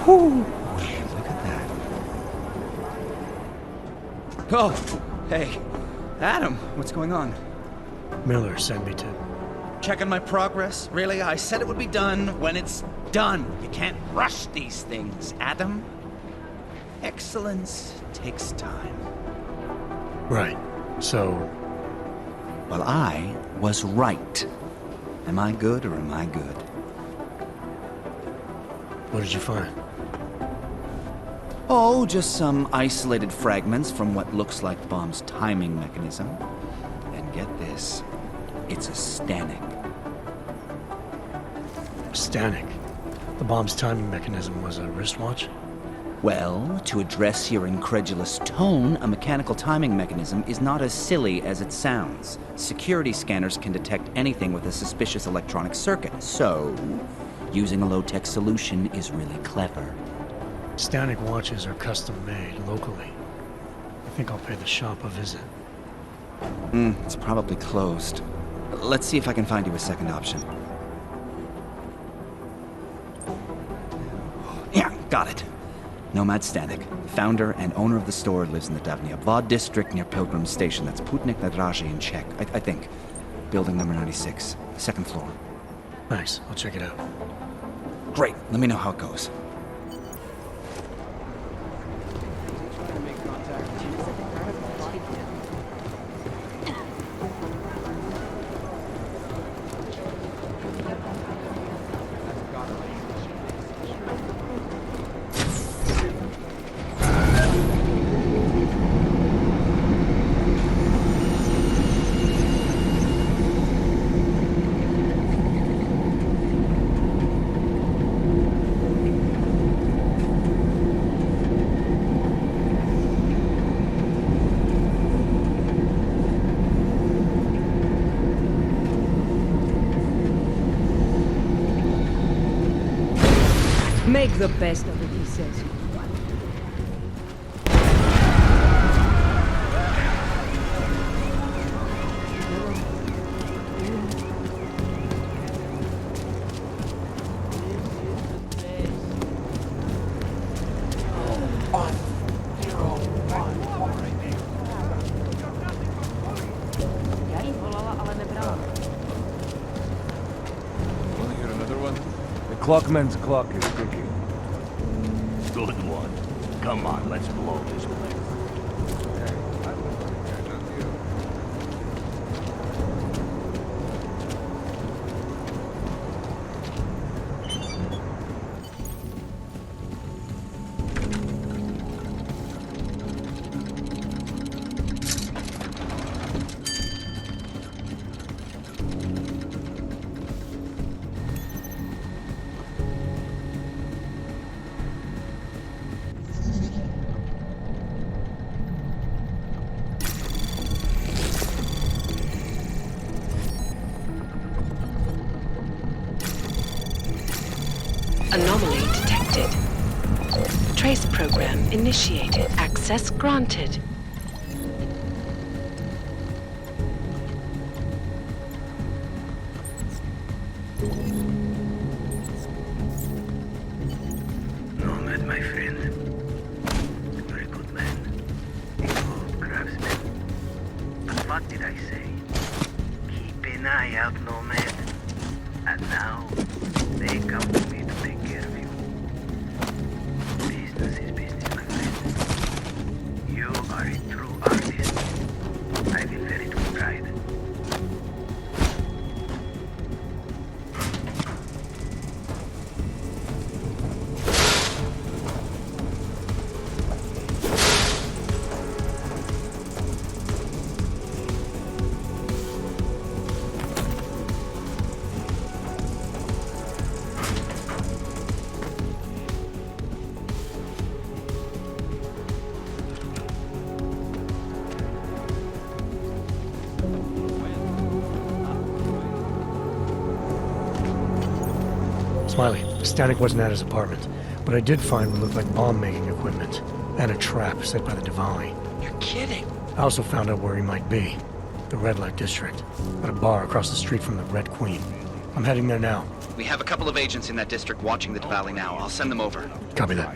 Whew. Look at that. Oh, hey. Adam, what's going on? Miller sent me to... Checking my progress? Really? I said it would be done when it's done. You can't rush these things, Adam. Excellence takes time. Right. So... Well, I was right. Am I good or am I good? What did you find? Oh, just some isolated fragments from what looks like bomb's timing mechanism. And get this, it's a Stanek. Stanek? The bomb's timing mechanism was a wristwatch? Well, to address your incredulous tone, a mechanical timing mechanism is not as silly as it sounds. Security scanners can detect anything with a suspicious electronic circuit, so using a low-tech solution is really clever. Stanek watches are custom-made locally. I think I'll pay the shop a visit. It's probably closed. Let's see if I can find you a second option. Yeah, got it. Nomad Stanek, founder and owner of the store, lives in the Davnia Vod district near Pilgrim Station. That's Putnik Nadraji in Czech, I think. Building number 96, second floor. Nice, I'll check it out. Great, let me know how it goes. Make the best of it, he says. Want to hear another one? The clockman's clock is ticking. Good one. Come on, let's blow this place. Anomaly detected. Trace program initiated. Access granted. Nomad, my friend. You're a good man. Oh, craftsman. But what did I say? Keep an eye out, Nomad. And now, they come to me to take care of you. Business is business, my friend. You are a true Smiley, Stanek wasn't at his apartment, but I did find what looked like bomb-making equipment, and a trap set by the Diwali. You're kidding. I also found out where he might be. The Red Light District, at a bar across the street from the Red Queen. I'm heading there now. We have a couple of agents in that district watching the Diwali now. I'll send them over. Copy that.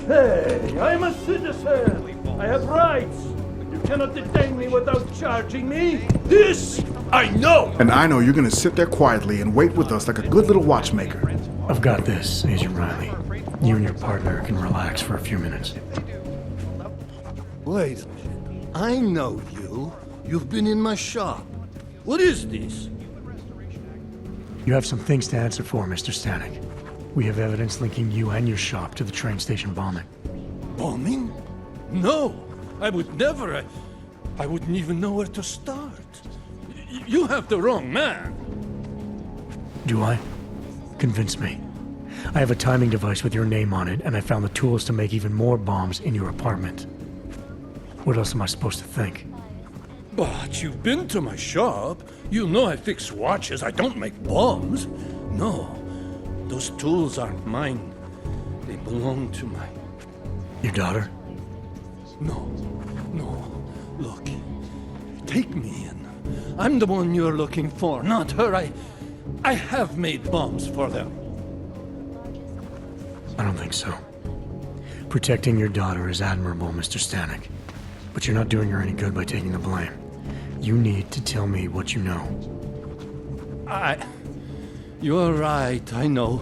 Hey, I'm a citizen. I have rights. You cannot detain me without charging me. This I know. And I know you're gonna sit there quietly and wait with us like a good little watchmaker. I've got this, Agent Riley. You and your partner can relax for a few minutes. Wait, I know you. You've been in my shop. What is this? You have some things to answer for, Mr. Stanek. We have evidence linking you and your shop to the train station bombing. Bombing? No, I would never. I wouldn't even know where to start. You have the wrong man. Do I? Convince me. I have a timing device with your name on it, and I found the tools to make even more bombs in your apartment. What else am I supposed to think? But you've been to my shop. You know I fix watches. I don't make bombs. No, those tools aren't mine. They belong to my... Your daughter? No. Look, take me in. I'm the one you're looking for, not her. I have made bombs for them. I don't think so. Protecting your daughter is admirable, Mr. Stanek. But you're not doing her any good by taking the blame. You need to tell me what you know. You're right, I know.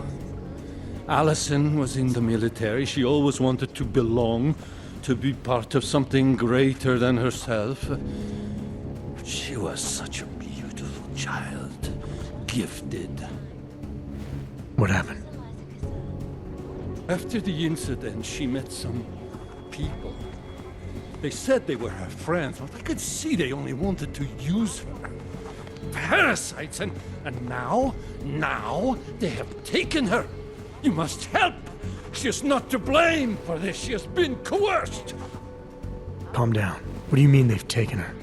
Allison was in the military. She always wanted to belong, to be part of something greater than herself. She was such a beautiful child. Gifted. What happened? After the incident, she met some people. They said they were her friends, but I could see they only wanted to use her. Parasites, and now they have taken her. You must help. She is not to blame for this. She has been coerced. Calm down. What do you mean they've taken her?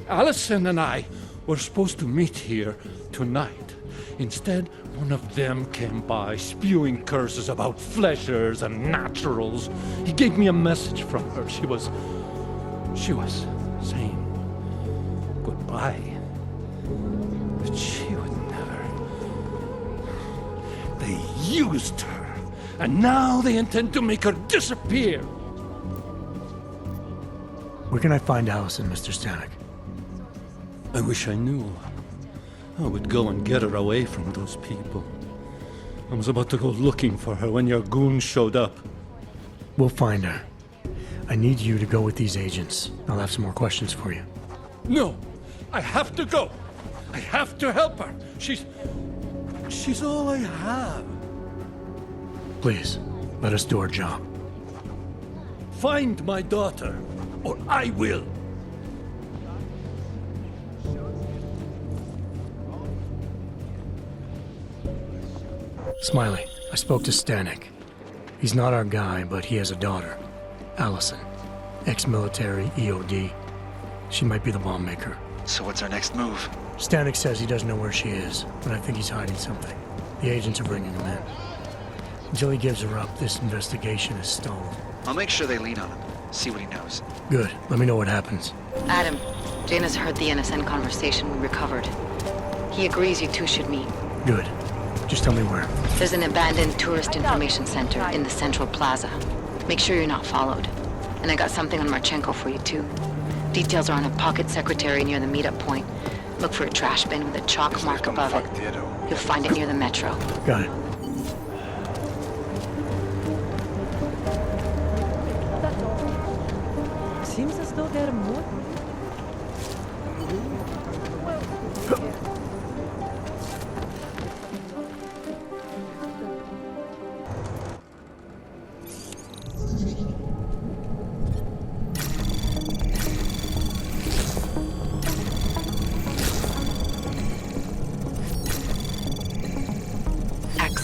Allison and I were supposed to meet here tonight. Instead, one of them came by, spewing curses about fleshers and naturals. He gave me a message from her. She was saying goodbye. But she would never. They used her, and now they intend to make her disappear. Where can I find Allison, Mr. Stanek? I wish I knew. I would go and get her away from those people. I was about to go looking for her when your goons showed up. We'll find her. I need you to go with these agents. I'll have some more questions for you. No! I have to go! I have to help her! She's all I have. Please, let us do our job. Find my daughter, or I will! Smiley, I spoke to Stanek. He's not our guy, but he has a daughter, Allison. Ex-military, EOD. She might be the bomb maker. So what's our next move? Stanek says he doesn't know where she is, but I think he's hiding something. The agents are bringing him in. Until he gives her up, this investigation is stalled. I'll make sure they lean on him. See what he knows. Good. Let me know what happens. Adam, Janus heard the NSN conversation we recovered. He agrees you two should meet. Good. Just tell me where. There's an abandoned tourist information center in the central plaza. Make sure you're not followed. And I got something on Marchenko for you, too. Details are on a pocket secretary near the meetup point. Look for a trash bin with a chalk mark above it. You'll find it near the metro. Got it. Seems as though there are more.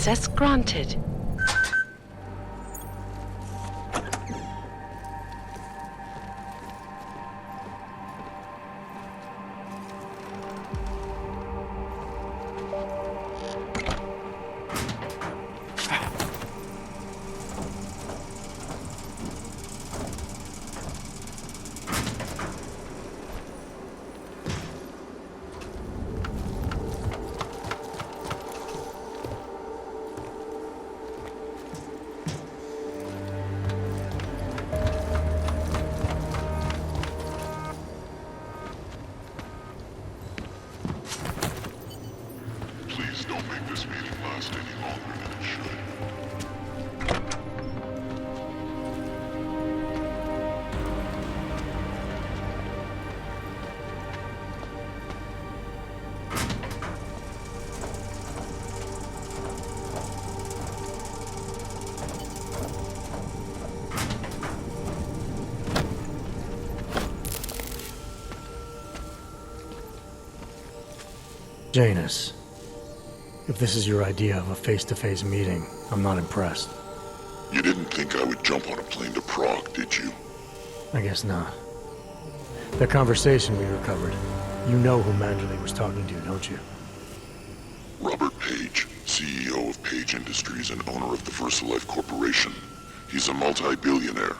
Access granted. Please don't make this meeting last any longer than it should. Janus, if this is your idea of a face-to-face meeting, I'm not impressed. You didn't think I would jump on a plane to Prague, did you? I guess not. The conversation we recovered, you know who Manderley was talking to, don't you? Robert Page, CEO of Page Industries and owner of the VersaLife Corporation. He's a multi-billionaire.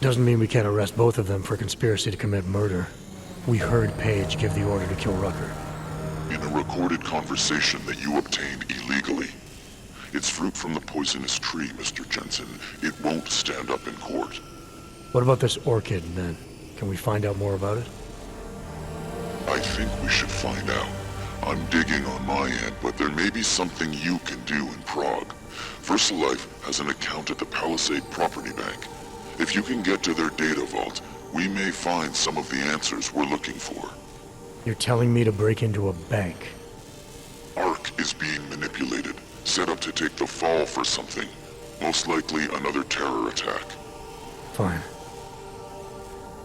Doesn't mean we can't arrest both of them for conspiracy to commit murder. We heard Page give the order to kill Rucker. In a recorded conversation that you obtained illegally. It's fruit from the poisonous tree, Mr. Jensen. It won't stand up in court. What about this Orchid, then? Can we find out more about it? I think we should find out. I'm digging on my end, but there may be something you can do in Prague. VersaLife has an account at the Palisade Property Bank. If you can get to their data vault, we may find some of the answers we're looking for. You're telling me to break into a bank? ARC is being manipulated, set up to take the fall for something. Most likely another terror attack. Fine.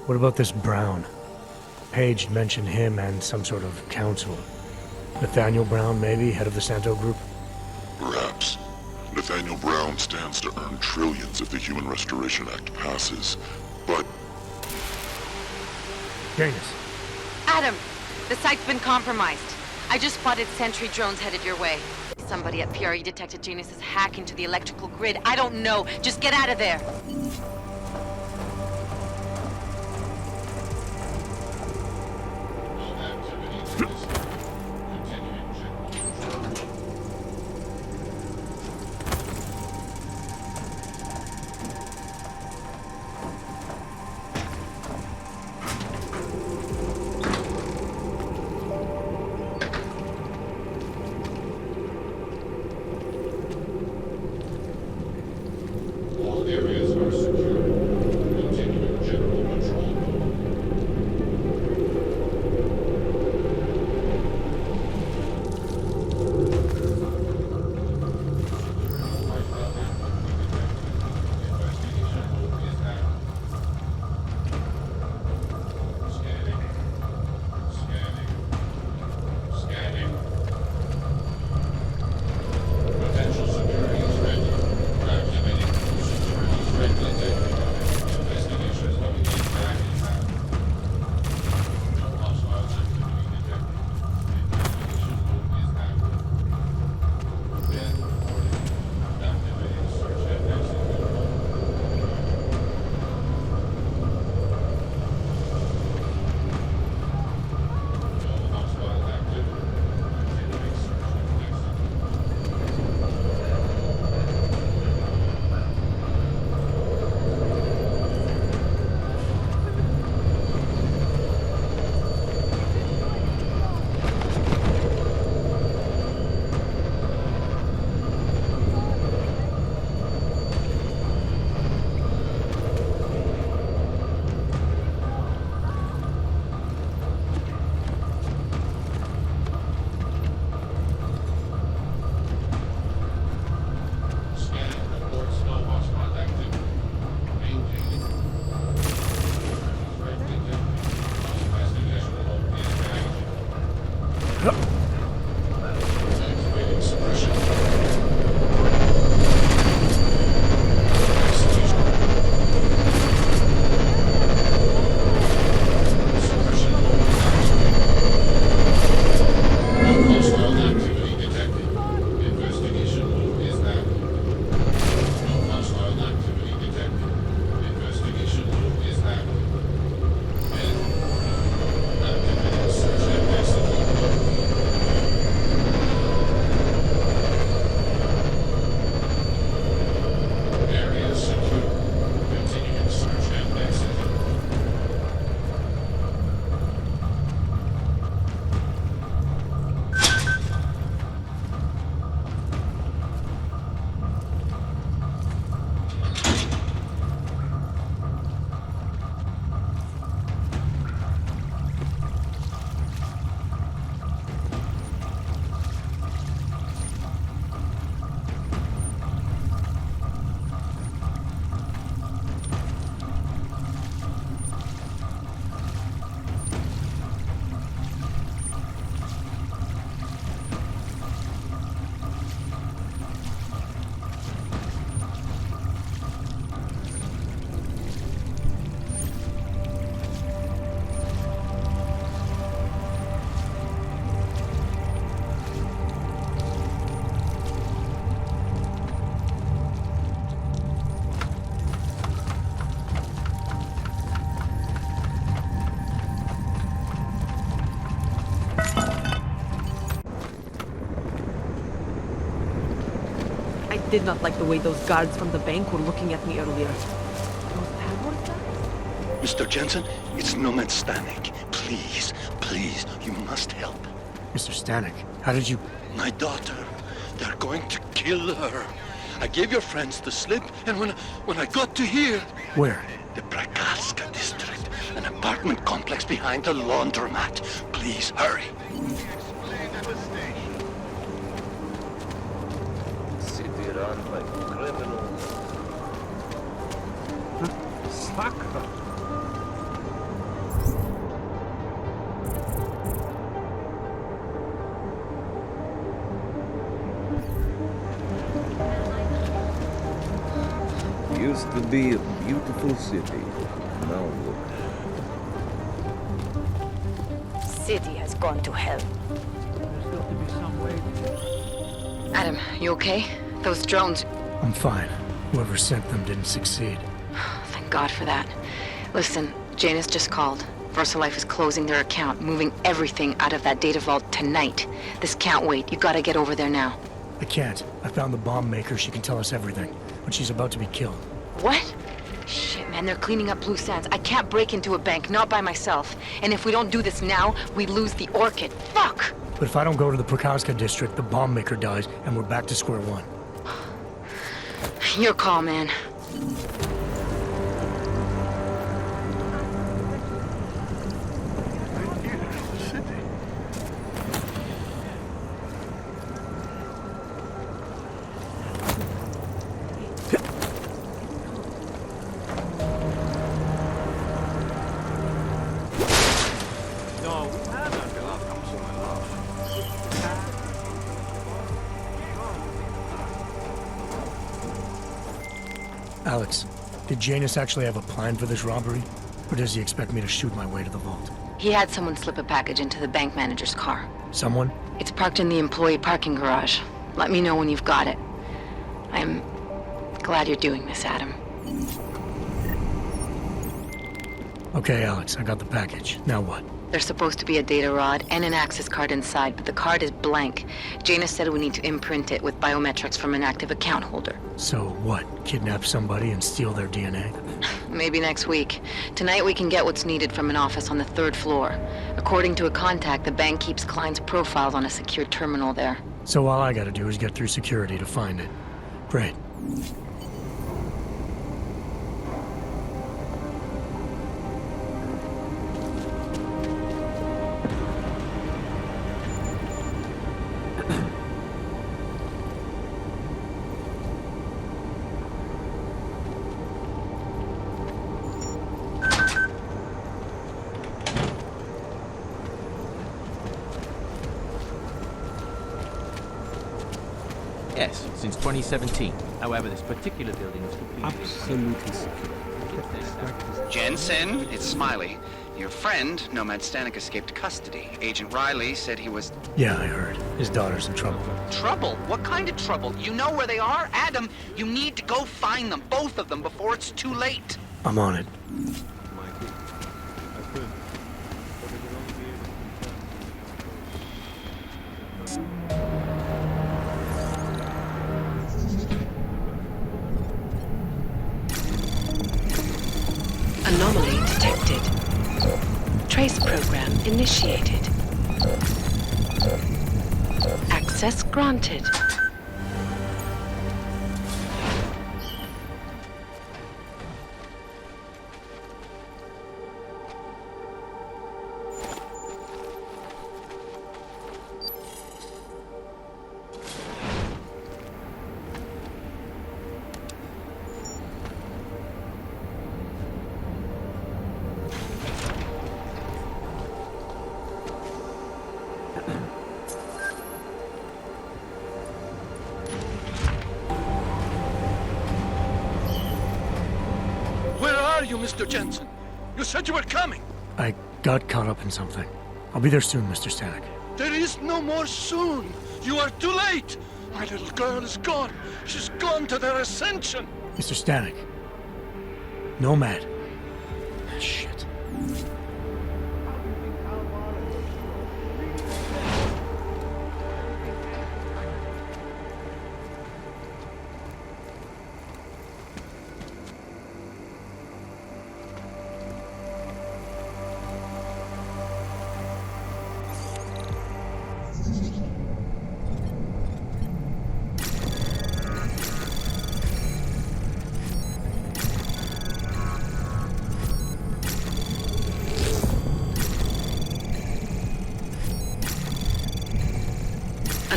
What about this Brown? Page mentioned him and some sort of council. Nathaniel Brown, maybe, head of the Santo Group? Perhaps. Nathaniel Brown stands to earn trillions if the Human Restoration Act passes, but... Janus. Adam! The site's been compromised. I just spotted sentry drones headed your way. Somebody at PRE detected Janus's hack into the electrical grid. I don't know. Just get out of there. All areas are secure. did not like the way those guards from the bank were looking at me earlier. Mr. Jensen, it's Nomad Stanek. Please, please, you must help. Mr. Stanek, how did you... My daughter, they're going to kill her. I gave your friends the slip, and when I got to here... Where? The Prague district, an apartment complex behind the laundromat. Please, hurry. City run by criminals. Sucker. Used to be a beautiful city. Now look. City has gone to hell. Adam, you okay? Those drones... I'm fine. Whoever sent them didn't succeed. Thank God for that. Listen, Janus just called. VersaLife is closing their account, moving everything out of that data vault tonight. This can't wait. You gotta get over there now. I can't. I found the bomb maker. She can tell us everything. But she's about to be killed. What? Shit, man, they're cleaning up loose ends. I can't break into a bank, not by myself. And if we don't do this now, we lose the Orchid. Fuck! But if I don't go to the Prague district, the bomb maker dies, and we're back to square one. Your call, man. Alex, did Janus actually have a plan for this robbery? Or does he expect me to shoot my way to the vault? He had someone slip a package into the bank manager's car. Someone? It's parked in the employee parking garage. Let me know when you've got it. I'm glad you're doing this, Adam. Okay, Alex, I got the package. Now what? There's supposed to be a data rod and an access card inside, but the card is blank. Janus said we need to imprint it with biometrics from an active account holder. So what? Kidnap somebody and steal their DNA? Maybe next week. Tonight we can get what's needed from an office on the 3rd floor. According to a contact, the bank keeps clients' profiles on a secure terminal there. So all I gotta do is get through security to find it. Great. Yes, since 2017. However, this particular building is completely... Absolutely secure. Jensen, it's Smiley. Your friend, Nomad Stanek, escaped custody. Agent Riley said he was... Yeah, I heard. His daughter's in trouble. Trouble? What kind of trouble? You know where they are? Adam, you need to go find them, both of them, before it's too late. I'm on it. Anomaly detected. Trace program initiated. Access granted. Mr. Jensen. You said you were coming. I got caught up in something. I'll be there soon, Mr. Stanek. There is no more soon. You are too late. My little girl is gone. She's gone to their ascension. Mr. Stanek. Nomad. Shit.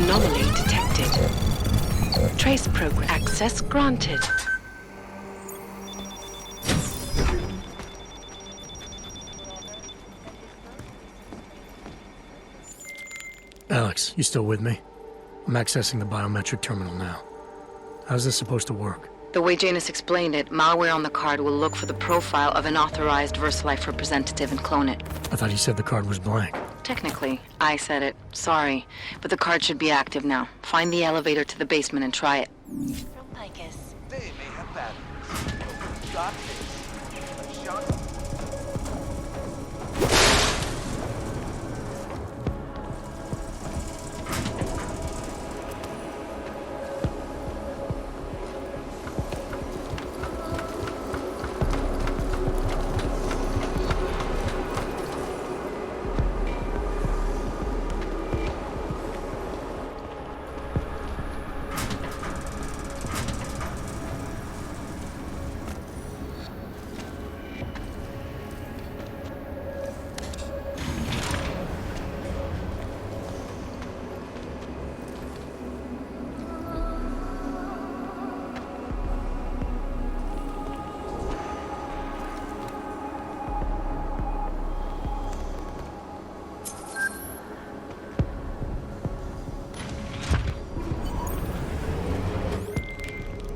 Anomaly detected. Trace program access granted. Alex, you still with me? I'm accessing the biometric terminal now. How's this supposed to work? The way Janus explained it, malware on the card will look for the profile of an authorized VersaLife representative and clone it. I thought you said the card was blank. Technically, I said it. Sorry. But the card should be active now. Find the elevator to the basement and try it. From Picus. They may have batteries, but we've got this. A shot.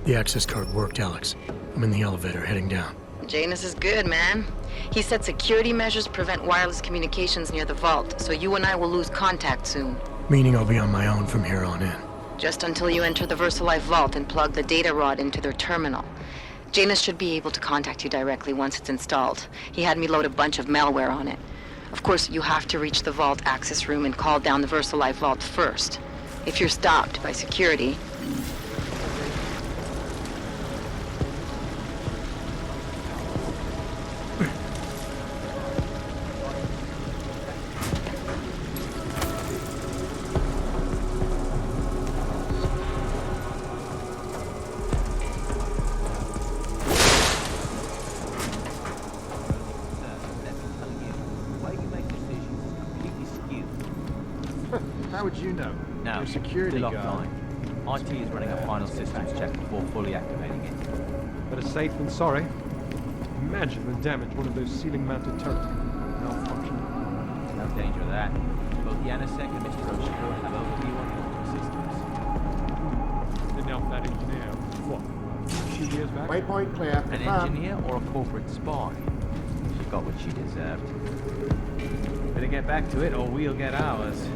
The access card worked, Alex. I'm in the elevator, heading down. Janus is good, man. He said security measures prevent wireless communications near the vault, so you and I will lose contact soon. Meaning I'll be on my own from here on in. Just until you enter the VersaLife vault and plug the data rod into their terminal. Janus should be able to contact you directly once it's installed. He had me load a bunch of malware on it. Of course, you have to reach the vault access room and call down the VersaLife vault first. If you're stopped by security... How would you know? No, You're a security still guard. offline. IT is running a final systems check before fully activating it. Better safe than sorry. Imagine the damage one of those ceiling-mounted turrets malfunction. No danger of that. Both Janusek and Mr. Ruzicka have overview on the systems. Didn't help that engineer. What? A few years back? Waypoint clear. An engineer or a corporate spy? She got what she deserved. Better get back to it or we'll get ours.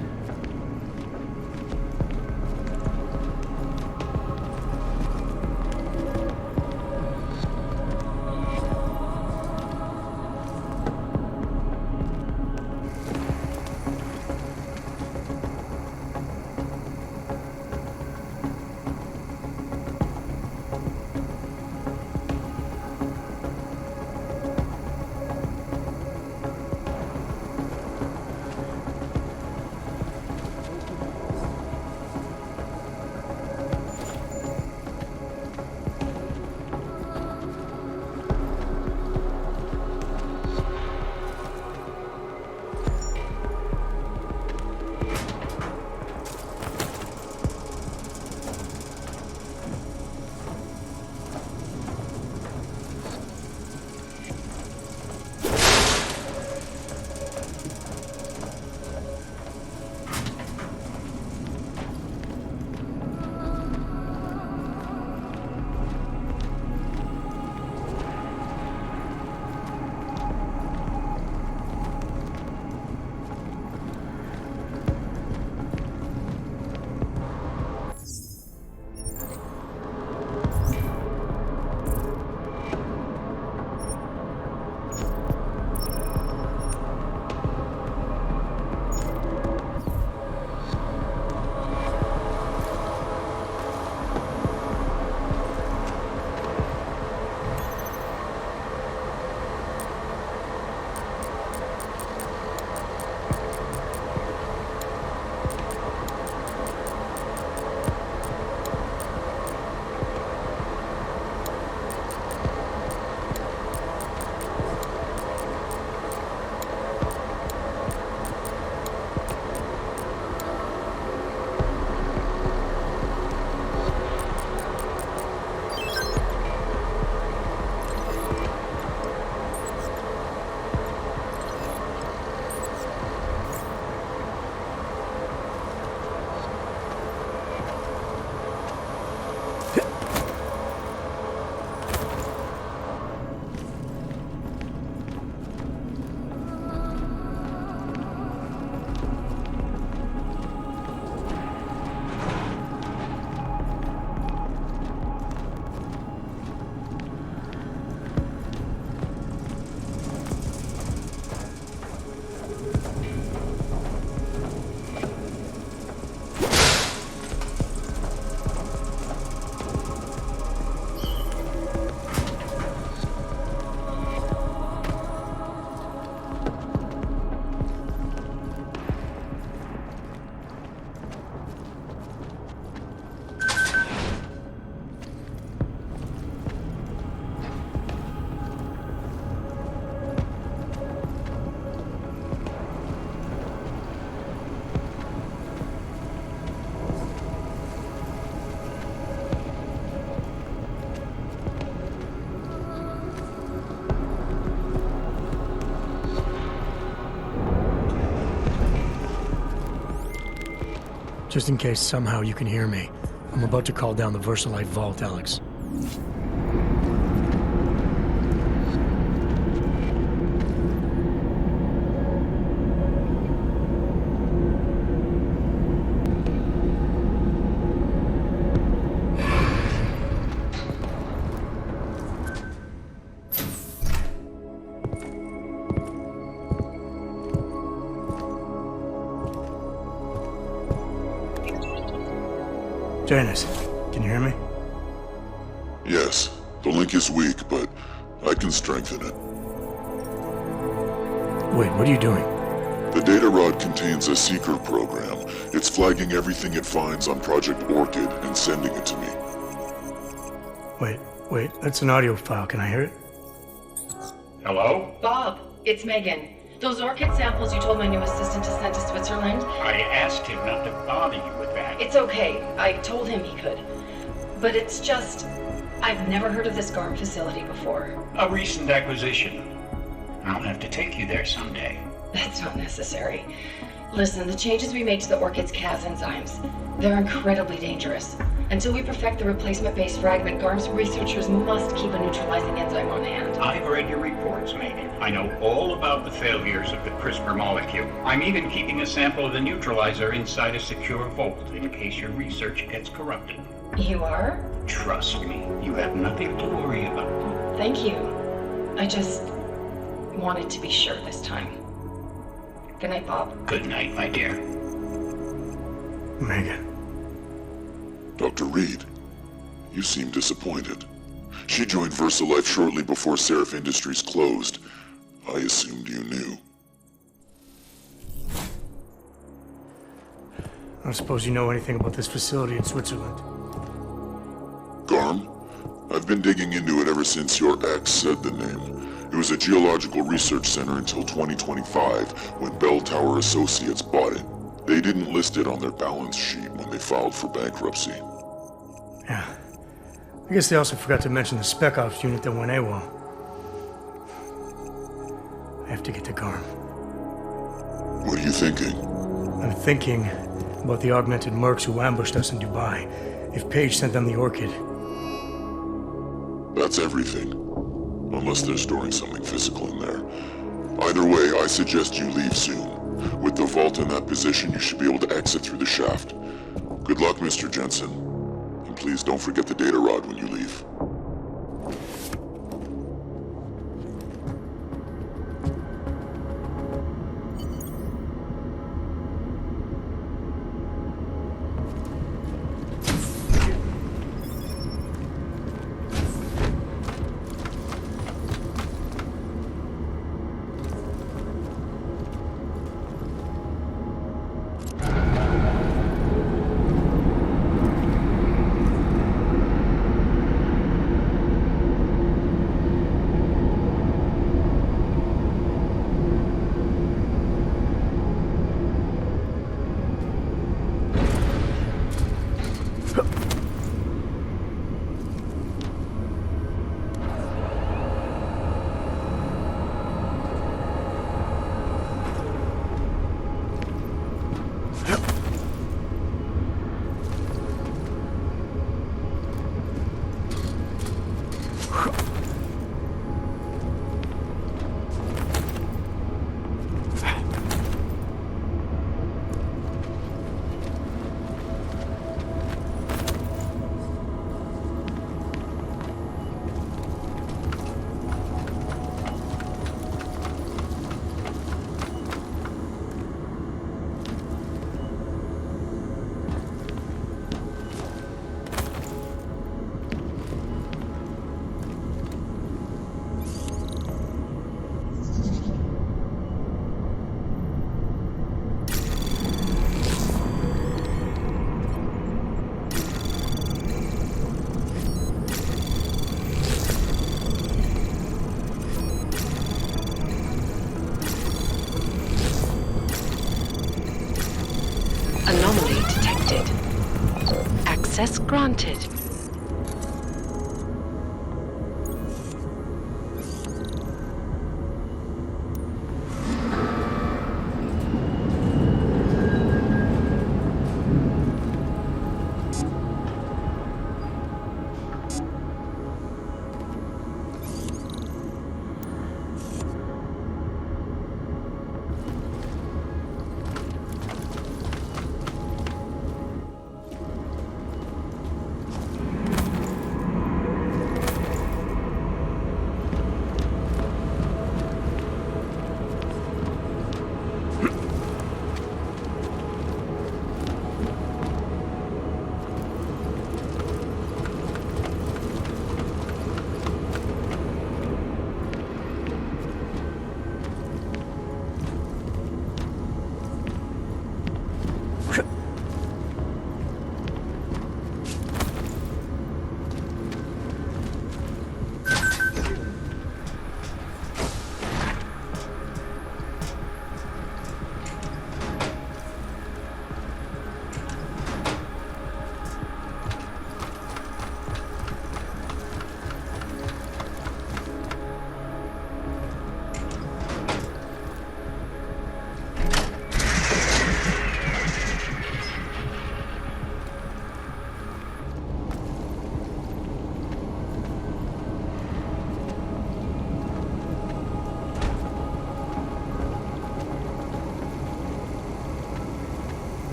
Just in case somehow you can hear me, I'm about to call down the VersaLife vault, Alex. Janus, can you hear me? Yes. The link is weak, but I can strengthen it. Wait, what are you doing? The data rod contains a seeker program. It's flagging everything it finds on Project Orchid and sending it to me. Wait, that's an audio file. Can I hear it? Hello? Bob, it's Megan. Those Orchid samples you told my new assistant to send to Switzerland? I asked him not to bother you with that. It's okay. I told him he could. But it's just... I've never heard of this G.A.R.M facility before. A recent acquisition. I'll have to take you there someday. That's not necessary. Listen, the changes we made to the Orchid's Cas enzymes, they're incredibly dangerous. Until we perfect the replacement-based fragment, G.A.R.M's researchers must keep a neutralizing enzyme on hand. I've read your reports, Megan. I know all about the failures of the CRISPR molecule. I'm even keeping a sample of the neutralizer inside a secure vault in case your research gets corrupted. You are? Trust me, you have nothing to worry about. Thank you. I just wanted to be sure this time. Good night, Bob. Good night, my dear. Megan. Dr. Reed, you seem disappointed. She joined VersaLife shortly before Seraph Industries closed. I assumed you knew. I don't suppose you know anything about this facility in Switzerland. G.A.R.M? I've been digging into it ever since your ex said the name. It was a geological research center until 2025, when Belltower Associates bought it. They didn't list it on their balance sheet when they filed for bankruptcy. Yeah. I guess they also forgot to mention the Spec Ops unit that went AWOL. I have to get to G.A.R.M. What are you thinking? I'm thinking about the augmented mercs who ambushed us in Dubai. If Paige sent them the Orchid. That's everything. Unless they're storing something physical in there. Either way, I suggest you leave soon. With the vault in that position, you should be able to exit through the shaft. Good luck, Mr. Jensen. And please don't forget the data rod when you leave. Anomaly detected. Access granted.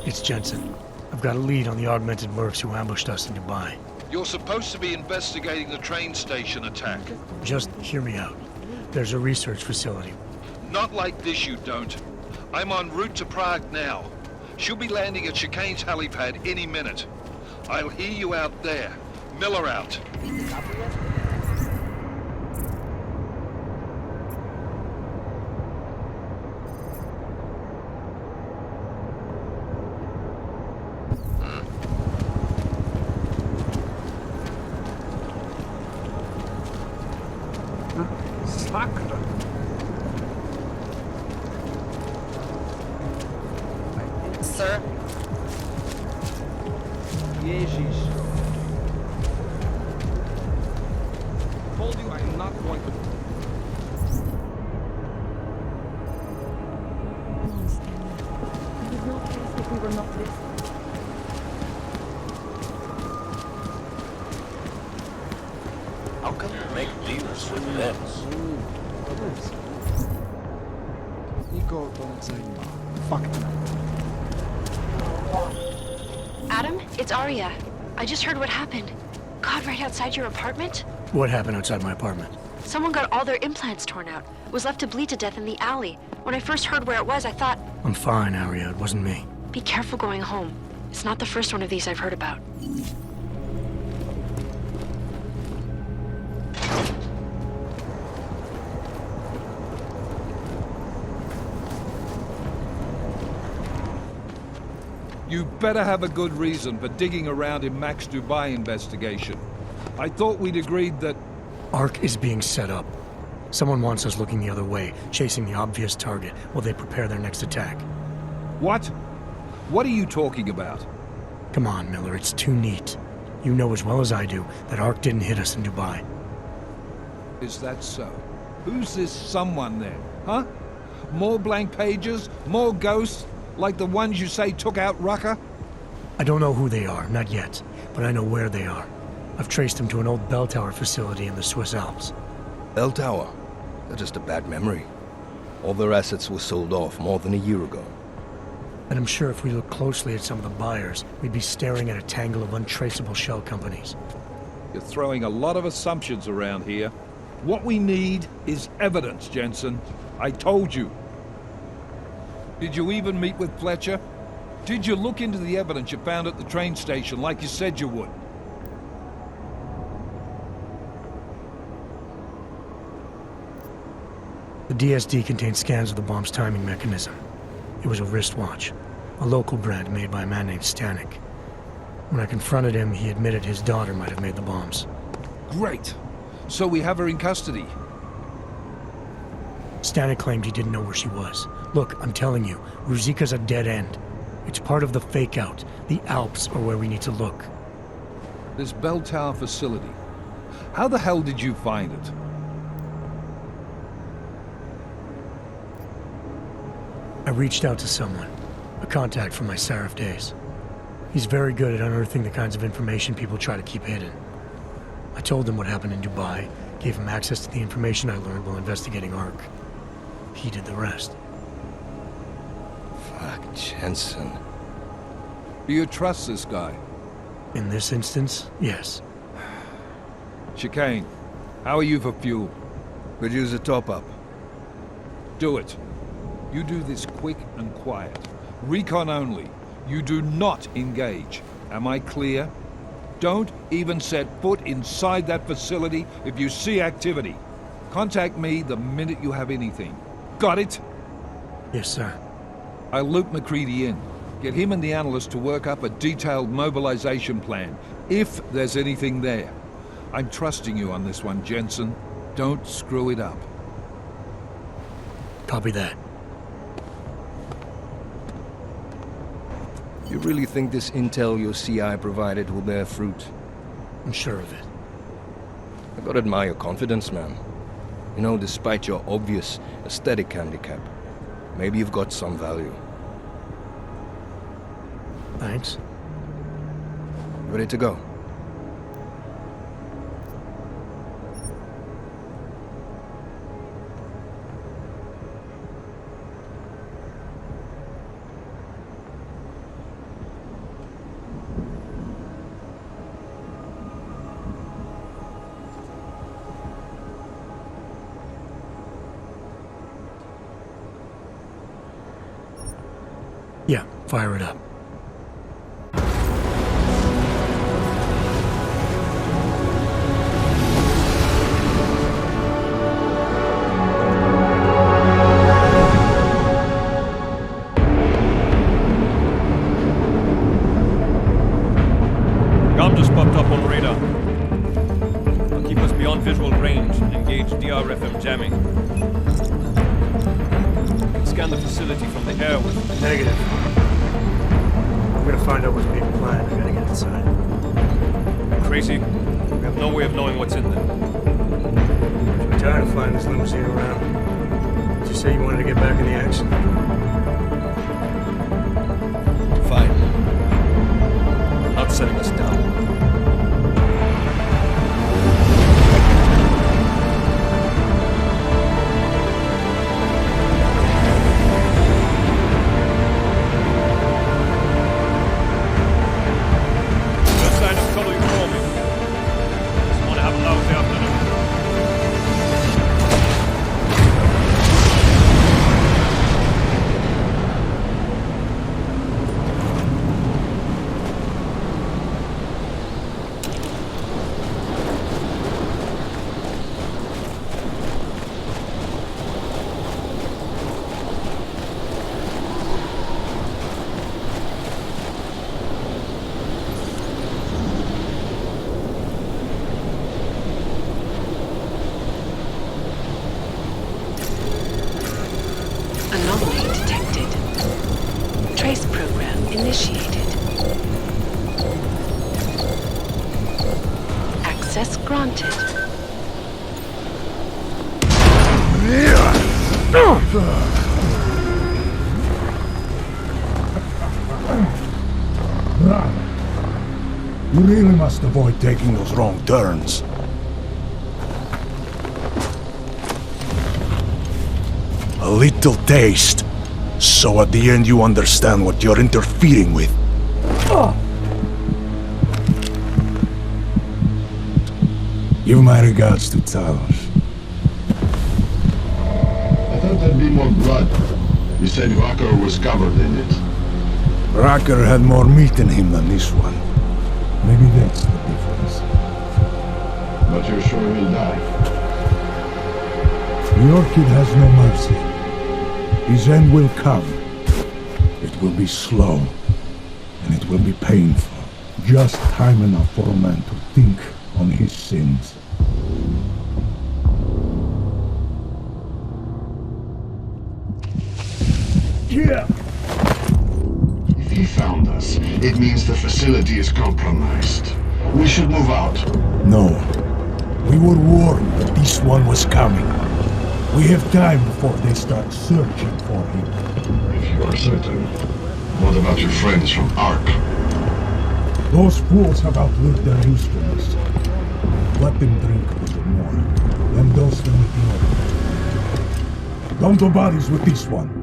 It's Jensen. I've got a lead on the augmented mercs who ambushed us in Dubai. You're supposed to be investigating the train station attack. Just hear me out. There's a research facility. Not like this, you don't. I'm en route to Prague now. She'll be landing at Chikane's helipad any minute. I'll hear you out there. Miller out. Sir? Jesus. Told you I am not going to... We were not this. How come you make deals with them? Fuck it. Adam, it's Arya. I just heard what happened. God, right outside your apartment? What happened outside my apartment? Someone got all their implants torn out. Was left to bleed to death in the alley. When I first heard where it was, I thought... I'm fine, Arya. It wasn't me. Be careful going home. It's not the first one of these I've heard about. You better have a good reason for digging around in Mac's Dubai investigation. I thought we'd agreed that... ARC is being set up. Someone wants us looking the other way, chasing the obvious target while they prepare their next attack. What? What are you talking about? Come on, Miller, it's too neat. You know as well as I do that ARC didn't hit us in Dubai. Is that so? Who's this someone then, huh? More blank pages? More ghosts? Like the ones you say took out Rucker? I don't know who they are, not yet, but I know where they are. I've traced them to an old Belltower facility in the Swiss Alps. Belltower? That's just a bad memory. All their assets were sold off more than a year ago. And I'm sure if we look closely at some of the buyers, we'd be staring at a tangle of untraceable shell companies. You're throwing a lot of assumptions around here. What we need is evidence, Jensen. I told you. Did you even meet with Fletcher? Did you look into the evidence you found at the train station like you said you would? The DSD contained scans of the bomb's timing mechanism. It was a wristwatch, a local brand made by a man named Stanek. When I confronted him, he admitted his daughter might have made the bombs. Great. So we have her in custody. Stanek claimed he didn't know where she was. Look, I'm telling you, Ruzicka's a dead end. It's part of the fake-out. The Alps are where we need to look. This Belltower facility. How the hell did you find it? I reached out to someone, a contact from my Seraph days. He's very good at unearthing the kinds of information people try to keep hidden. I told him what happened in Dubai, gave him access to the information I learned while investigating ARC. He did the rest. Fuck, Jensen. Do you trust this guy? In this instance, yes. Chikane, how are you for fuel? Could use a top-up. Do it. You do this quick and quiet. Recon only. You do not engage. Am I clear? Don't even set foot inside that facility if you see activity. Contact me the minute you have anything. Got it? Yes, sir. I'll loop McCready in. Get him and the analyst to work up a detailed mobilization plan, if there's anything there. I'm trusting you on this one, Jensen. Don't screw it up. Copy that. You really think this intel your CI provided will bear fruit? I'm sure of it. I gotta admire your confidence, man. You know, despite your obvious aesthetic handicap, maybe you've got some value. Thanks. Ready to go? Yeah, fire it up. G.A.R.M just popped up on radar. I'll keep us beyond visual range and engage DRFM jamming. Scan the facility from the air with... Negative. I'm gonna find out what's being planned. I gotta get inside. Crazy? We have no way of knowing what's in there. I'm tired of flying this limousine around. Did you say you wanted to get back in the action? Fine. I'm not setting us down. Anomaly detected. Trace program initiated. Access granted. Run. You really must avoid taking those wrong turns. A little taste, so at the end you understand what you're interfering with. Give my regards to Talos. I thought there'd be more blood. You said Rucker was covered in it. Rucker had more meat in him than this one. Maybe that's the difference. But you're sure he'll die? The Orchid has no mercy. His end will come. It will be slow, and it will be painful. Just time enough for a man to think on his sins. Yeah. If he found us, it means the facility is compromised. We should move out. No. We were warned that this one was coming. We have time before they start searching for him. If you are certain, what about your friends from Ark? Those fools have outlived their usefulness. Let them drink a little more, then dose them with the other. Don't do bodies with this one.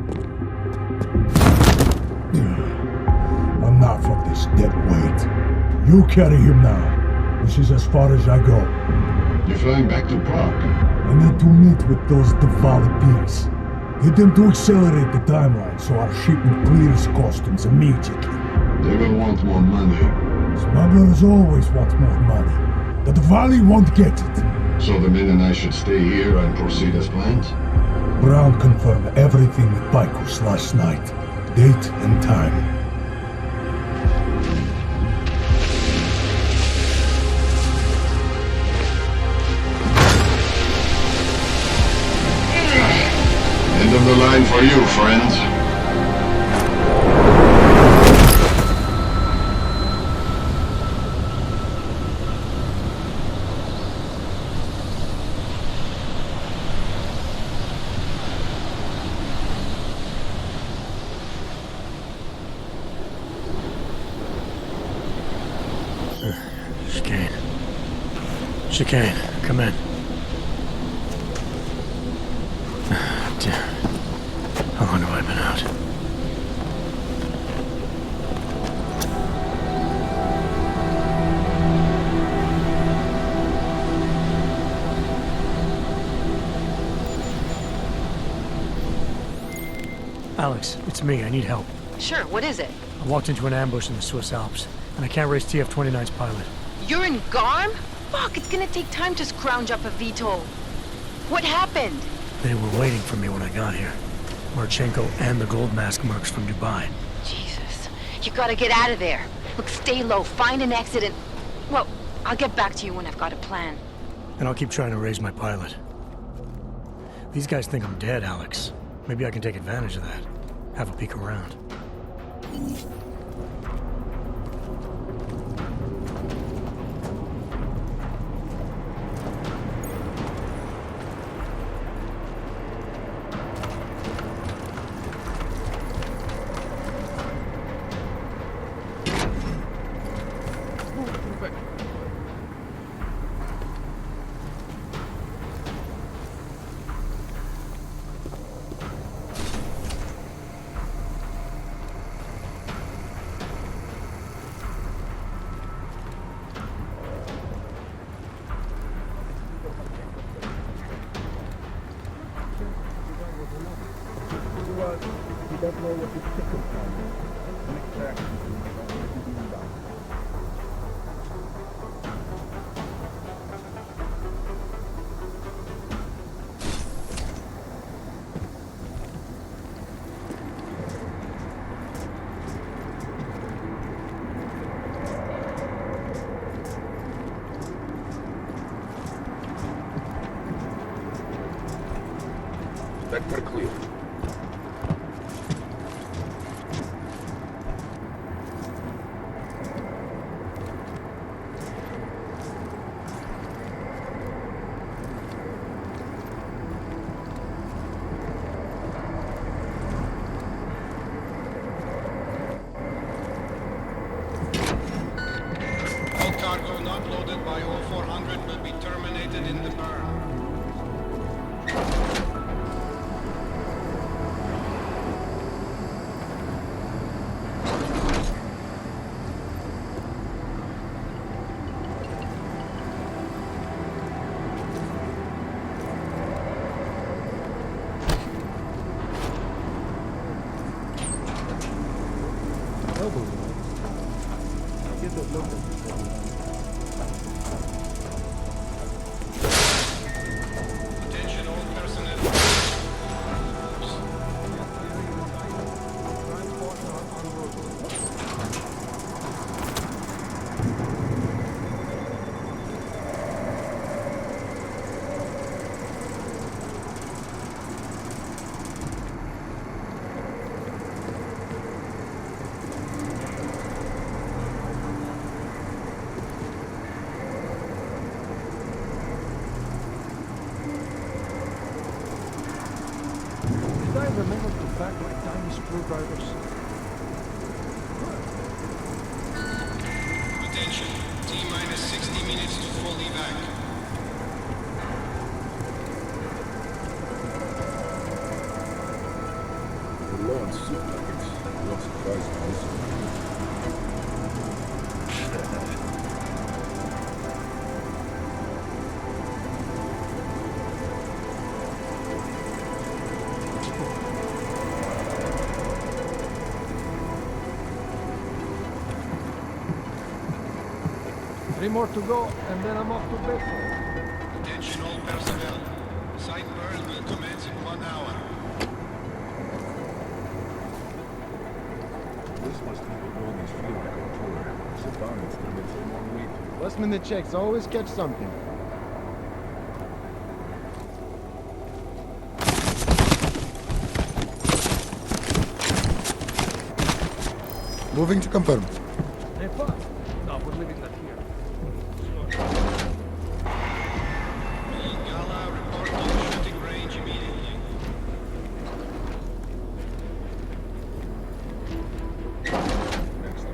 Enough of this dead weight. You carry him now. This is as far as I go. You're flying back to Prague? I need to meet with those Diwali pigs. Get them to accelerate the timeline so our shipment clears customs immediately. They will want more money. Smugglers always want more money. The Diwali won't get it. So the men and I should stay here and proceed as planned? Brown confirmed everything with Baikus last night. Date and time. End of the line for you, friend. Chikane. Chikane, come in. Damn. How long have I been out? Alex, it's me. I need help. Sure, what is it? I walked into an ambush in the Swiss Alps, and I can't raise TF-29's pilot. You're in G.A.R.M? Fuck, it's gonna take time to scrounge up a VTOL. What happened? They were waiting for me when I got here. Marchenko and the Gold Mask mercs from Dubai. Jesus, you gotta get out of there. Look, stay low, find an exit and... Well, I'll get back to you when I've got a plan. And I'll keep trying to raise my pilot. These guys think I'm dead, Alex. Maybe I can take advantage of that. Have a peek around. Vector clear. All cargo not loaded by 0400 will be terminated in the burn. Attention all personnel. 60 minutes to full evac. The launch seemed like it's not surprising this. 3 more to go, and then I'm off to Belltower. Attention all personnel. Site burn will commence in 1 hour. This must be the longest field tour. Sit down, it's going to be a long week. Last minute checks always catch something. Moving to confirm. Hey, fuck. No, we're leaving that here. Gala, report to the shooting range immediately. Next.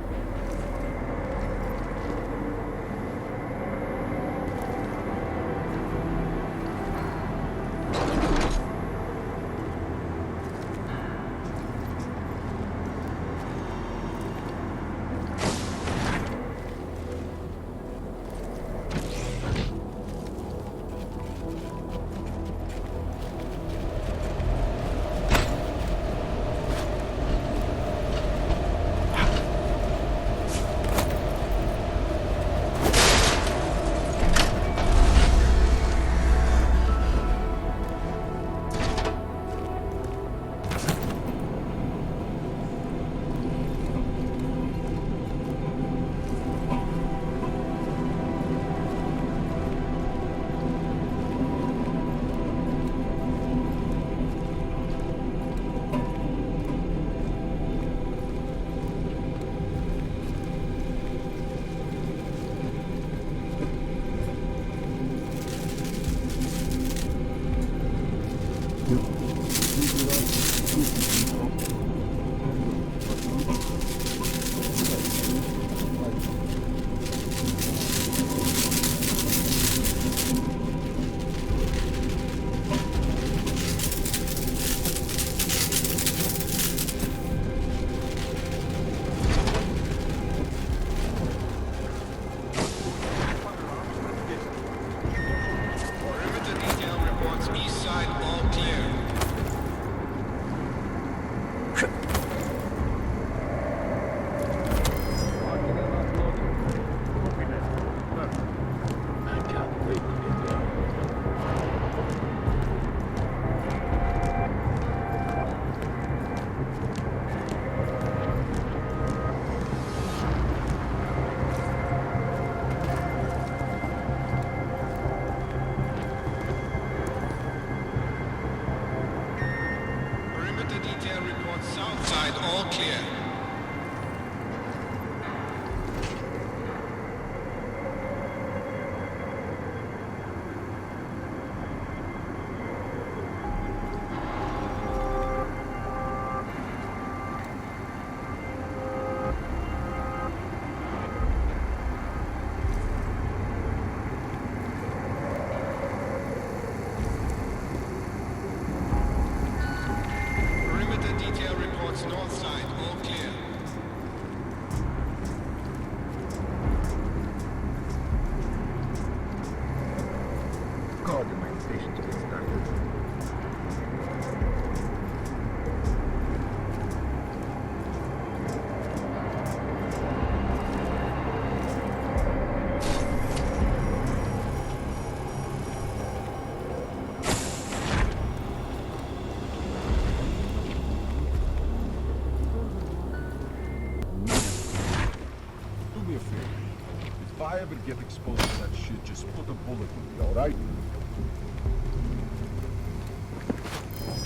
I ever get exposed to that shit, just put a bullet in me, alright?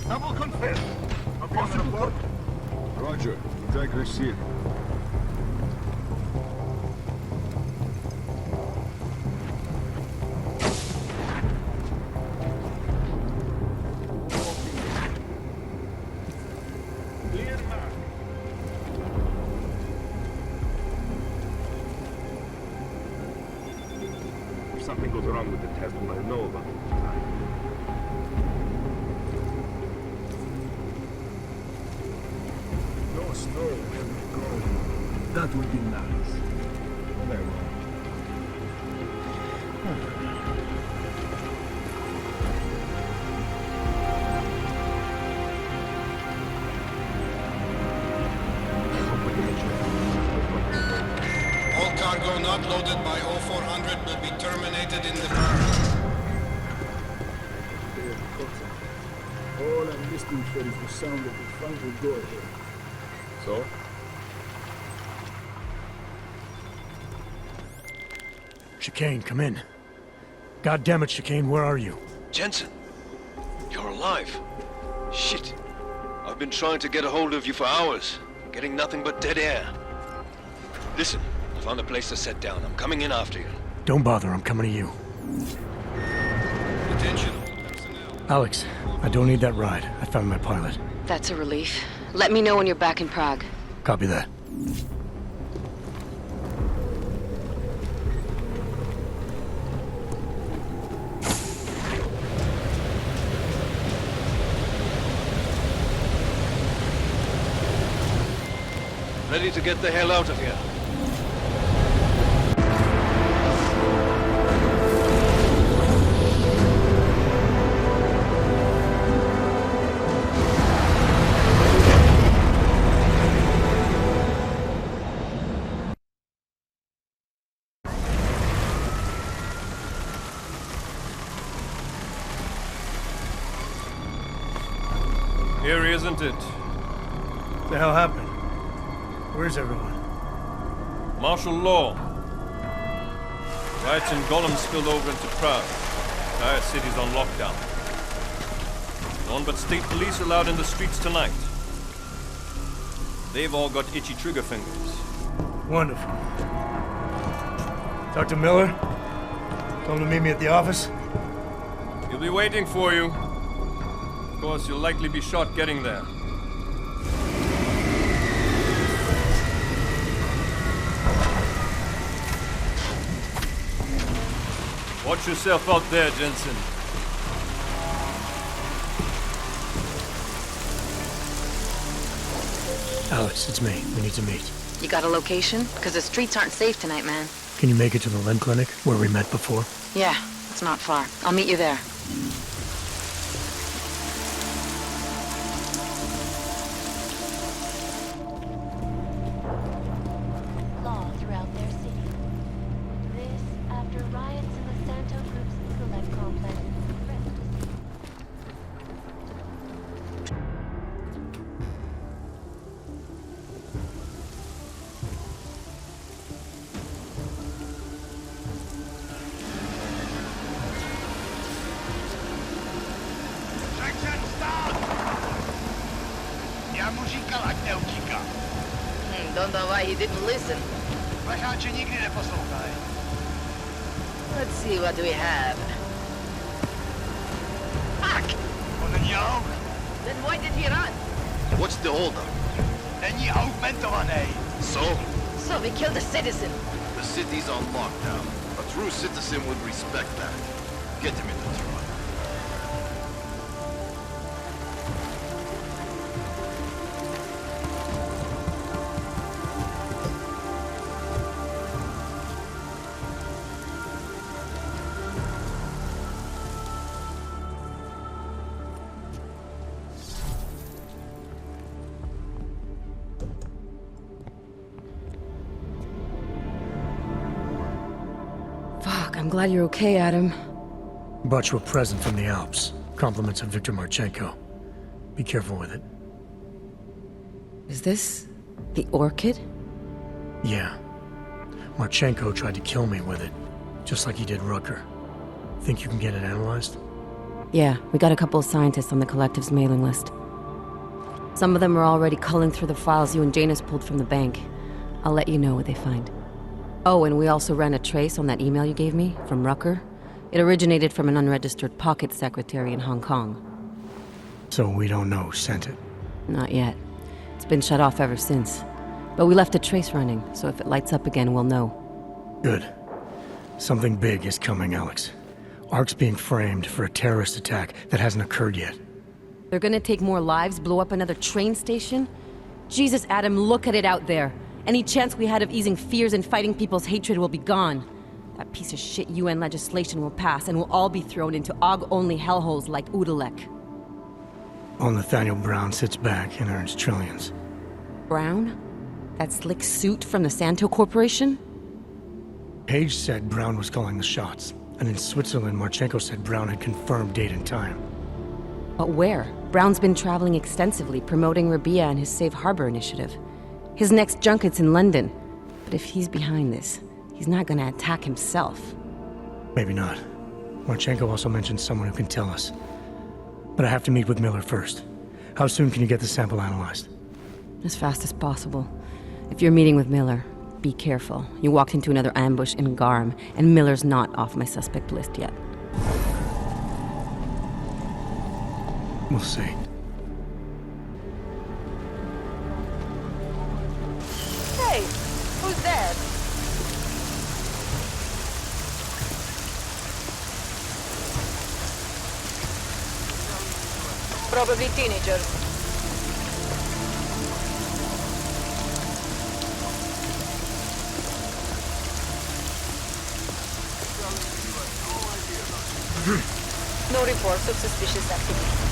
I will confirm. A possible report. Roger. Take receipt. Something goes wrong with the test, we'll let know about it. No snow where we go. That would be nice. Very well. All cargo not loaded by 0400 will be terminated in the car. All I'm listening for is the sound of the final door here. So? Chikane, come in. God damn it, Chikane, where are you? Jensen, you're alive. Shit. I've been trying to get a hold of you for hours, getting nothing but dead air. Listen, I found a place to set down. I'm coming in after you. Don't bother, I'm coming to you. Attention. Alex, I don't need that ride. I found my pilot. That's a relief. Let me know when you're back in Prague. Copy that. Ready to get the hell out of here. Eerie, isn't it? What the hell happened? Where's everyone? Martial law. Riots in Gollum spilled over into Prague. Entire city's on lockdown. No one but state police allowed in the streets tonight. They've all got itchy trigger fingers. Wonderful. Dr. Miller? Told him to meet me at the office? He'll be waiting for you. Of course, you'll likely be shot getting there. Watch yourself out there, Jensen. Alex, it's me. We need to meet. You got a location? Because the streets aren't safe tonight, man. Can you make it to the limb clinic, where we met before? Yeah, it's not far. I'll meet you there. Law throughout their city. This after riots in the Santo Group's Intellect complex. Don't know why he didn't listen. Let's see what we have. Fuck! Then why did he run? What's the holdup? So? So we killed a citizen. The city's on lockdown. A true citizen would respect that. Get him in the truck. I'm glad you're okay, Adam. Brought you a present from the Alps. Compliments of Victor Marchenko. Be careful with it. Is this the Orchid? Yeah. Marchenko tried to kill me with it, just like he did Rucker. Think you can get it analyzed? Yeah, we got a couple of scientists on the Collective's mailing list. Some of them are already culling through the files you and Janus pulled from the bank. I'll let you know what they find. Oh, and we also ran a trace on that email you gave me, from Rucker. It originated from an unregistered pocket secretary in Hong Kong. So we don't know who sent it? Not yet. It's been shut off ever since. But we left a trace running, so if it lights up again, we'll know. Good. Something big is coming, Alex. Ark's being framed for a terrorist attack that hasn't occurred yet. They're gonna take more lives, blow up another train station? Jesus, Adam, look at it out there. Any chance we had of easing fears and fighting people's hatred will be gone. That piece of shit UN legislation will pass, and we'll all be thrown into AUG-only hellholes like Udalek. While Nathaniel Brown sits back and earns trillions. Brown? That slick suit from the Santo Corporation? Page said Brown was calling the shots, and in Switzerland, Marchenko said Brown had confirmed date and time. But where? Brown's been traveling extensively, promoting Rabia and his Safe Harbor initiative. His next junket's in London. But if he's behind this, he's not gonna attack himself. Maybe not. Marchenko also mentioned someone who can tell us. But I have to meet with Miller first. How soon can you get the sample analyzed? As fast as possible. If you're meeting with Miller, be careful. You walked into another ambush in G.A.R.M, and Miller's not off my suspect list yet. We'll see. Hey, who's there? Probably teenagers. No reports of suspicious activity.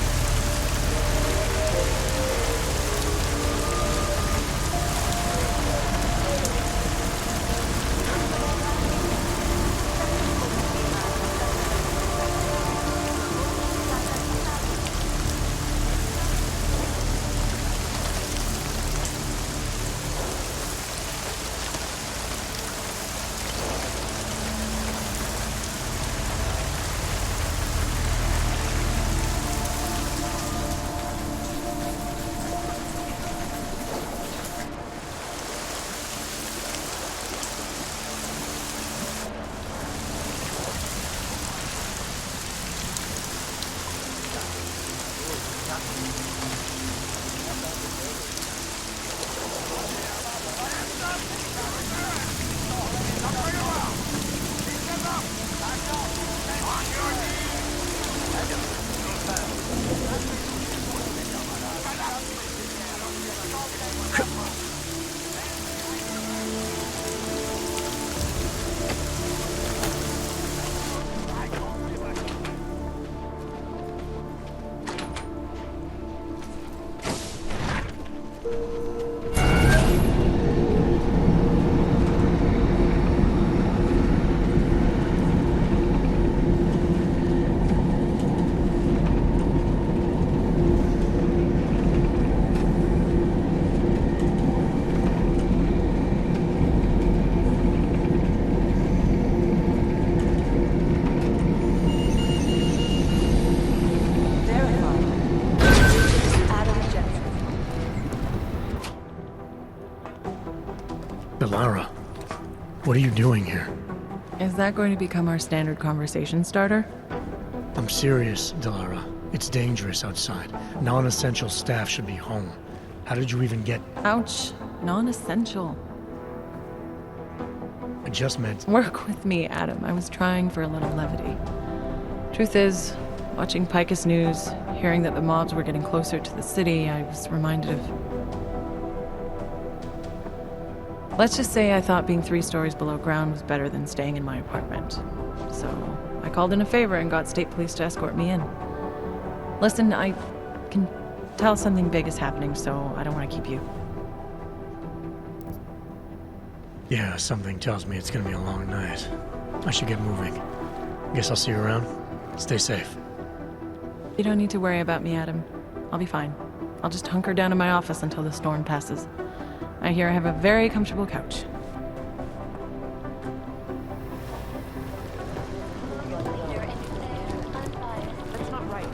Lara, what are you doing here? Is that going to become our standard conversation starter? I'm serious, Delara. It's dangerous outside. Non-essential staff should be home. How did you even get... Ouch. Non-essential. I just meant... Work with me, Adam. I was trying for a little levity. Truth is, watching Picus News, hearing that the mobs were getting closer to the city, I was reminded of... Let's just say I thought being 3 stories below ground was better than staying in my apartment. So, I called in a favor and got state police to escort me in. Listen, I can tell something big is happening, so I don't want to keep you. Yeah, something tells me it's gonna be a long night. I should get moving. Guess I'll see you around. Stay safe. You don't need to worry about me, Adam. I'll be fine. I'll just hunker down in my office until the storm passes. I hear I have a very comfortable couch. That's not right.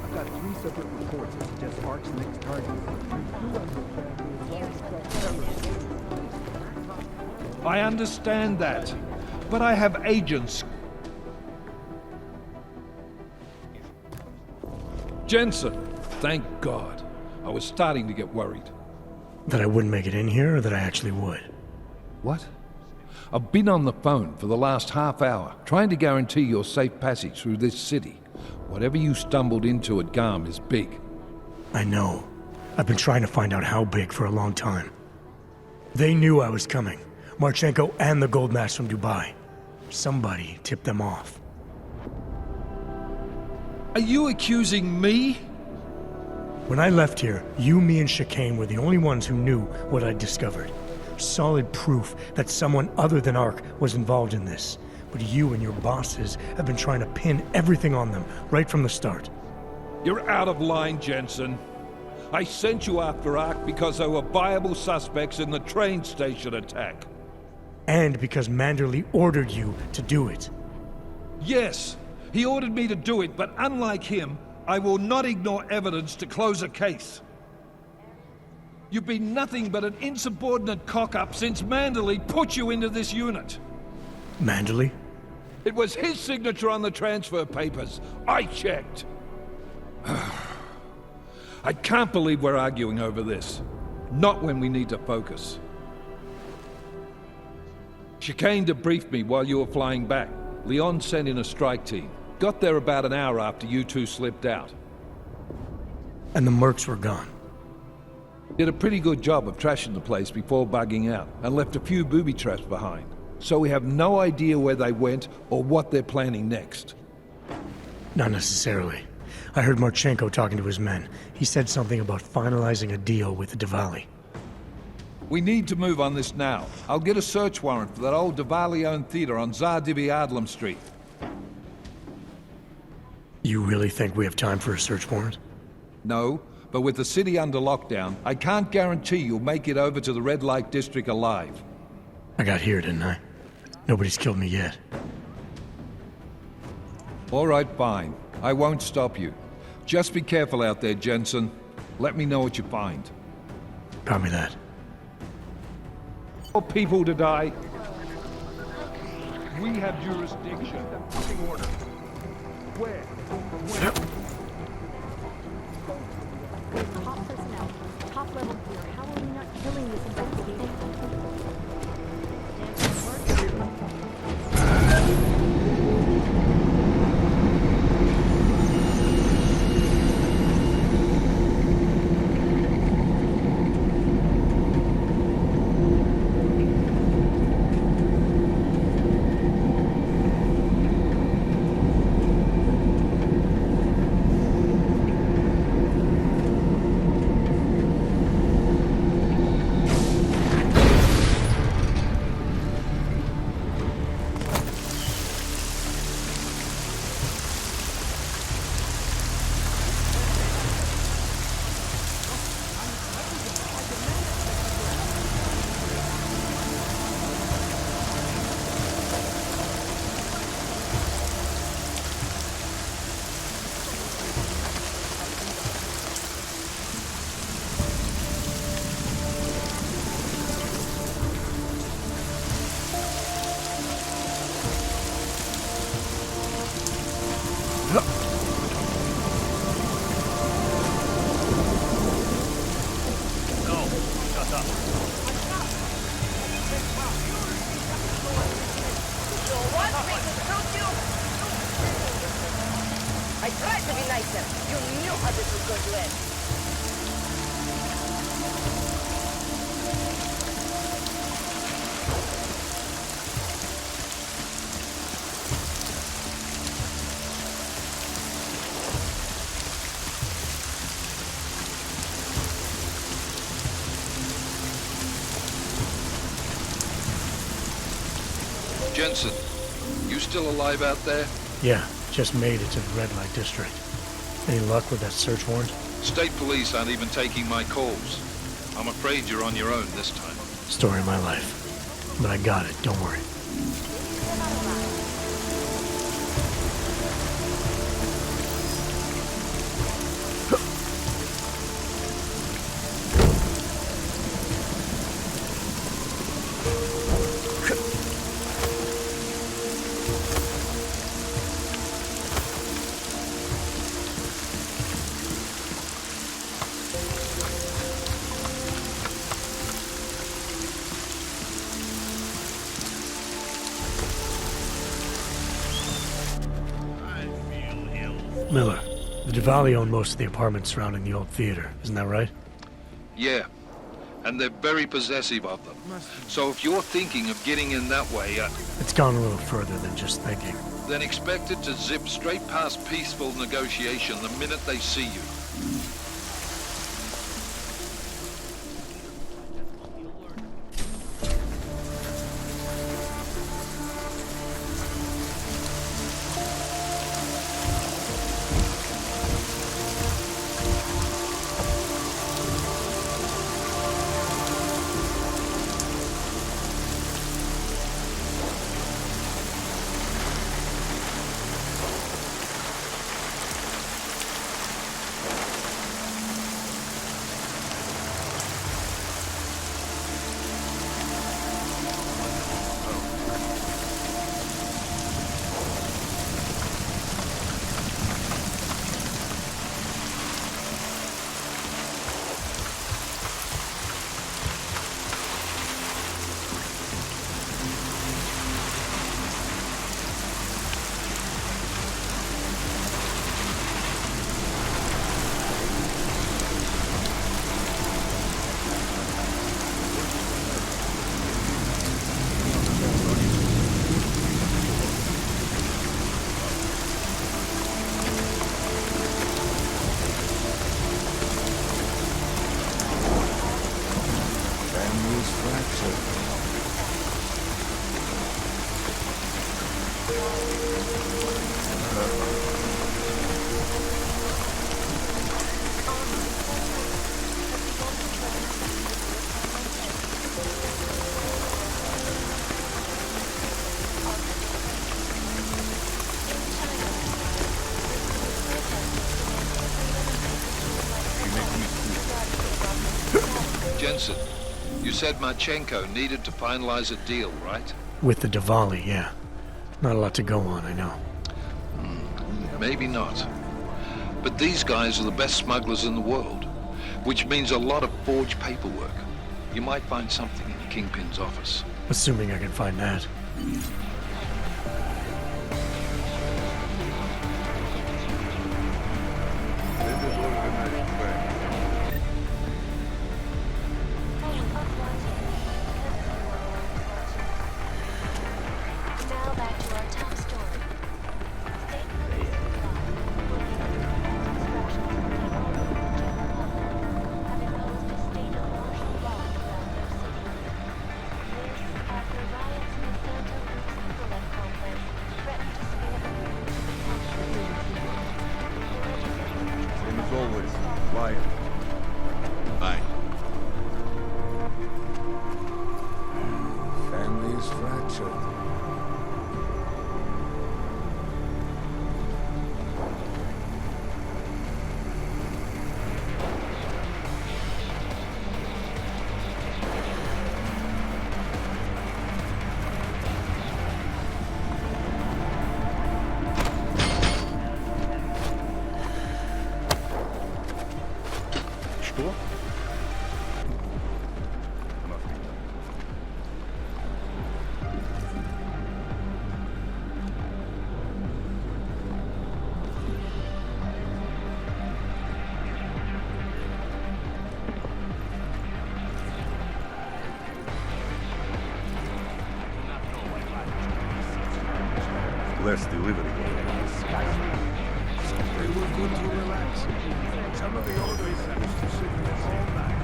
I've got 3 separate reports that suggest Ark's next target. I understand that, but I have agents. Jensen, thank God. I was starting to get worried. That I wouldn't make it in here, or that I actually would? What? I've been on the phone for the last half hour, trying to guarantee your safe passage through this city. Whatever you stumbled into at G.A.R.M is big. I know. I've been trying to find out how big for a long time. They knew I was coming. Marchenko and the gold mask from Dubai. Somebody tipped them off. Are you accusing me? When I left here, you, me, and Chikane were the only ones who knew what I'd discovered. Solid proof that someone other than Ark was involved in this. But you and your bosses have been trying to pin everything on them, right from the start. You're out of line, Jensen. I sent you after Ark because there were viable suspects in the train station attack. And because Manderley ordered you to do it. Yes, he ordered me to do it, but unlike him, I will not ignore evidence to close a case. You've been nothing but an insubordinate cock-up since Manderley put you into this unit. Manderley? It was his signature on the transfer papers. I checked. I can't believe we're arguing over this. Not when we need to focus. Chikane debriefed me while you were flying back. Leon sent in a strike team. Got there about an hour after you two slipped out. And the mercs were gone. Did a pretty good job of trashing the place before bugging out, and left a few booby traps behind. So we have no idea where they went or what they're planning next. Not necessarily. I heard Marchenko talking to his men. He said something about finalizing a deal with the Diwali. We need to move on this now. I'll get a search warrant for that old Diwali-owned theater on Tsar Divi-Adlam Street. You really think we have time for a search warrant? No, but with the city under lockdown, I can't guarantee you'll make it over to the Red Light District alive. I got here, didn't I? Nobody's killed me yet. All right, fine. I won't stop you. Just be careful out there, Jensen. Let me know what you find. Copy that. For people to die. We have jurisdiction. Order. Where? Top personnel, top level gear. How are we not killing this investigation? I tried to be nicer. You knew how this was going to end. Jensen, you still alive out there? Yeah, just made it to the red light district. Any luck with that search warrant? State police aren't even taking my calls. I'm afraid you're on your own this time. Story of my life. But I got it, don't worry. Miller, the Duvali own most of the apartments surrounding the old theater, isn't that right? Yeah, and they're very possessive of them. So if you're thinking of getting in that way, It's gone a little further than just thinking. then expect it to zip straight past peaceful negotiation the minute they see you. Jensen, you said Marchenko needed to finalize a deal, right? With the Diwali, yeah. Not a lot to go on, I know. Maybe not. But these guys are the best smugglers in the world, which means a lot of forged paperwork. You might find something in the Kingpin's office. Assuming I can find that. Now back to our top story. State police have imposed a state of martial law throughout their city. This after riots in the Santo Group's Ecolab complex threatened to scare the group into Same as always. Quiet. Aye. Family is fractured. Что? Less delivery. They were good to relax. Some of the older used to sit in this all night.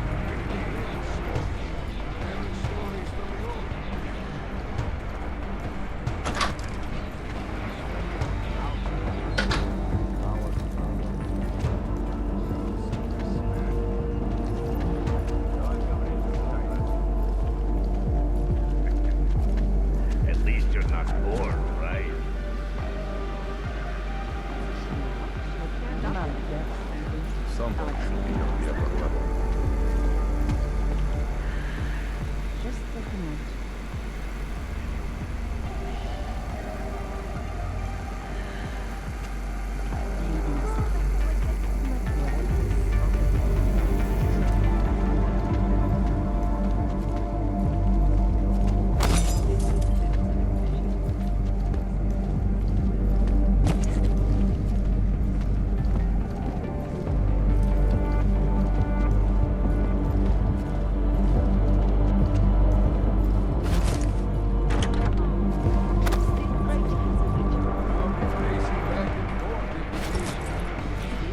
At least you're not bored, right? Someone should be on the upper level. Just take a minute.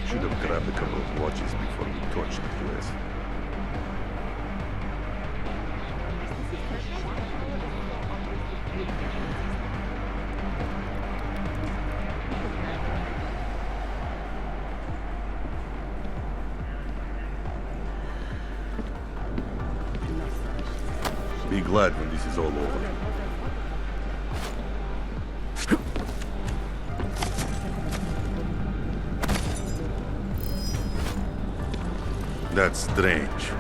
Should have grabbed a couple of watches before we torched the place. Be glad when this is all over. That's strange.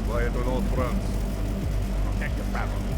Quiet on all fronts. Protect your family.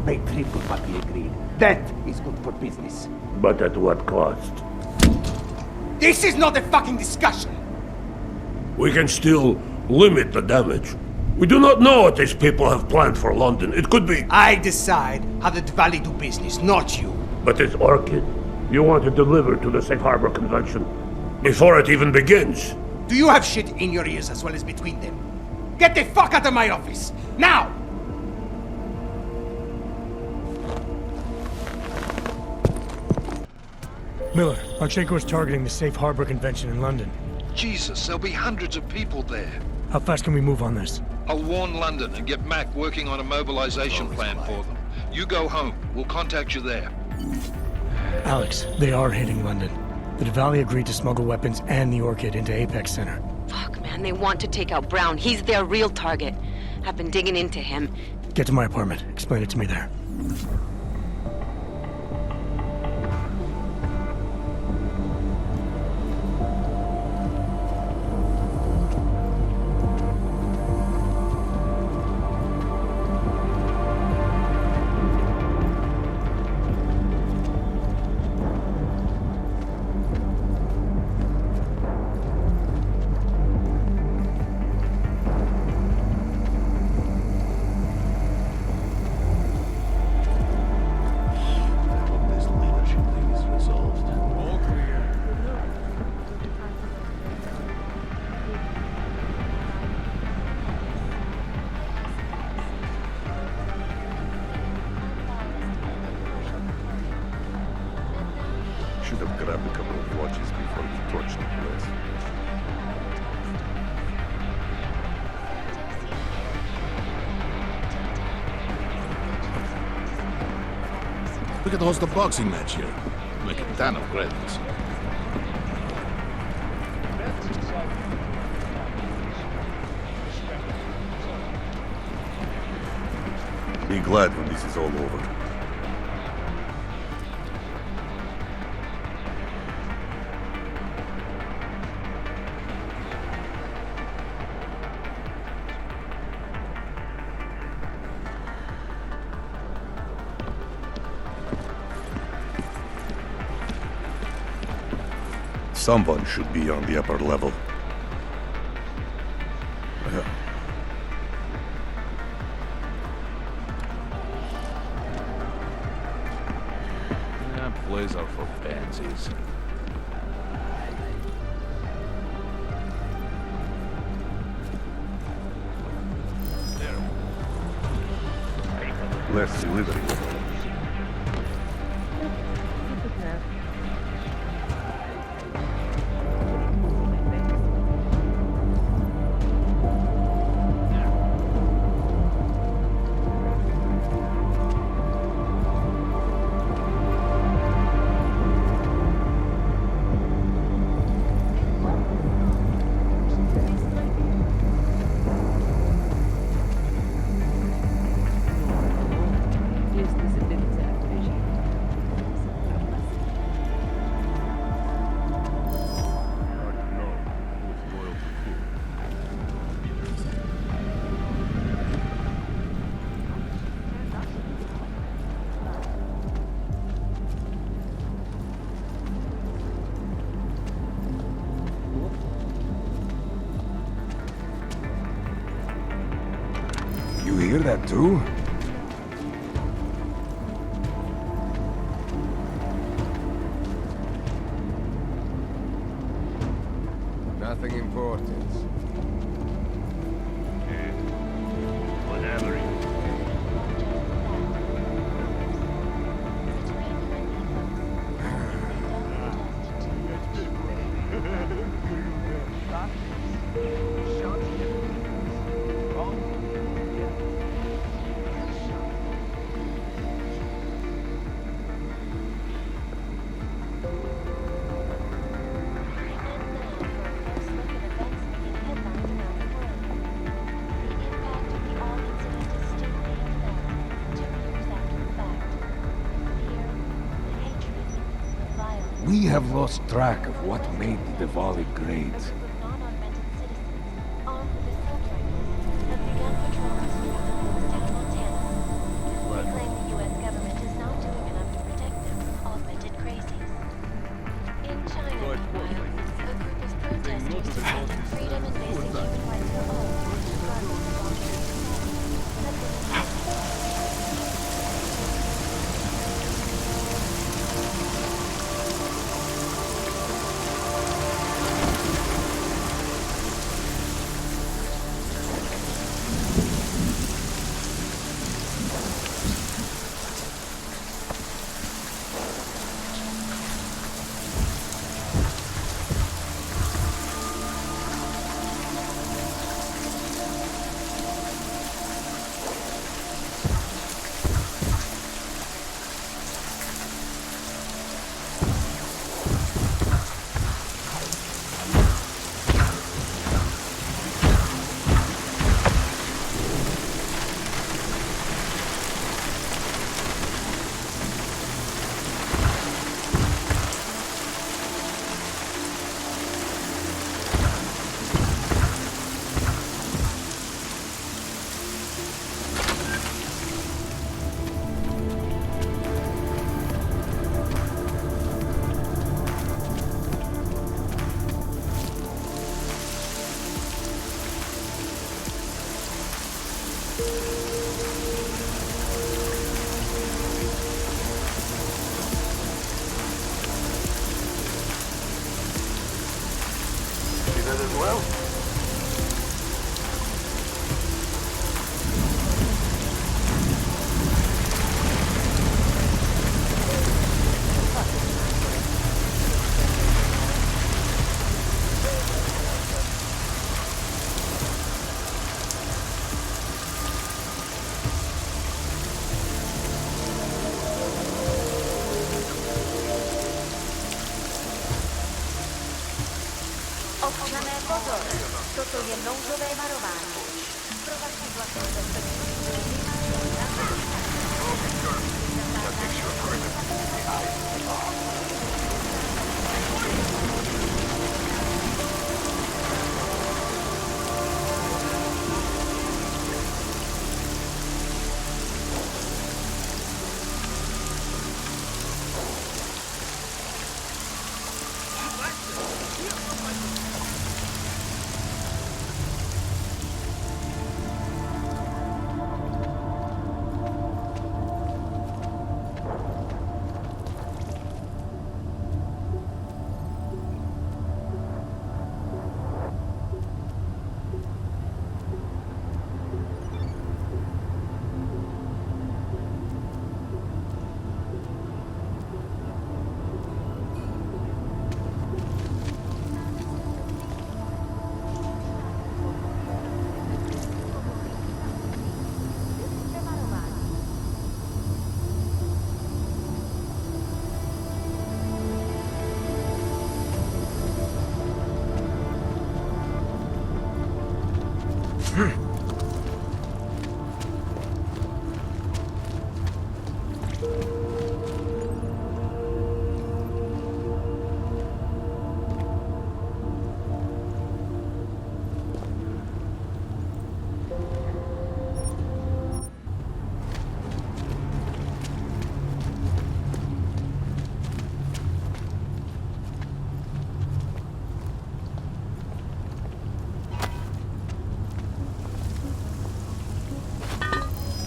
pay triple what we agreed. That is good for business. But at what cost? This is not a fucking discussion! We can still limit the damage. We do not know what these people have planned for London. It could be... I decide how the Valley do business, not you. But it's Orchid. You want to deliver to the Safe Harbor Convention before it even begins. Do you have shit in your ears as well as between them? Get the fuck out of my office! Now! Miller, Marchenko is targeting the Safe Harbor Convention in London. Jesus, there'll be hundreds of people there. How fast can we move on this? I'll warn London and get Mac working on a mobilization plan for them. You go home. We'll contact you there. Alex, they are hitting London. The Valley agreed to smuggle weapons and the Orchid into Apex Center. Fuck, man, they want to take out Brown. He's their real target. I've been digging into him. Get to my apartment. Explain it to me there. Should have grabbed a couple of watches before we torched the place. We could host a boxing match here. Make a ton of credits. Be glad when this is all over. Someone should be on the upper level. That plays out for pansies. Less delivery. You hear that too? Nothing important. Whatever. We have lost track of what made the Valley great. They claim the Freedom and basic human rights for all, regardless of Občané pozor, toto je nouzové varování. Pro vaši vlastní bezpečnost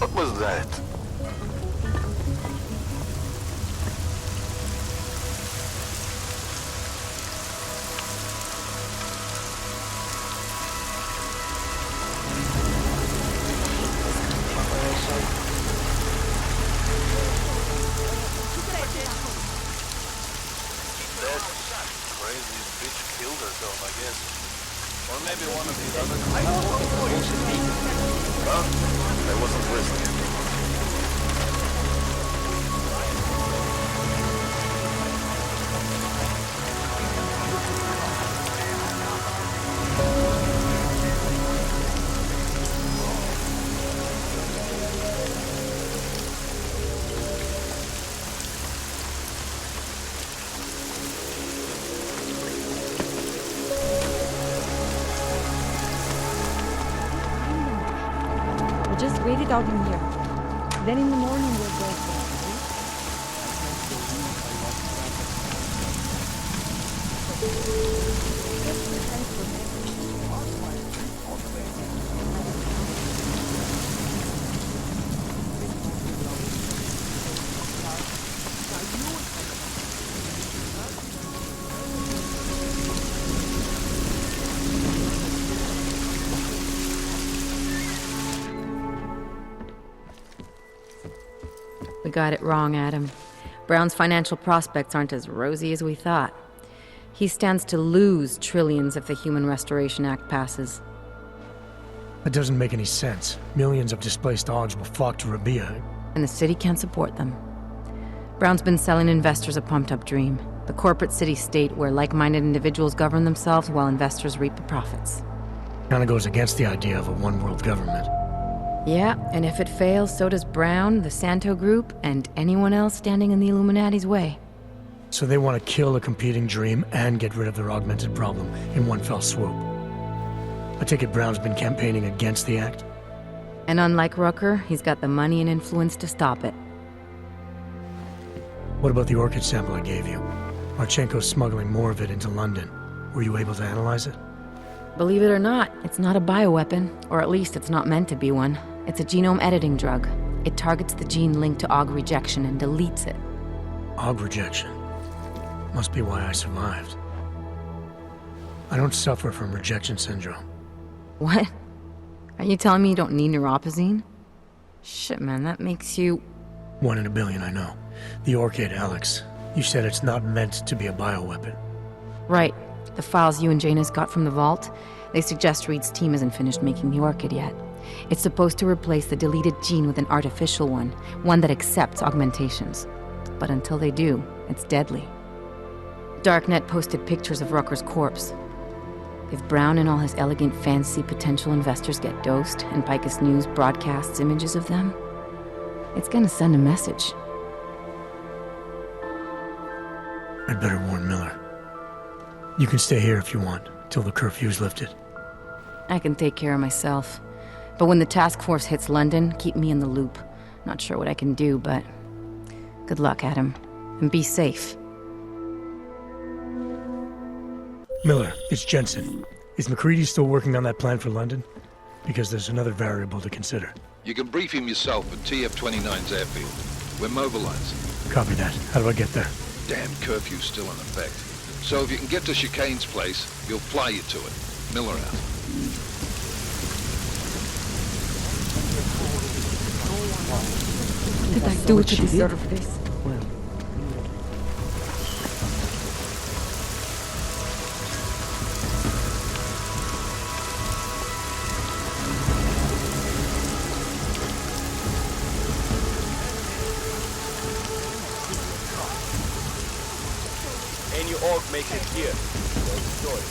What was that? That crazy bitch killed herself, I guess. Or maybe one of these other Huh? I wasn't listening. Just wait it out in here. Then in the morning we'll go for it. We got it wrong, Adam. Brown's financial prospects aren't as rosy as we thought. He stands to lose trillions if the Human Restoration Act passes. That doesn't make any sense. Millions of displaced Augs will flock to Rabia. And the city can't support them. Brown's been selling investors a pumped-up dream. The corporate city-state where like-minded individuals govern themselves while investors reap the profits. Kinda goes against the idea of a one-world government. Yeah, and if it fails, so does Brown, the Santo Group, and anyone else standing in the Illuminati's way. So they want to kill a competing dream and get rid of their augmented problem in one fell swoop. I take it Brown's been campaigning against the act? And unlike Rucker, he's got the money and influence to stop it. What about the Orchid sample I gave you? Marchenko's smuggling more of it into London. Were you able to analyze it? Believe it or not, it's not a bioweapon, or at least it's not meant to be one. It's a genome editing drug. It targets the gene linked to Aug rejection and deletes it. Aug rejection? Must be why I survived. I don't suffer from rejection syndrome. What? Are you telling me you don't need neuropazine? Shit, man, that makes you... 1 in a billion, I know. The Orchid, Alex. You said it's not meant to be a bioweapon. Right. The files you and Janus got from the vault, they suggest Reed's team isn't finished making the Orchid yet. It's supposed to replace the deleted gene with an artificial one that accepts augmentations. But until they do, it's deadly. Darknet posted pictures of Rucker's corpse. If Brown and all his elegant fancy potential investors get dosed, and Picus News broadcasts images of them, it's gonna send a message. I'd better warn Miller. You can stay here if you want, till the curfew's lifted. I can take care of myself. But when the task force hits London, keep me in the loop. Not sure what I can do, but... good luck, Adam. And be safe. Miller, it's Jensen. Is McCready still working on that plan for London? Because there's another variable to consider. You can brief him yourself at TF-29's airfield. We're mobilized. Copy that. How do I get there? Damn curfew's still in effect. So if you can get to Chikane's place, he'll fly you to it. Miller out. Did I do it to deserve this? Well. Any orc makes it here. Story.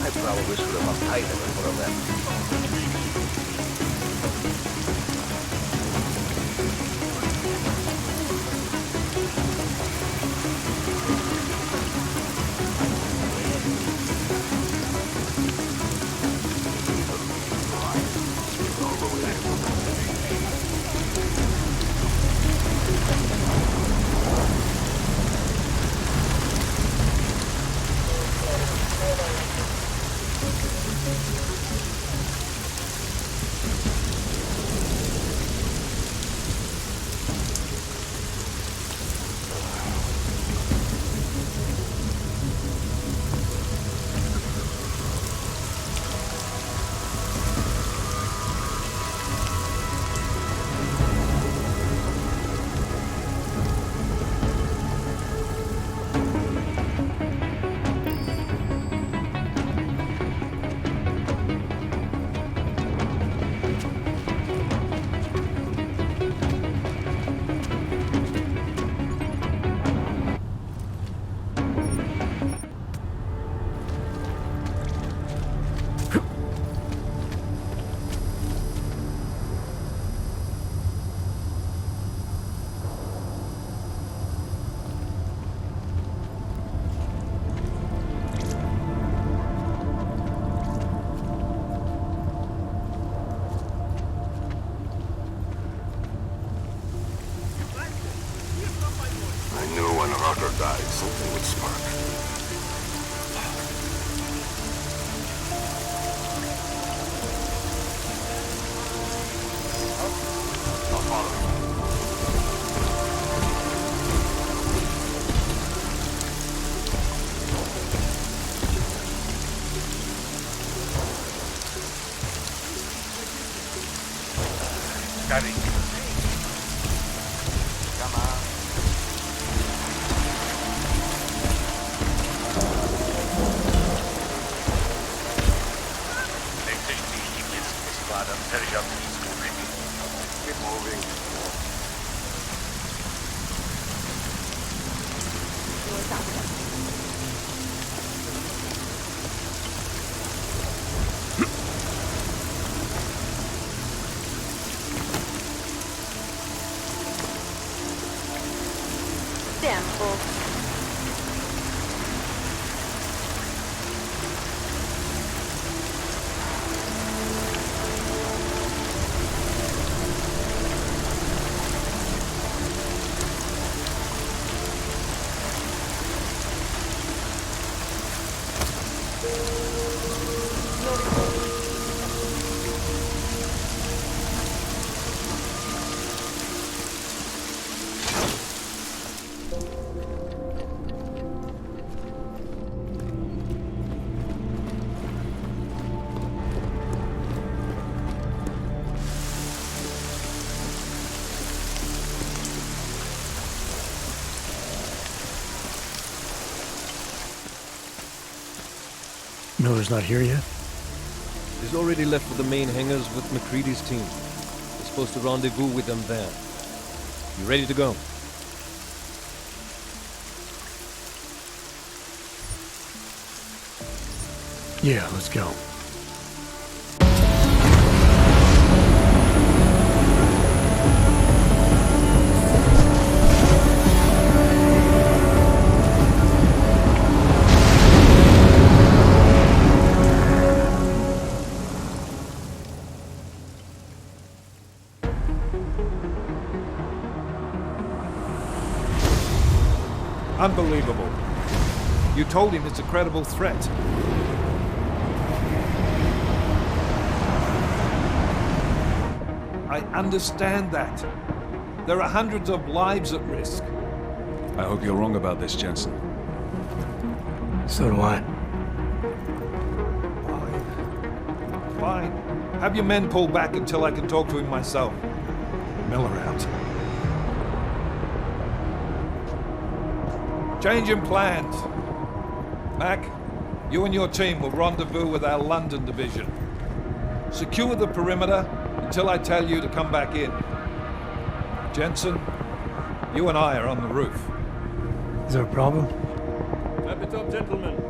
I probably should have uptight him in one of them. Japanese country. Keep moving. Tempo. Miller's not here yet? He's already left for the main hangars with McCready's team. We're supposed to rendezvous with them there. You ready to go? Yeah, let's go. Unbelievable. You told him it's a credible threat. I understand that. There are hundreds of lives at risk. I hope you're wrong about this, Jensen. So do I. Fine. Have your men pull back until I can talk to him myself. Miller out. Change in plans. Mac, you and your team will rendezvous with our London division. Secure the perimeter until I tell you to come back in. Jensen, you and I are on the roof. Is there a problem? Wrap it up, gentlemen.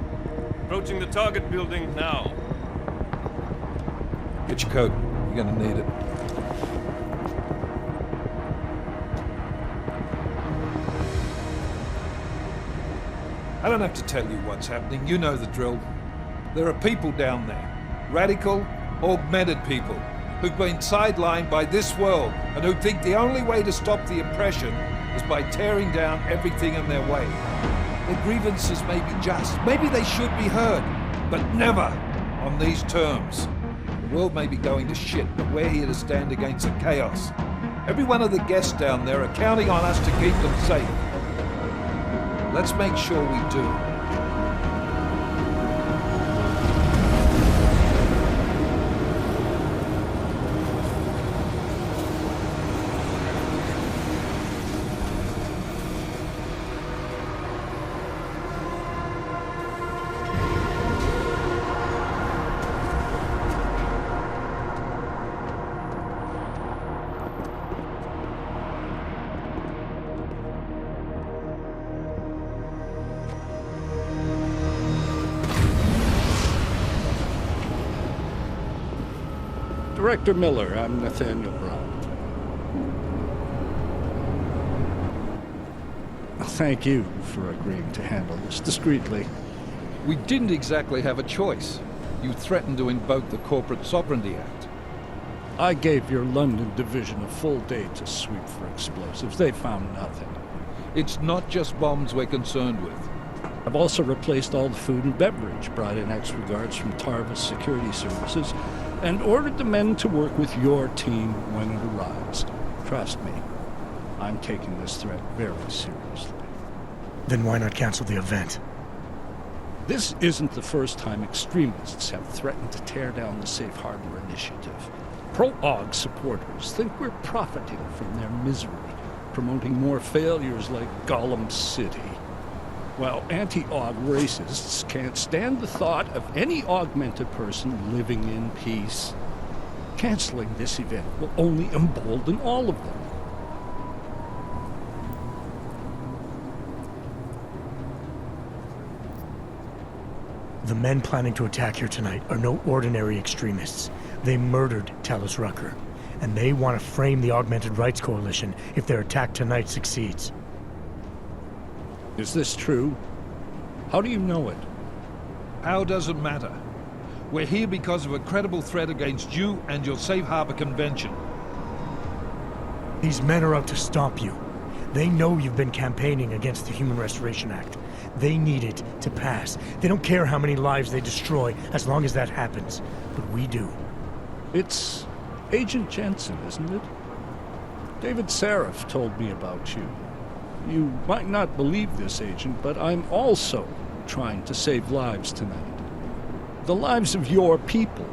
Approaching the target building now. Get your coat. You're gonna need it. I don't have to tell you what's happening. You know the drill. There are people down there. Radical, augmented people who've been sidelined by this world and who think the only way to stop the oppression is by tearing down everything in their way. Their grievances may be just. Maybe they should be heard, but never on these terms. The world may be going to shit, but we're here to stand against the chaos. Every one of the guests down there are counting on us to keep them safe. Let's make sure we do. Director Miller, I'm Nathaniel Brown. Thank you for agreeing to handle this discreetly. We didn't exactly have a choice. You threatened to invoke the Corporate Sovereignty Act. I gave your London division a full day to sweep for explosives. They found nothing. It's not just bombs we're concerned with. I've also replaced all the food and beverage, brought in extra guards from Tarvis Security Services, and ordered the men to work with your team when it arrives. Trust me, I'm taking this threat very seriously. Then why not cancel the event? This isn't the first time extremists have threatened to tear down the Safe Harbor Initiative. Pro-Augs supporters think we're profiting from their misery, promoting more failures like Gollum City. While anti-Aug racists can't stand the thought of any augmented person living in peace. Canceling this event will only embolden all of them. The men planning to attack here tonight are no ordinary extremists. They murdered Talus Rucker, and they want to frame the Augmented Rights Coalition if their attack tonight succeeds. Is this true? How do you know it? How doesn't matter. We're here because of a credible threat against you and your Safe Harbor Convention. These men are out to stop you. They know you've been campaigning against the Human Restoration Act. They need it to pass. They don't care how many lives they destroy as long as that happens. But we do. It's Agent Jensen, isn't it? David Seraph told me about you. You might not believe this, Agent, but I'm also trying to save lives tonight. The lives of your people.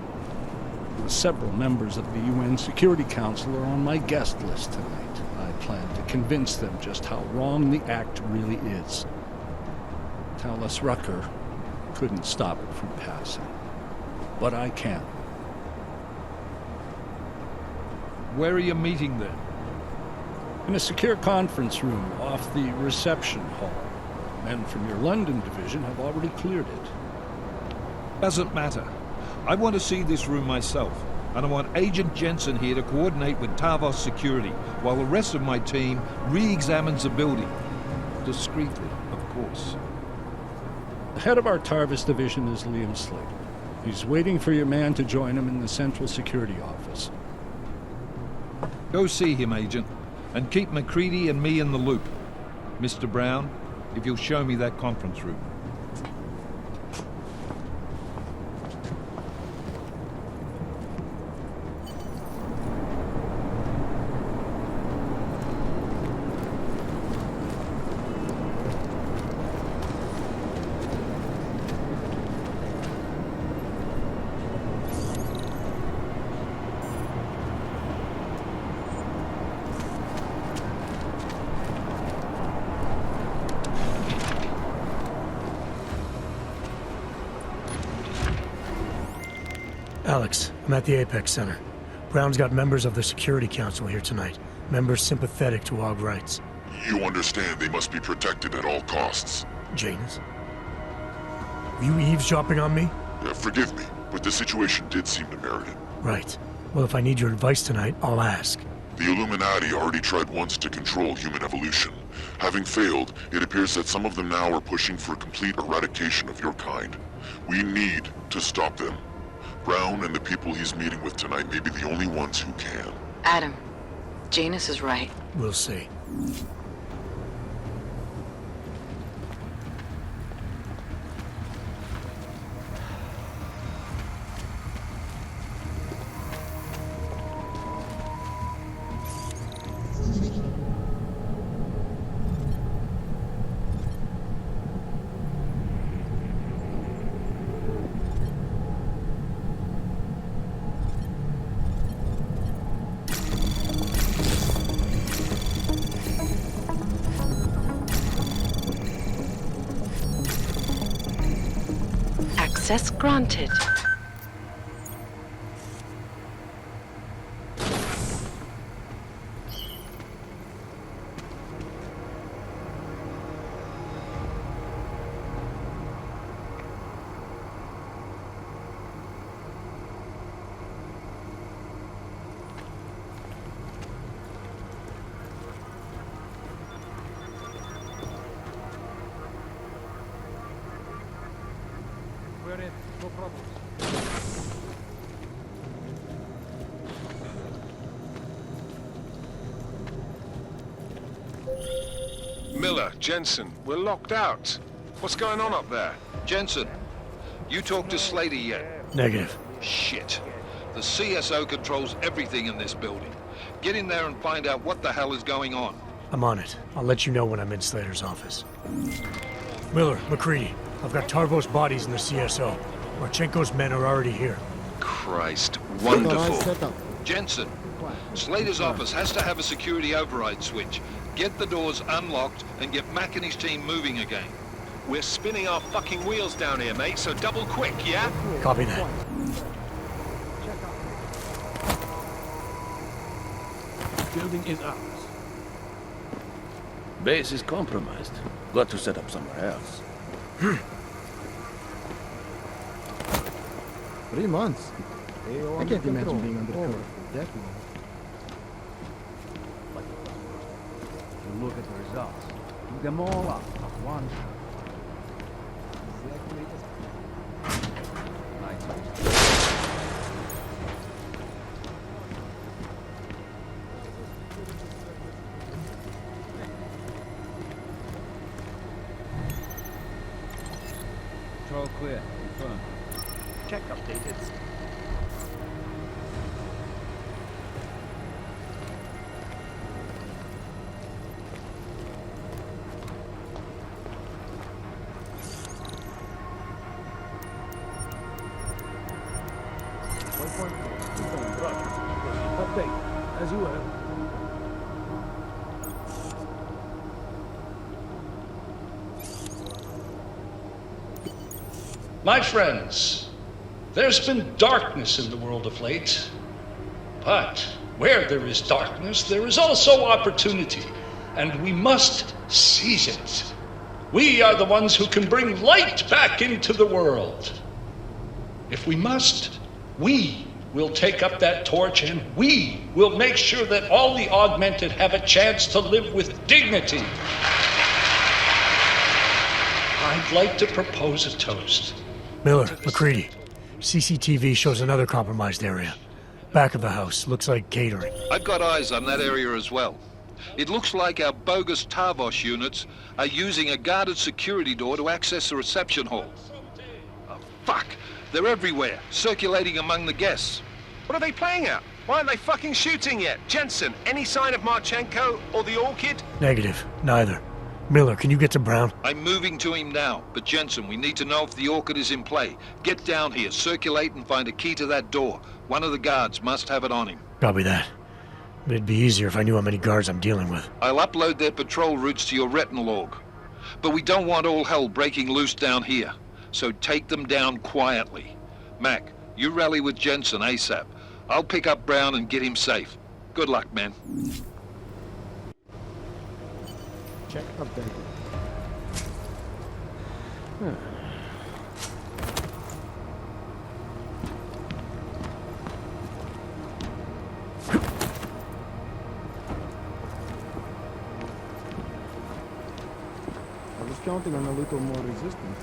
Several members of the UN Security Council are on my guest list tonight. I plan to convince them just how wrong the act really is. Talus Rucker couldn't stop it from passing. But I can. Where are you meeting then? In a secure conference room off the reception hall. Men from your London division have already cleared it. Doesn't matter. I want to see this room myself, and I want Agent Jensen here to coordinate with Tavos Security, while the rest of my team re-examines the building. Discreetly, of course. The head of our Tarvis division is Liam Slater. He's waiting for your man to join him in the Central Security Office. Go see him, Agent, and keep McCready and me in the loop. Mr. Brown, if you'll show me that conference room. Alex, I'm at the Apex Center. Brown's got members of the Security Council here tonight. Members sympathetic to Aug rights. You understand they must be protected at all costs. Janus? Were you eavesdropping on me? Forgive me, but the situation did seem to merit it. Right. Well, if I need your advice tonight, I'll ask. The Illuminati already tried once to control human evolution. Having failed, it appears that some of them now are pushing for complete eradication of your kind. We need to stop them. Brown and the people he's meeting with tonight may be the only ones who can. Adam, Janus is right. We'll see. Access granted. We're in. No problem. Miller, Jensen, we're locked out. What's going on up there? Jensen, you talked to Slater yet? Negative. Shit. The CSO controls everything in this building. Get in there and find out what the hell is going on. I'm on it. I'll let you know when I'm in Slater's office. Miller, McCready, I've got Tarvos bodies in the CSO. Marchenko's men are already here. Christ, wonderful. Jensen, Slater's office has to have a security override switch. Get the doors unlocked and get Mac and his team moving again. We're spinning our fucking wheels down here, mate, so double quick, yeah? Copy that. building is ours. Base is compromised. Got to set up somewhere else. 3 months. I can't imagine being undercover that long. You look at the results. Do them all up at once. Control clear. Confirm. Check updated. Update, as you were. My friends, there's been darkness in the world of late. But where there is darkness, there is also opportunity, and we must seize it. We are the ones who can bring light back into the world. If we must, we will take up that torch, and we will make sure that all the augmented have a chance to live with dignity. I'd like to propose a toast. Miller, McCready, CCTV shows another compromised area. Back of the house, looks like catering. I've got eyes on that area as well. It looks like our bogus Tarvos units are using a guarded security door to access the reception hall. Oh, fuck! They're everywhere, circulating among the guests. What are they playing at? Why aren't they fucking shooting yet? Jensen, any sign of Marchenko or the Orchid? Negative, neither. Miller, can you get to Brown? I'm moving to him now, but Jensen, we need to know if the Orchid is in play. Get down here, circulate and find a key to that door. One of the guards must have it on him. Copy that. But it'd be easier if I knew how many guards I'm dealing with. I'll upload their patrol routes to your retinal log. But we don't want all hell breaking loose down here. So take them down quietly. Mac, you rally with Jensen ASAP. I'll pick up Brown and get him safe. Good luck, man. Check updated. I was counting on a little more resistance.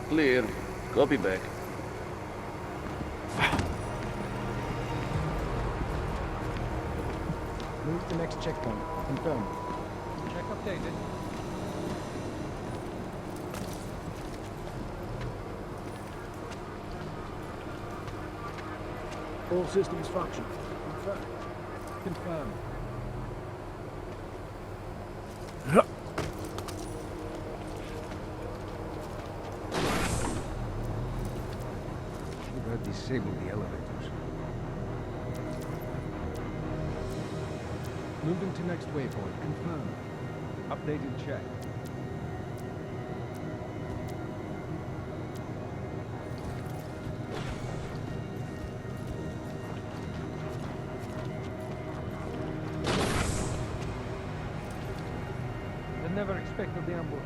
Clear. Copy back. Move to next checkpoint. Confirm. Check updated. All systems function. Confirm. Confirm. Should have disabled the elevators. Moving to next waypoint. Confirm. Updated check. I never expected the ambush.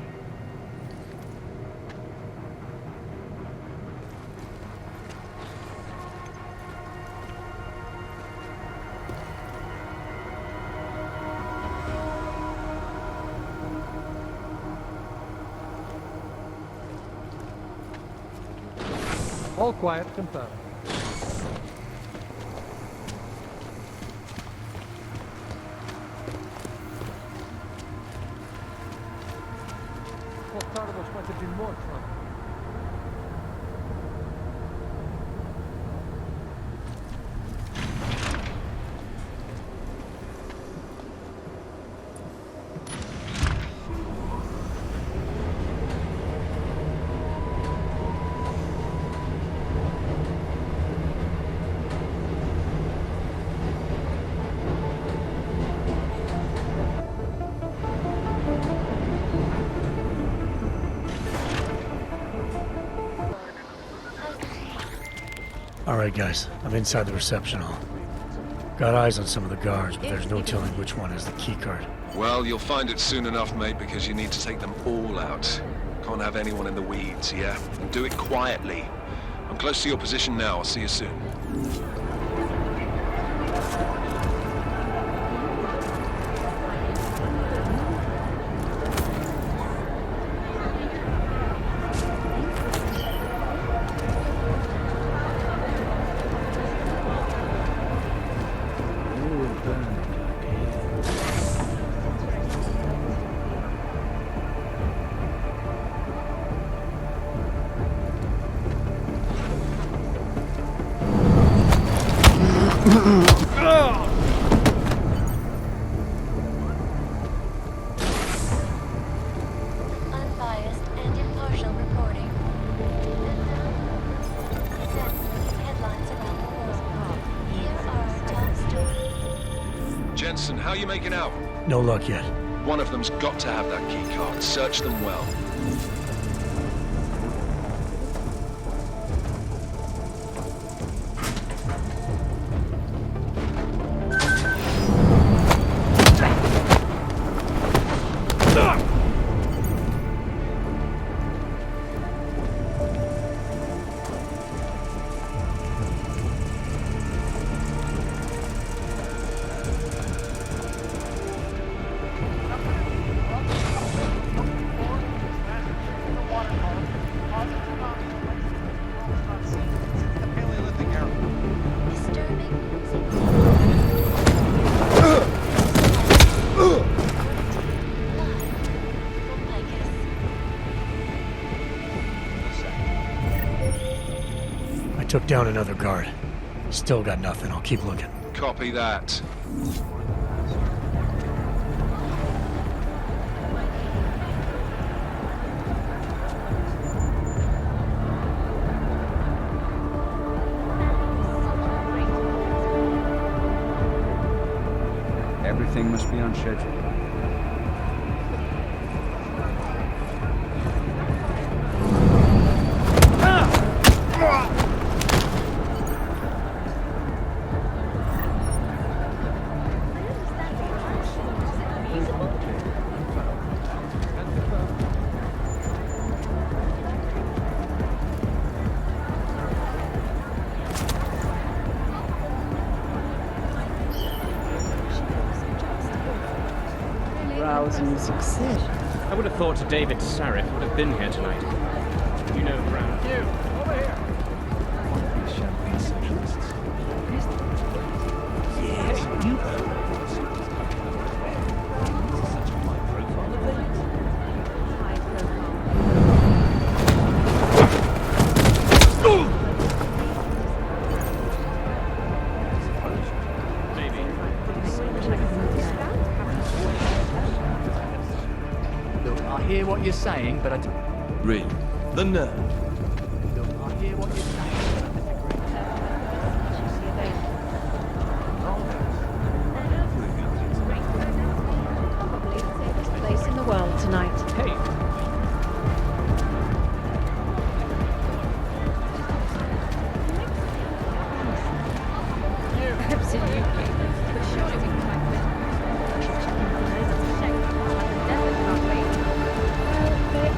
All quiet, confirmed. What Tarvos might have been more trouble. Alright guys, I'm inside the reception hall. Got eyes on some of the guards, but there's no telling which one has the keycard. Well, you'll find it soon enough, mate, because you need to take them all out. Can't have anyone in the weeds, yeah? And do it quietly. I'm close to your position now. I'll see you soon. Unbiased and impartial reporting. Headlines around the world. Here are our top stories. Jensen, how you making out? No luck yet. One of them's got to have that key card. Search them well. Took down another guard. Still got nothing. I'll keep looking. Copy that. Everything must be on schedule. Rousing success. I would have thought David Sarif would have been here tonight. You know Brown. You, over here. Champagne socialists. Yes, you. I hear what you're saying, but I don't... Really? The nerve. Look, I hear what you're saying, but Probably the safest place in the world tonight. Hey. Absolutely. But surely we can find them. They are.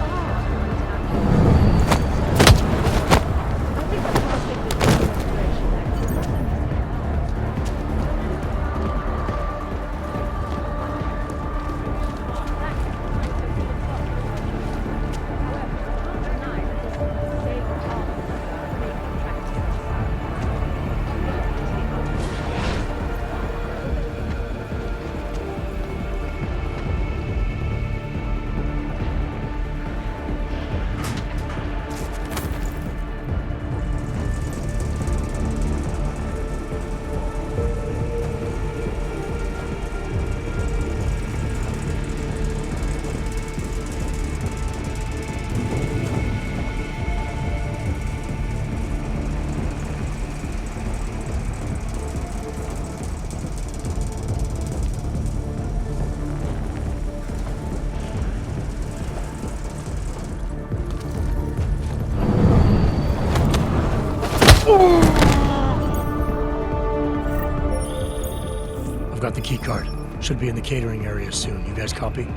keycard. Should be in the catering area soon. You guys copy?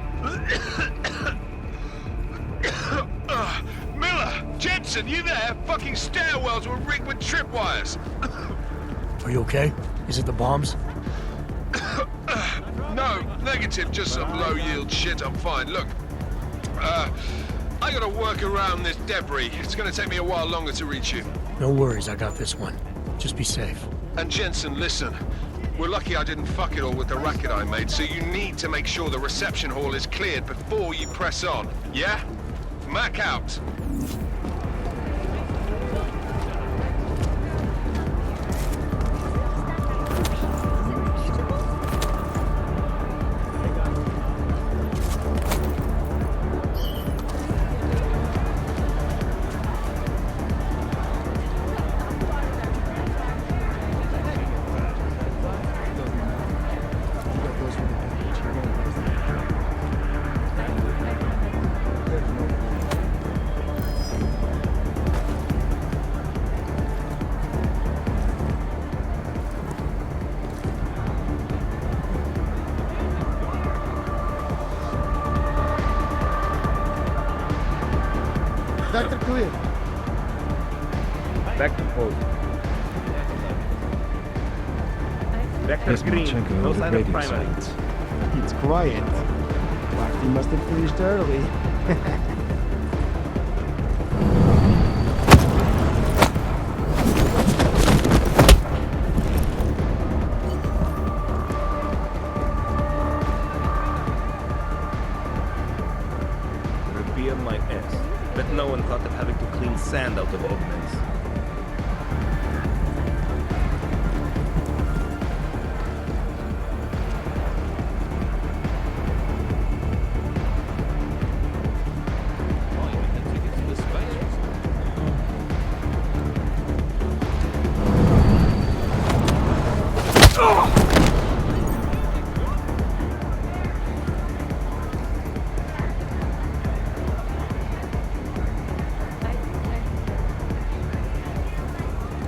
Miller! Jensen, you there? Fucking stairwells were rigged with tripwires. Are you okay? Is it the bombs? No, negative, just some low-yield shit, I'm fine. Look, I gotta work around this debris. It's gonna take me a while longer to reach you. No worries, I got this one. Just be safe. And Jensen, listen. We're lucky I didn't fuck it all with the racket I made, so you need to make sure the reception hall is cleared before you press on, yeah? Mac out. Vector clear. Vector hold. Vector Yes, green. Marchenko, No the sign of radio primary. silence. It's quiet. Party must have finished early. Repair my ass. But no one thought of having to clean sand out of augments.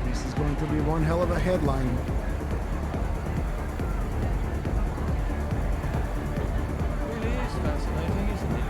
This is going to be one hell of a headline. Really is fascinating, isn't it?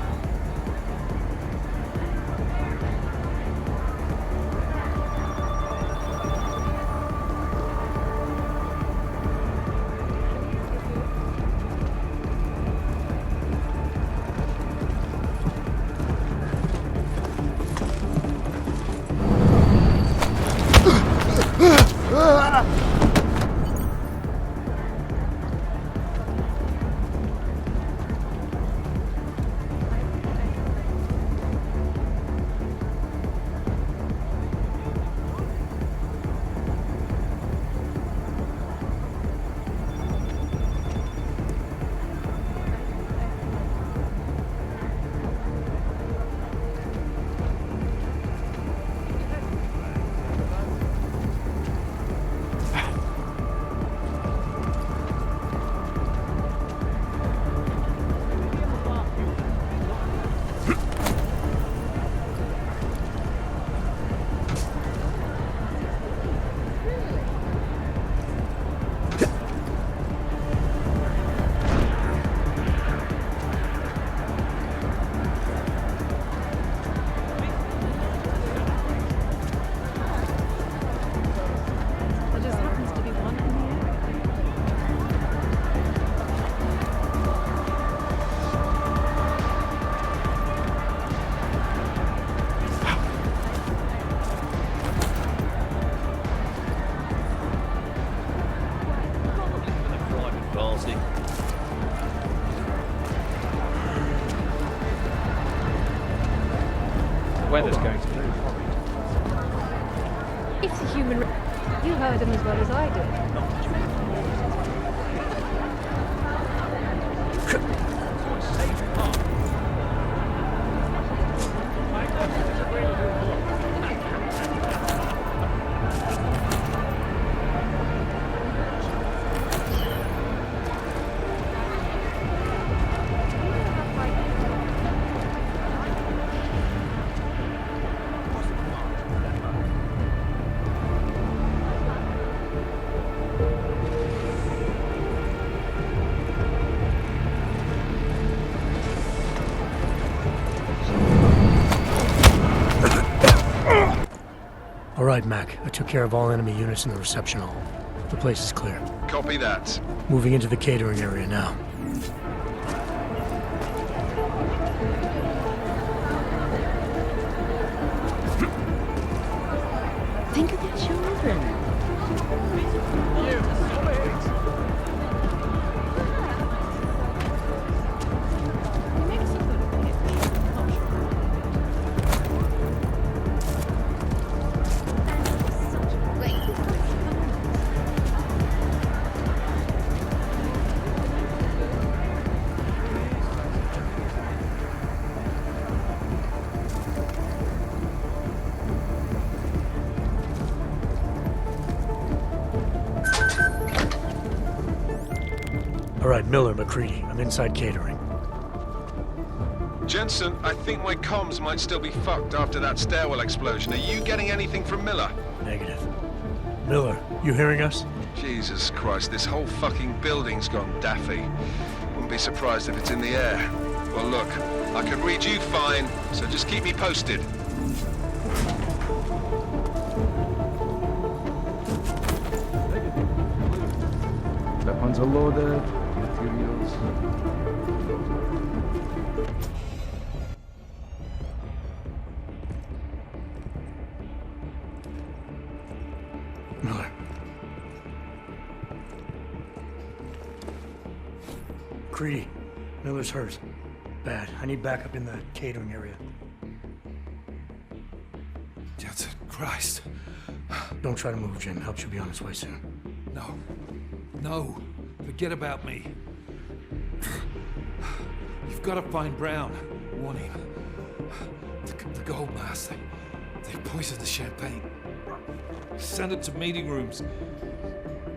There just happens to be one in the air. Private party. The weather's going to be horrid. It's a human. You heard him as well as I did. right, Mac. I took care of all enemy units in the reception hall. The place is clear. Copy that. Moving into the catering area now. Think of the children. Alright, Miller, McCready. I'm inside catering. Jensen, I think my comms might still be fucked after that stairwell explosion. Are you getting anything from Miller? Negative. Miller, you hearing us? Jesus Christ, this whole fucking building's gone daffy. Wouldn't be surprised if it's in the air. Well, look, I can read you fine, so just keep me posted. Weapons are loaded, materials. Miller. Creedy. Miller's hurt. Bad. I need backup in the catering area. Jensen, Christ. Don't try to move, Jim. Help should be on its way soon. No. No. Forget about me. You've got to find Brown. Warn him. The gold mask. They poisoned the champagne. Send it to meeting rooms.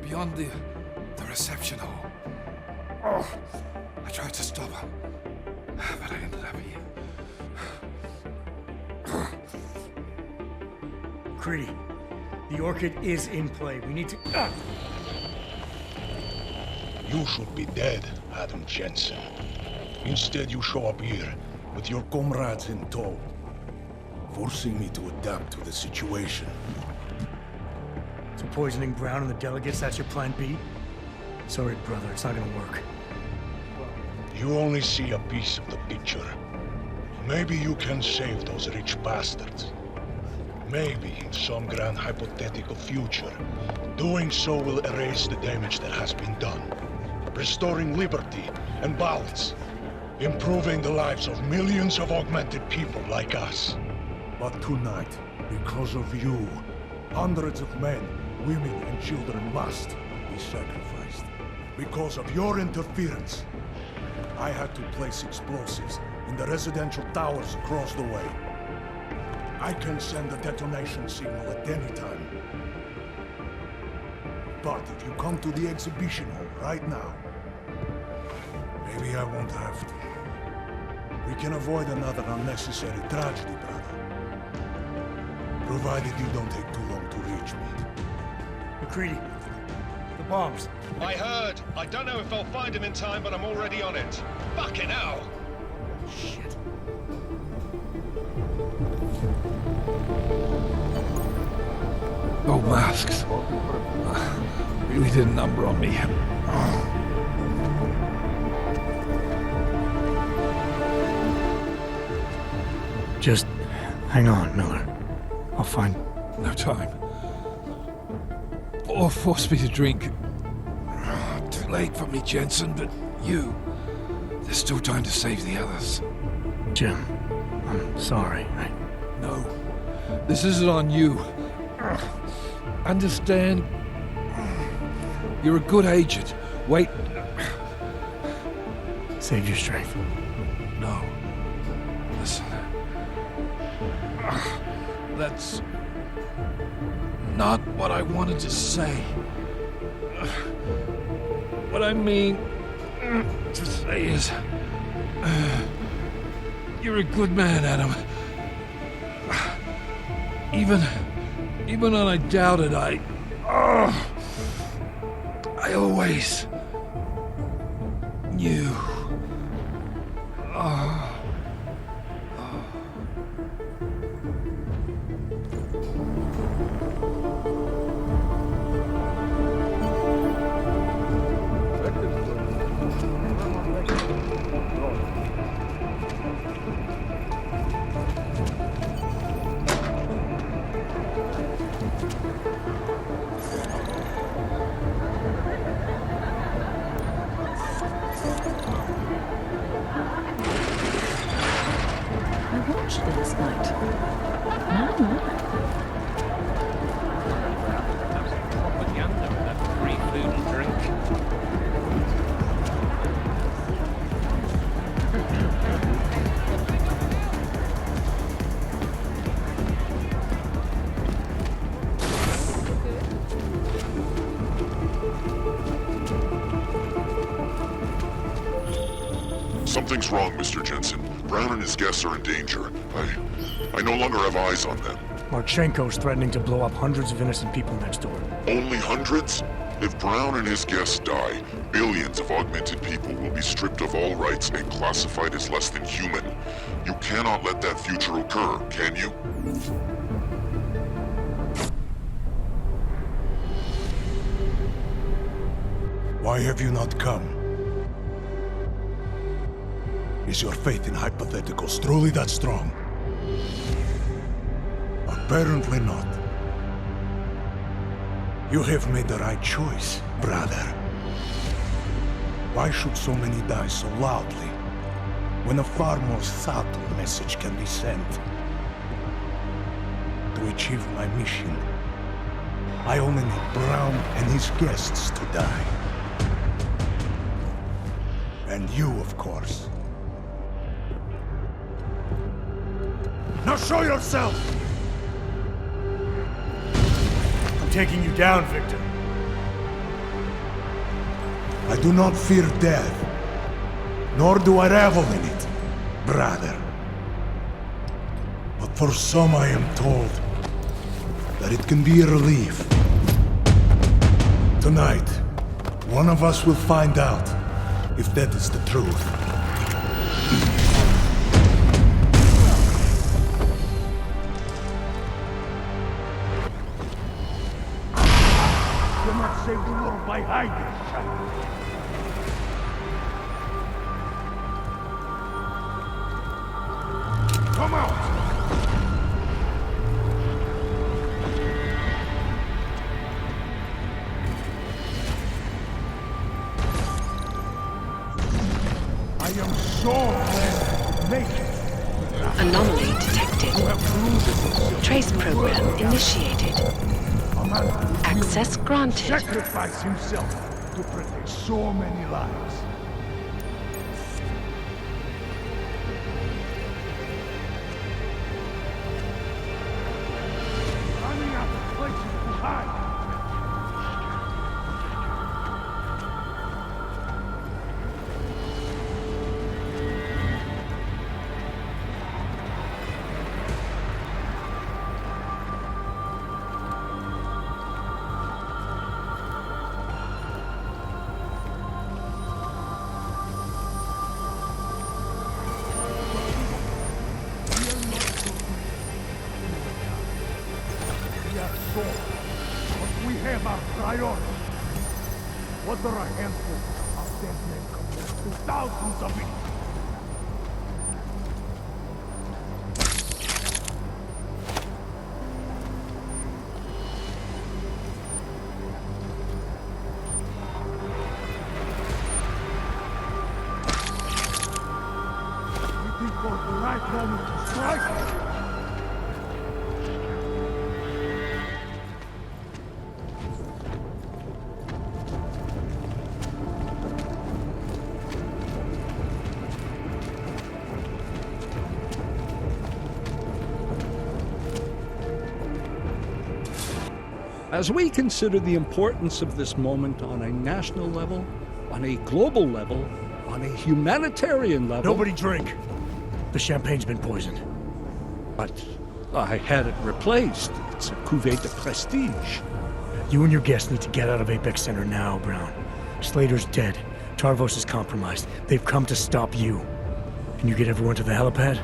Beyond the reception hall. Oh, I tried to stop her. But I ended up here. Creedy. The Orchid is in play. We need to... You should be dead, Adam Jensen. Instead, you show up here with your comrades in tow, forcing me to adapt to the situation. So poisoning Brown and the delegates, that's your plan B? Sorry, brother, it's not gonna work. You only see a piece of the picture. Maybe you can save those rich bastards. Maybe in some grand hypothetical future, doing so will erase the damage that has been done, restoring liberty and balance, improving the lives of millions of augmented people like us. But tonight, because of you, hundreds of men, women and children must be sacrificed. Because of your interference, I had to place explosives in the residential towers across the way. I can send a detonation signal at any time. But if you come to the exhibition hall right now, maybe I won't have to. We can avoid another unnecessary tragedy, brother. Provided you don't take too long to reach me. McCready, the bombs. I heard. I don't know if I'll find him in time, but I'm already on it. Fucking hell! Shit. Gold masks. Really did a number on me. Just hang on, Miller. I'll find... No time. Or force me to drink. Too late for me, Jensen, but you... There's still time to save the others. Jim, I'm sorry. No. This isn't on you. Understand? You're a good agent. Wait. Save your strength. No. Listen. That's not what I wanted to say. What I mean to say is, you're a good man, Adam. Even when I doubted, I always knew. much last night. Propaganda with that free food and drink. Something's wrong, Mr. Jensen. Brown and his guests are in danger. I no longer have eyes on them. Marchenko's threatening to blow up hundreds of innocent people next door. Only hundreds? If Brown and his guests die, billions of augmented people will be stripped of all rights and classified as less than human. You cannot let that future occur, can you? Why have you not come? Is your faith in hypotheticals truly that strong? Apparently not. You have made the right choice, brother. Why should so many die so loudly, when a far more subtle message can be sent? To achieve my mission, I only need Brown and his guests to die. And you, of course. Now show yourself! I'm taking you down, Victor. I do not fear death, nor do I revel in it, brother. But for some I am told that it can be a relief. Tonight, one of us will find out if that is the truth. Save the world by hiding. Come out! I am so naked. Anomaly detected. Trace program initiated. Access granted. Sacrifice himself to protect so many lives. Running out of places to hide. But we have our priorities. What are a handful of dead men compared to thousands of it? We think for the right moment to strike. As we consider the importance of this moment on a national level, on a global level, on a humanitarian level... Nobody drink! The champagne's been poisoned. But I had it replaced. It's a cuvée de prestige. You and your guests need to get out of Apex Center now, Brown. Slater's dead. Tarvos is compromised. They've come to stop you. Can you get everyone to the helipad?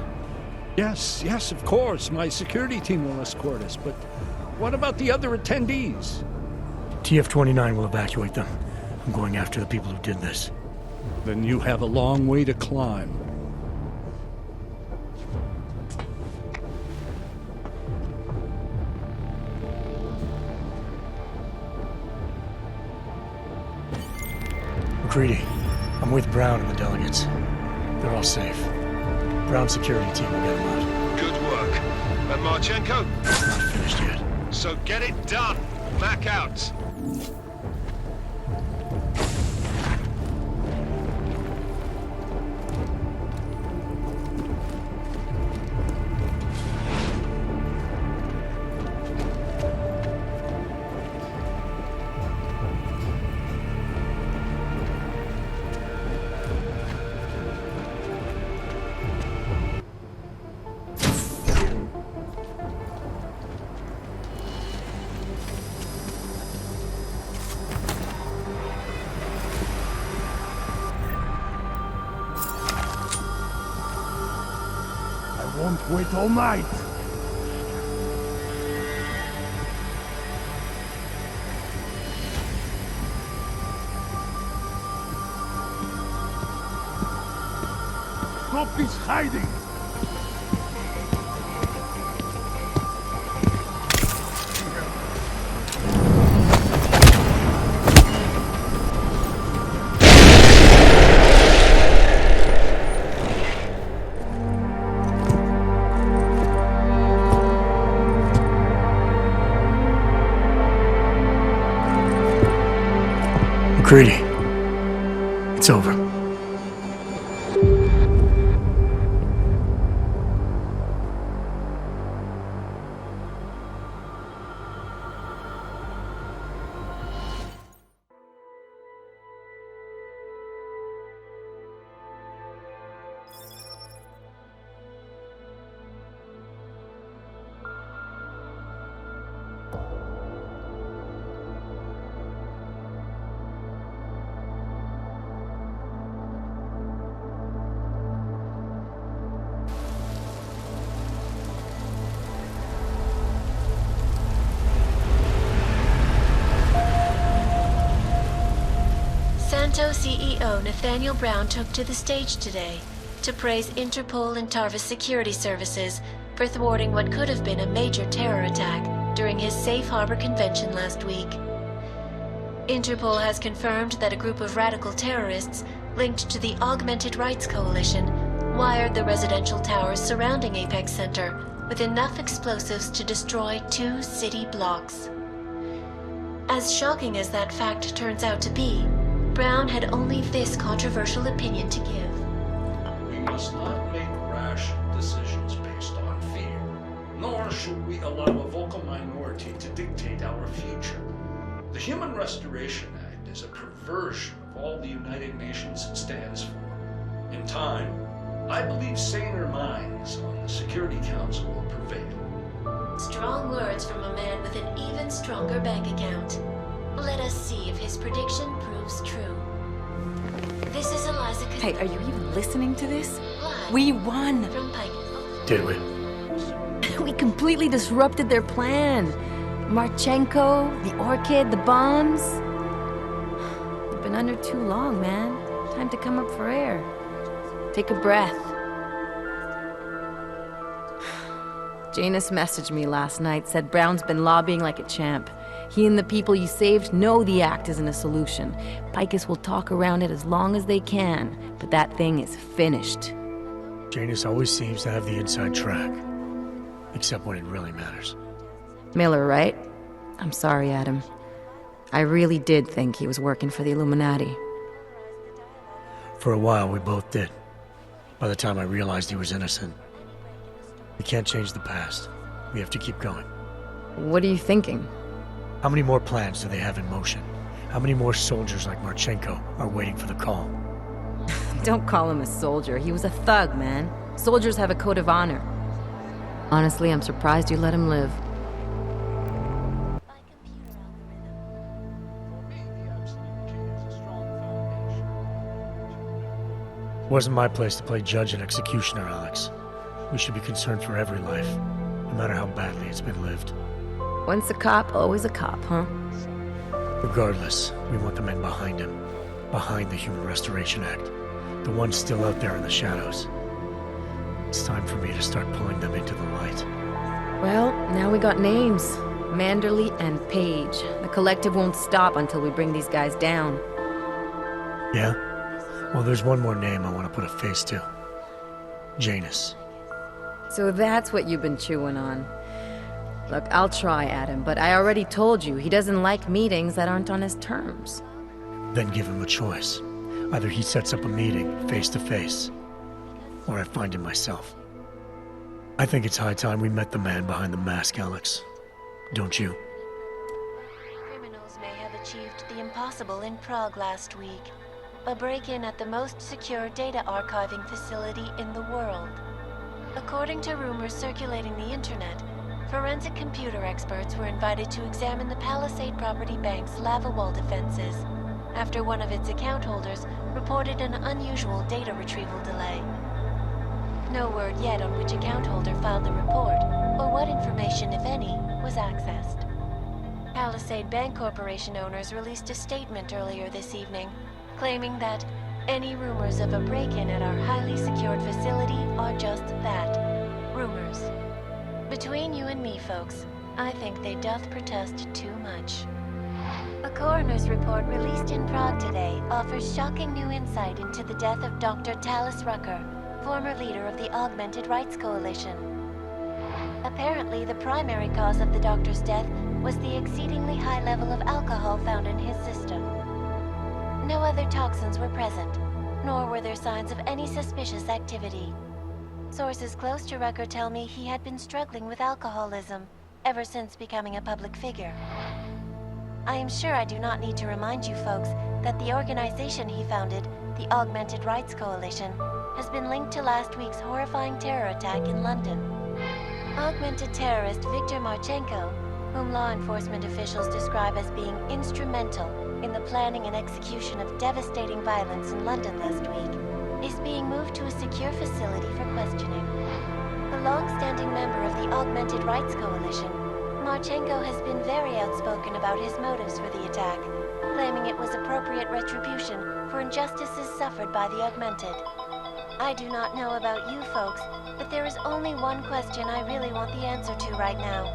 Yes, of course. My security team will escort us, but what about the other attendees? TF-29 will evacuate them. I'm going after the people who did this. Then you have a long way to climb. McCready, I'm with Brown and the delegates. They're all safe. Brown's security team will get them out. Good. work. And Marchenko? Not finished yet. So get it done. Mac out. Won't wait all night. Stop this hiding! Greedy. It's over. CEO Nathaniel Brown took to the stage today to praise Interpol and Tarvis security services for thwarting what could have been a major terror attack during his safe harbor convention last week. Interpol has confirmed that a group of radical terrorists linked to the Augmented Rights Coalition wired the residential towers surrounding Apex Center with enough explosives to destroy 2 city blocks. As shocking as that fact turns out to be, Brown had only this controversial opinion to give. We must not make rash decisions based on fear, nor should we allow a vocal minority to dictate our future. The Human Restoration Act is a perversion of all the United Nations stands for. In time, I believe saner minds on the Security Council will prevail. Strong words from a man with an even stronger bank account. Let us see if his prediction proves true. This is Eliza. Hey, are you even listening to this? Live We won! from Pike. Did we? We completely disrupted their plan. Marchenko, the Orchid, the bombs. You've been under too long, man. Time to come up for air. Take a breath. Janus messaged me last night, said Brown's been lobbying like a champ. He and the people you saved know the act isn't a solution. Picus will talk around it as long as they can, but that thing is finished. Janus always seems to have the inside track. Except when it really matters. Miller, right? I'm sorry, Adam. I really did think he was working for the Illuminati. For a while, we both did. By the time I realized he was innocent. We can't change the past. We have to keep going. What are you thinking? How many more plans do they have in motion? How many more soldiers like Marchenko are waiting for the call? Don't call him a soldier. He was a thug, man. Soldiers have a code of honor. Honestly, I'm surprised you let him live. It wasn't my place to play judge and executioner, Alex. We should be concerned for every life, no matter how badly it's been lived. Once a cop, always a cop, huh? Regardless, we want the men behind him. Behind the Human Restoration Act. The ones still out there in the shadows. It's time for me to start pulling them into the light. Well, now we got names. Manderley and Page. The collective won't stop until we bring these guys down. Yeah? Well, there's one more name I want to put a face to. Janus. So that's what you've been chewing on. Look, I'll try, Adam, but I already told you he doesn't like meetings that aren't on his terms. Then give him a choice. Either he sets up a meeting, face to face, or I find him myself. I think it's high time we met the man behind the mask, Alex. Don't you? Criminals may have achieved the impossible in Prague last week. A break-in at the most secure data archiving facility in the world. According to rumors circulating the internet, forensic computer experts were invited to examine the Palisade Property Bank's lava wall defenses after one of its account holders reported an unusual data retrieval delay. No word yet on which account holder filed the report, or what information, if any, was accessed. Palisade Bank Corporation owners released a statement earlier this evening, claiming that any rumors of a break-in at our highly secured facility are just that, rumors. Between you and me, folks, I think they doth protest too much. A coroner's report released in Prague today offers shocking new insight into the death of Dr. Talis Rucker, former leader of the Augmented Rights Coalition. Apparently, the primary cause of the doctor's death was the exceedingly high level of alcohol found in his system. No other toxins were present, nor were there signs of any suspicious activity. Sources close to Rucker tell me he had been struggling with alcoholism ever since becoming a public figure. I am sure I do not need to remind you folks that the organization he founded, the Augmented Rights Coalition, has been linked to last week's horrifying terror attack in London. Augmented terrorist Viktor Marchenko, whom law enforcement officials describe as being instrumental in the planning and execution of devastating violence in London last week, is being moved to a secure facility for questioning. A long-standing member of the Augmented Rights Coalition, Marchenko has been very outspoken about his motives for the attack, claiming it was appropriate retribution for injustices suffered by the Augmented. I do not know about you folks, but there is only one question I really want the answer to right now.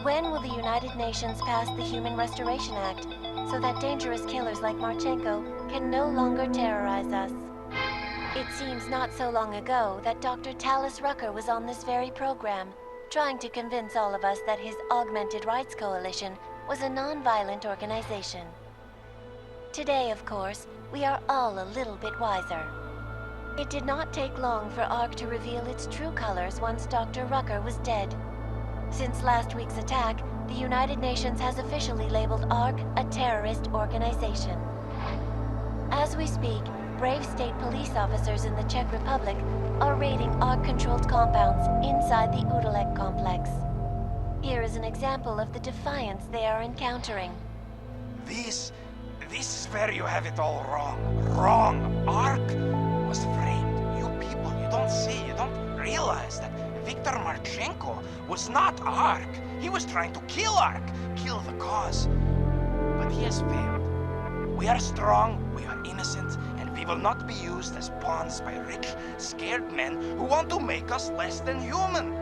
When will the United Nations pass the Human Restoration Act so that dangerous killers like Marchenko can no longer terrorize us? It seems not so long ago that Dr. Talis Rucker was on this very program, trying to convince all of us that his Augmented Rights Coalition was a non-violent organization. Today, of course, we are all a little bit wiser. It did not take long for ARC to reveal its true colors once Dr. Rucker was dead. Since last week's attack, the United Nations has officially labeled ARC a terrorist organization. As we speak, brave state police officers in the Czech Republic are raiding ARC-controlled compounds inside the Udalek complex. Here is an example of the defiance they are encountering. This is where you have it all wrong. Wrong. ARC was framed. You people, you don't see, you don't realize that Viktor Marchenko was not ARC. He was trying to kill ARC, kill the cause. But he has failed. We are strong, we are innocent, and we will not be used as pawns by rich, scared men who want to make us less than human.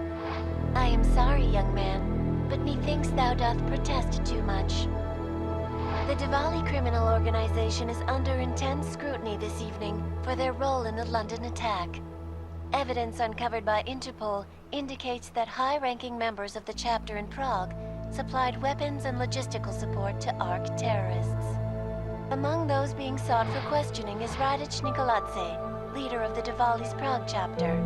I am sorry, young man, but methinks thou doth protest too much. The Diwali criminal organization is under intense scrutiny this evening for their role in the London attack. Evidence uncovered by Interpol indicates that high-ranking members of the chapter in Prague supplied weapons and logistical support to ARC terrorists. Among those being sought for questioning is Radic Nikoladze, leader of the Diwali's Prague chapter.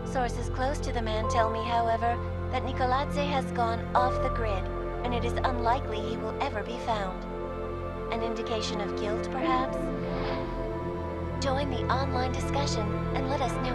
Sources close to the man tell me, however, that Nikoladze has gone off the grid, and it is unlikely he will ever be found. An indication of guilt, perhaps? Join the online discussion and let us know